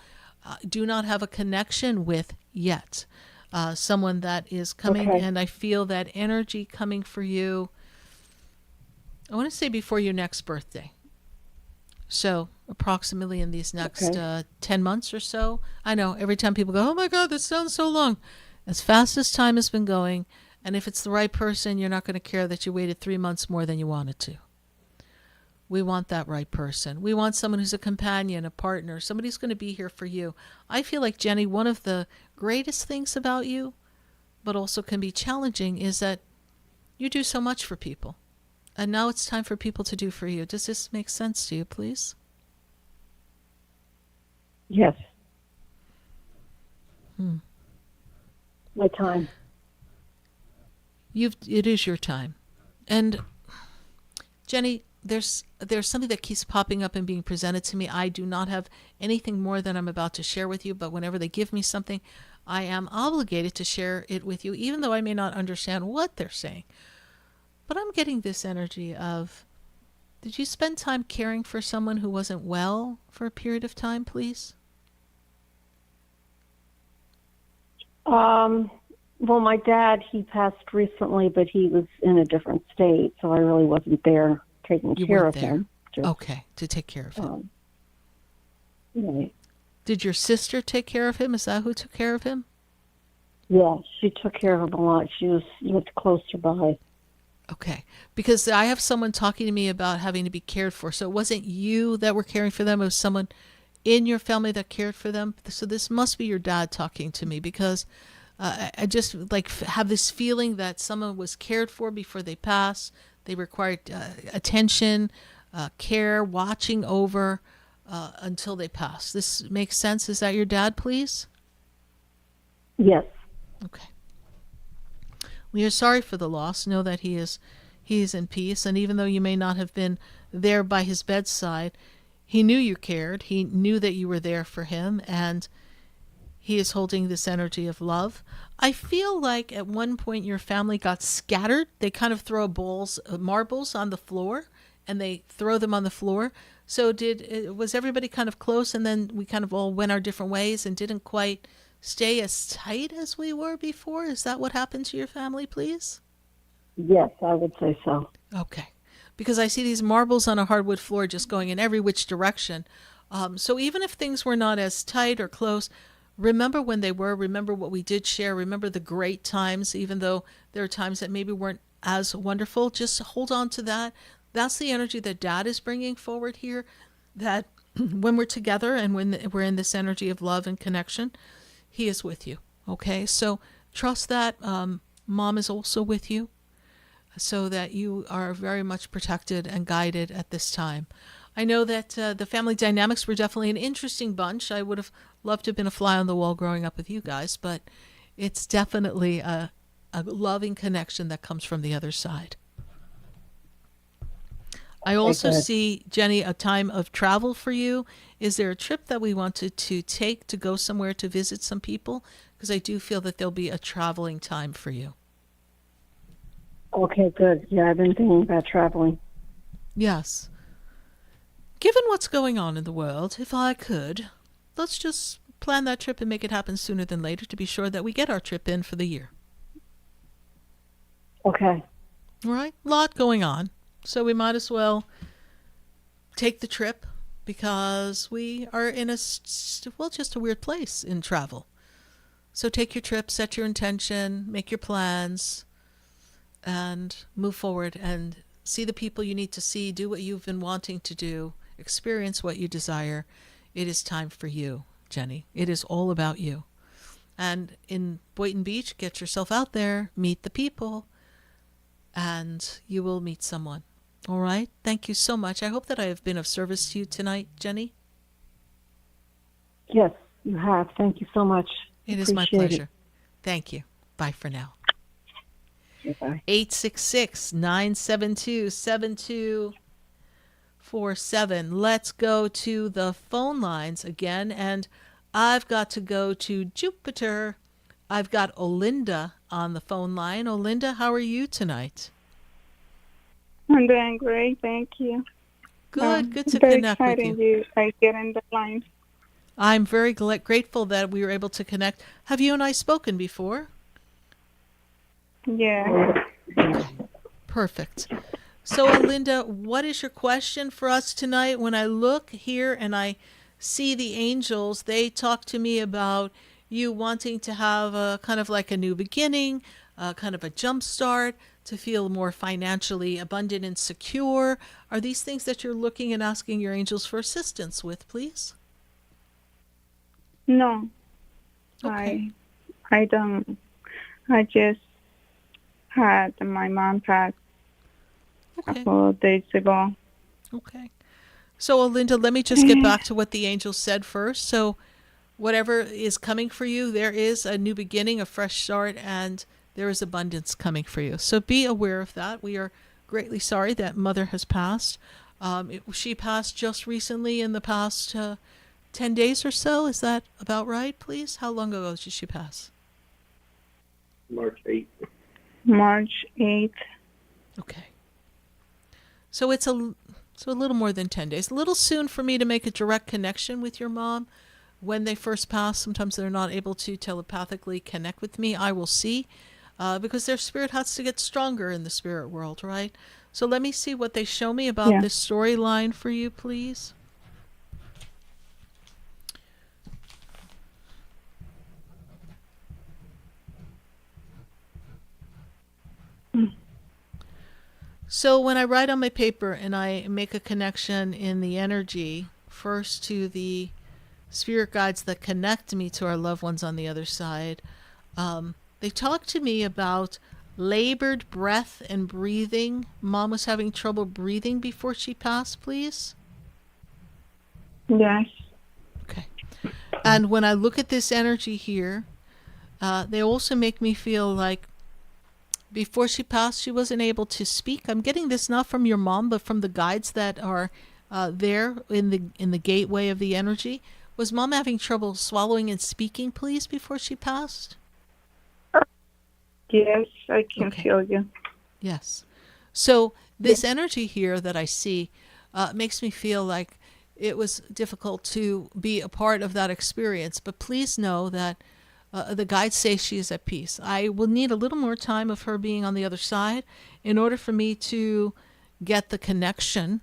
do not have a connection with yet, someone that is coming, and I feel that energy coming for you, I want to say before your next birthday. So approximately in these next 10 months or so. I know every time people go, oh my God, this sounds so long. As fast as time has been going, and if it's the right person, you're not going to care that you waited 3 months more than you wanted to. We want that right person. We want someone who's a companion, a partner, somebody who's going to be here for you. I feel like, Jenny, one of the greatest things about you, but also can be challenging, is that you do so much for people. And now it's time for people to do for you. Does this make sense to you, please? Yes. My time. It is your time. And Jenny, there's something that keeps popping up and being presented to me. I do not have anything more than I'm about to share with you, but whenever they give me something, I am obligated to share it with you, even though I may not understand what they're saying. But I'm getting this energy of, did you spend time caring for someone who wasn't well for a period of time, please? Well, my dad, he passed recently, but he was in a different state, so I really wasn't there taking care of him. Okay, to take care of him. Right. Did your sister take care of him? Is that who took care of him? Yeah, she took care of him a lot. She lived closer by. Okay, because I have someone talking to me about having to be cared for. So it wasn't you that were caring for them. It was someone in your family that cared for them. So this must be your dad talking to me, because I just have this feeling that someone was cared for before they passed. They required attention, care, watching over until they pass. This makes sense. Is that your dad, please? Yes. Okay. We are sorry for the loss. Know that he is in peace, and even though you may not have been there by his bedside, he knew you cared. He knew that you were there for him, and he is holding this energy of love. I feel like at one point your family got scattered. They kind of throw marbles on the floor, and they throw them on the floor. So was everybody kind of close, and then we kind of all went our different ways and didn't quite stay as tight as we were before? Is that what happened to your family, please? Yes, I would say so. Okay. Because I see these marbles on a hardwood floor just going in every which direction. So even if things were not as tight or close, remember when they were, remember what we did share, remember the great times, even though there are times that maybe weren't as wonderful. Just hold on to that. That's the energy that Dad is bringing forward here, that when we're together and when we're in this energy of love and connection, he is with you. Okay? So trust that Mom is also with you, so that you are very much protected and guided at this time. I know that the family dynamics were definitely an interesting bunch. I would have loved to have been a fly on the wall growing up with you guys, but it's definitely a loving connection that comes from the other side. I also see, Jenny, a time of travel for you. Is there a trip that we wanted to take to go somewhere to visit some people? Because I do feel that there'll be a traveling time for you. Okay, good. Yeah, I've been thinking about traveling. Yes. Given what's going on in the world, if I could, let's just plan that trip and make it happen sooner than later to be sure that we get our trip in for the year. Okay. All right? A lot going on. So we might as well take the trip because we are in just a weird place in travel. So take your trip, set your intention, make your plans, and move forward and see the people you need to see, do what you've been wanting to do, experience what you desire. It is time for you, Jenny. It is all about you. And in Boynton Beach, get yourself out there, meet the people, and you will meet someone. All right? Thank you so much. I hope that I have been of service to you tonight, Jenny. Yes, you have. Thank you so much. It is my pleasure. Thank you. Bye for now. 866-972-7247. Let's go to the phone lines again, and I've got to go to Jupiter. I've got Olinda on the phone line. Olinda, how are you tonight? I'm doing great, thank you. Good to connect with you. I get in the line. I'm very grateful that we were able to connect. Have you and I spoken before? Yeah. Okay. Perfect. So, Olinda, what is your question for us tonight? When I look here and I see the angels, they talk to me about you wanting to have a kind of like a new beginning, kind of a jump start, to feel more financially abundant and secure. Are these things that you're looking and asking your angels for assistance with, please? No. Okay. I don't. I just had my mom pass a couple of days ago. Okay. So, Olinda, let me just get back to what the angels said first. So, whatever is coming for you, there is a new beginning, a fresh start, and there is abundance coming for you. So be aware of that. We are greatly sorry that Mother has passed. She passed just recently in the past 10 days or so. Is that about right, please? How long ago did she pass? March 8th. March 8th. Okay. So it's a little more than 10 days. A little soon for me to make a direct connection with your mom. When they first pass, sometimes they're not able to telepathically connect with me. I will see. Because their spirit has to get stronger in the spirit world, right? So let me see what they show me about this storyline for you, please. So when I write on my paper and I make a connection in the energy, first to the spirit guides that connect me to our loved ones on the other side, they talk to me about labored breath and breathing. Mom was having trouble breathing before she passed, please? Yes. Okay. And when I look at this energy here, they also make me feel like before she passed, she wasn't able to speak. I'm getting this not from your mom, but from the guides that are there in the gateway of the energy. Was Mom having trouble swallowing and speaking, please, before she passed? Yes, I can feel you. Yes. So this energy here that I see makes me feel like it was difficult to be a part of that experience. But please know that the guides say she is at peace. I will need a little more time of her being on the other side in order for me to get the connection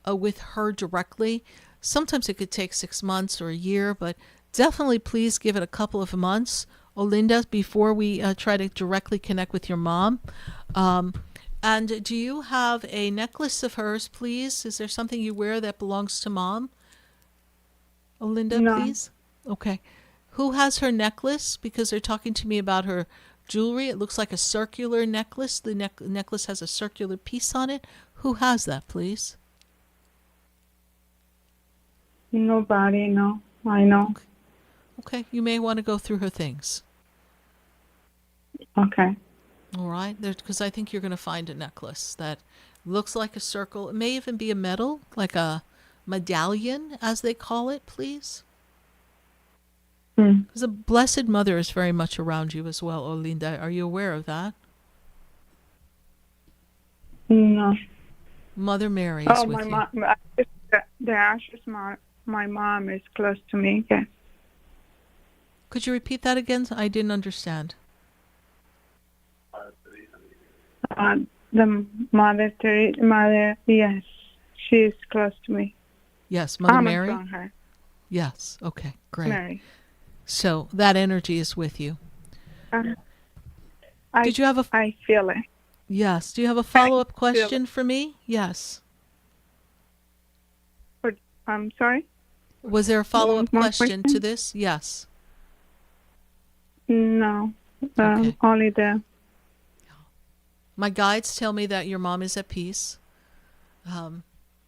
with her directly. Sometimes it could take 6 months or a year, but definitely please give it a couple of months, Olinda, before we try to directly connect with your mom. And do you have a necklace of hers, please? Is there something you wear that belongs to Mom? Olinda, No. please? Okay. Who has her necklace? Because they're talking to me about her jewelry. It looks like a circular necklace. The necklace has a circular piece on it. Who has that, please? Nobody, no. I know. Okay. You may want to go through her things. Okay. All right, because I think you're going to find a necklace that looks like a circle. It may even be a medal, like a medallion, as they call it, please. Because the Blessed Mother is very much around you as well, Olinda. Are you aware of that? No. Mother Mary is with you. Mom, the ashes, my mom is close to me, yes. Could you repeat that again? I didn't understand. The mother, yes, she is close to me. Yes, Mother Mary? On her. Yes, okay, great. Mary. So that energy is with you. Did you have I feel it. Yes. Do you have a follow-up question for me? Yes. I'm sorry? Was there a follow-up One question question? to this? Yes. No, Okay. only the... My guides tell me that your mom is at peace.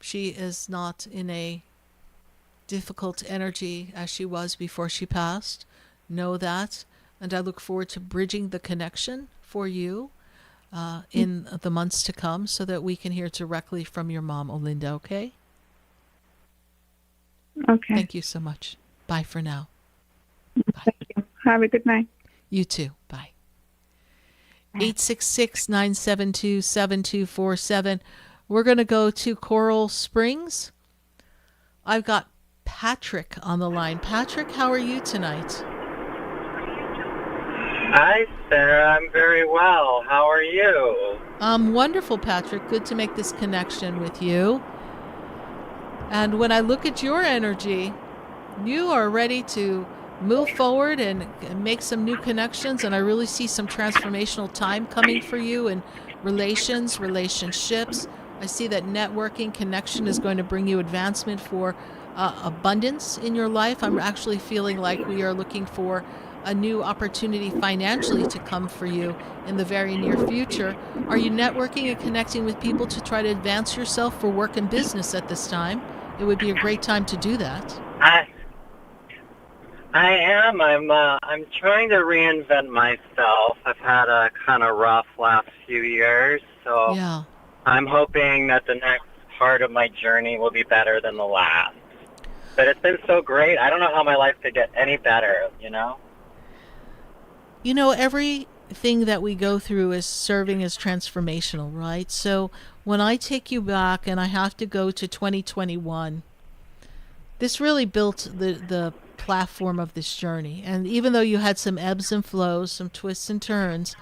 She is not in a difficult energy as she was before she passed. Know that. And I look forward to bridging the connection for you in the months to come so that we can hear directly from your mom, Olinda, okay? Okay. Thank you so much. Bye for now. Thank you. Have a good night. You too. Bye. 866-972-7247. We're going to go to Coral Springs. I've got Patrick on the line. Patrick, how are you tonight? Hi, Sarah. I'm very well. How are you? Wonderful, Patrick. Good to make this connection with you. And when I look at your energy, you are ready to move forward and make some new connections, and I really see some transformational time coming for you in relationships. I see that networking connection is going to bring you advancement for abundance in your life. I'm actually feeling like we are looking for a new opportunity financially to come for you in the very near future. Are you networking and connecting with people to try to advance yourself for work and business at this time? It would be a great time to do that. I am. I'm trying to reinvent myself. I've had a kind of rough last few years, so yeah. I'm hoping that the next part of my journey will be better than the last. But it's been so great. I don't know how my life could get any better, you know? You know, everything that we go through is serving as transformational, right? So when I take you back and I have to go to 2021, this really built the platform of this journey. And even though you had some ebbs and flows, some twists and turns,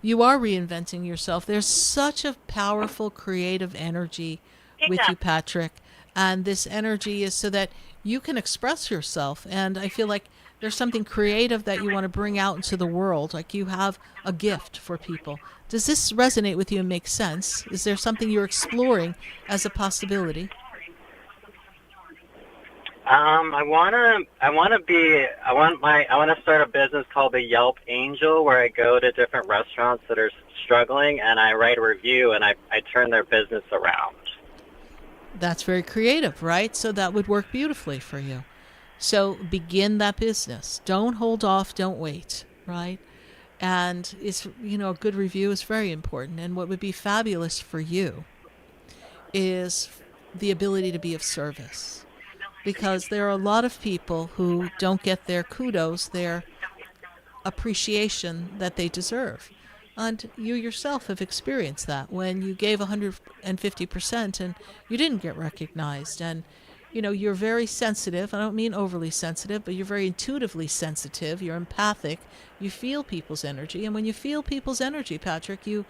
you are reinventing yourself. There's such a powerful creative energy with you, Patrick. And this energy is so that you can express yourself. And I feel like there's something creative that you want to bring out into the world. Like you have a gift for people. Does this resonate with you and make sense? Is there something you're exploring as a possibility? I want to start a business called the Yelp Angel, where I go to different restaurants that are struggling and I write a review and I turn their business around. That's very creative, right? So that would work beautifully for you. So begin that business. Don't hold off. Don't wait, right? And it's, a good review is very important. And what would be fabulous for you is the ability to be of service. Because there are a lot of people who don't get their kudos, their appreciation that they deserve. And you yourself have experienced that when you gave 150% and you didn't get recognized. And, you're very sensitive. I don't mean overly sensitive, but you're very intuitively sensitive. You're empathic. You feel people's energy. And when you feel people's energy, Patrick, you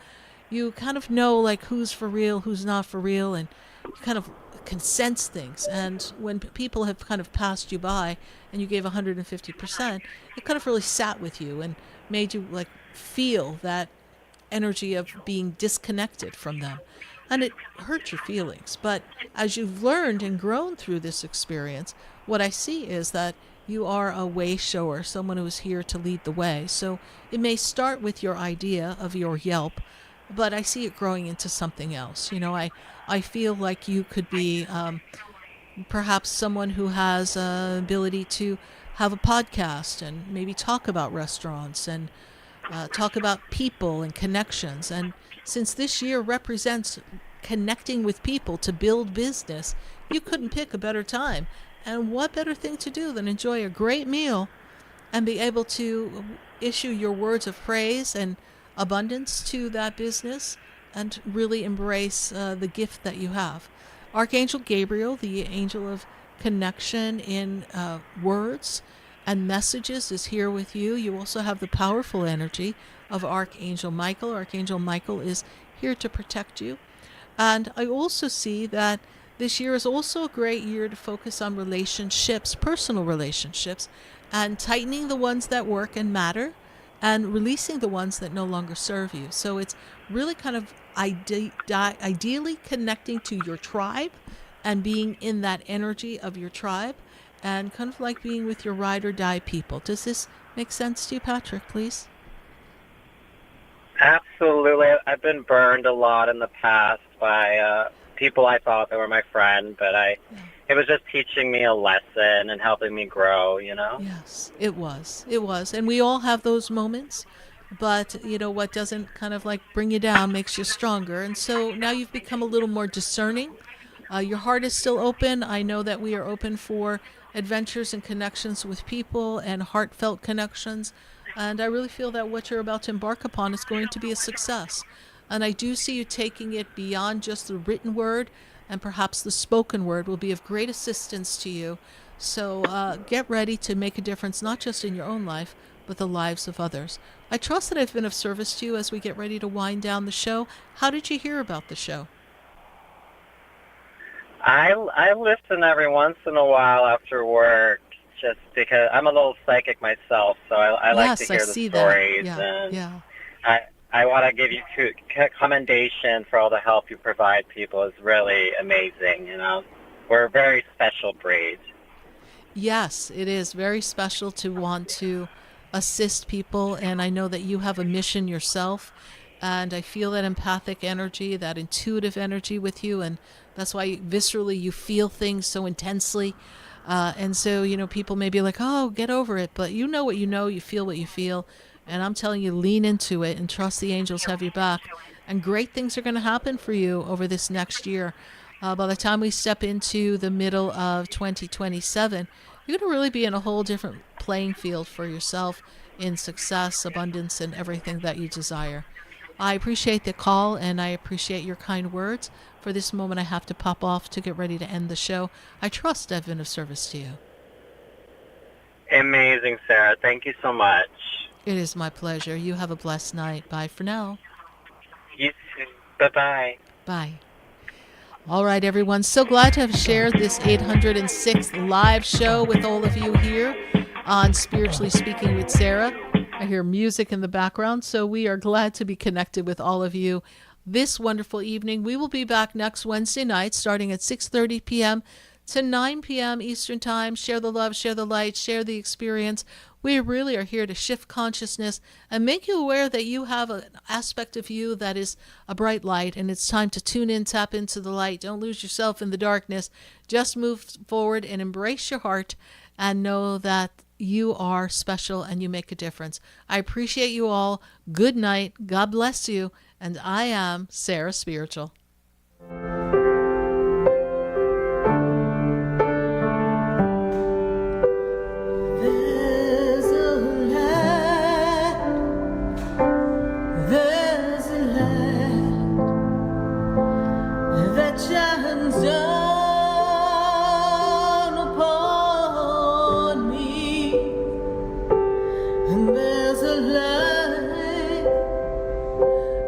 kind of know like who's for real, who's not for real, and you kind of can sense things. And when people have kind of passed you by and you gave 150%, it kind of really sat with you and made you like feel that energy of being disconnected from them. And it hurt your feelings. But as you've learned and grown through this experience, what I see is that you are a way shower, someone who is here to lead the way. So it may start with your idea of your Yelp, but I see it growing into something else. I feel like you could be perhaps someone who has an ability to have a podcast and maybe talk about restaurants and talk about people and connections. And since this year represents connecting with people to build business, you couldn't pick a better time. And what better thing to do than enjoy a great meal and be able to issue your words of praise and abundance to that business and really embrace the gift that you have. Archangel Gabriel, the angel of connection in words and messages, is here with you. You also have the powerful energy of Archangel Michael. Archangel Michael is here to protect you. And I also see that this year is also a great year to focus on relationships, personal relationships, and tightening the ones that work and matter and releasing the ones that no longer serve you. So it's really kind of ideally connecting to your tribe and being in that energy of your tribe and kind of like being with your ride or die people. Does this make sense to you, Patrick, please? Absolutely. I've been burned a lot in the past by people I thought they were my friend, but it was just teaching me a lesson and helping me grow, Yes, it was. It was. And we all have those moments, but, what doesn't kind of like bring you down makes you stronger. And so now you've become a little more discerning. Your heart is still open. I know that we are open for adventures and connections with people and heartfelt connections. And I really feel that what you're about to embark upon is going to be a success. And I do see you taking it beyond just the written word, and perhaps the spoken word will be of great assistance to you. So get ready to make a difference, not just in your own life, but the lives of others. I trust that I've been of service to you as we get ready to wind down the show. How did you hear about the show? I listen every once in a while after work, just because I'm a little psychic myself, so I like to hear the stories. Yeah. I want to give you commendation for all the help you provide people. Is really amazing. We're a very special breed. Yes, it is very special to want to assist people, and I know that you have a mission yourself, and I feel that empathic energy, that intuitive energy with you, and that's why viscerally you feel things so intensely. And so, people may be like, oh, get over it, but you know what you feel what you feel. And I'm telling you, lean into it and trust the angels have your back. And great things are going to happen for you over this next year. By the time we step into the middle of 2027, you're going to really be in a whole different playing field for yourself in success, abundance, and everything that you desire. I appreciate the call, and I appreciate your kind words. For this moment, I have to pop off to get ready to end the show. I trust I've been of service to you. Amazing, Sarah. Thank you so much. It is my pleasure. You have a blessed night. Bye for now. You too. Bye-bye. Bye. All right, everyone. So glad to have shared this 806th live show with all of you here on Spiritually Speaking with Sarah. I hear music in the background, so we are glad to be connected with all of you this wonderful evening. We will be back next Wednesday night starting at 6:30 p.m. to 9 p.m. Eastern Time. Share the love, share the light, share the experience. We really are here to shift consciousness and make you aware that you have an aspect of you that is a bright light, and it's time to tune in, tap into the light. Don't lose yourself in the darkness. Just move forward and embrace your heart and know that you are special and you make a difference. I appreciate you all. Good night. God bless you. And I am Sarah Spiritual. Shines down upon me, and there's a light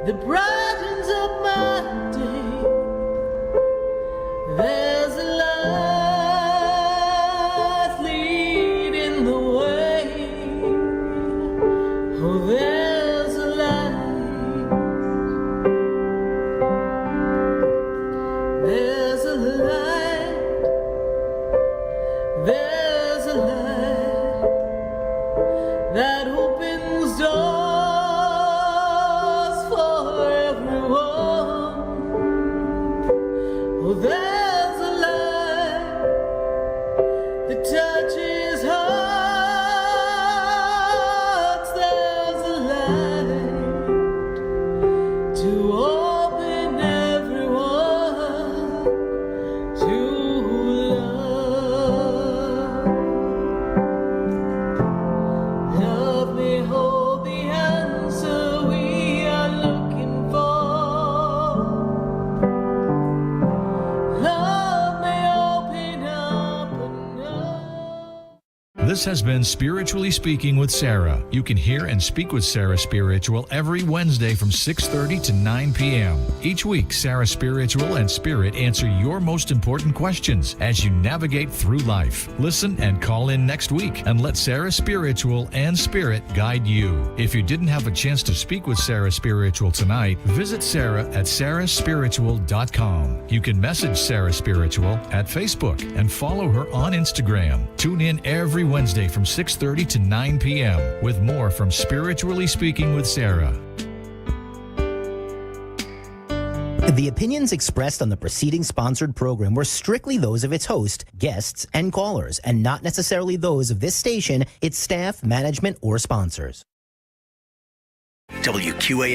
that brightens up my day. There's a light leading the way. Oh, there's a light. There's a light, there's a light that opens doors for everyone. Oh, there's a light that touches hearts. There's a light to open everyone to love. Help me hold the answer we are looking for. Love me open up enough. This has been Spiritually Speaking with Sarah. You can hear and speak with Sarah Spiritual every Wednesday from 6:30 to 9 p.m. Each week, Sarah Spiritual and Spirit answer your most important questions as you navigate through life. Listen and call in next week and let Sarah Spiritual and Spirit guide you. If you didn't have a chance to speak with Sarah Spiritual tonight, visit Sarah at sarahspiritual.com. You can message Sarah Spiritual at Facebook and follow her on Instagram. Tune in every Wednesday from 6:30 to 9 p.m. with more from Spiritually Speaking with Sarah. The opinions expressed on the preceding sponsored program were strictly those of its host, guests, and callers, and not necessarily those of this station, its staff, management, or sponsors. WQA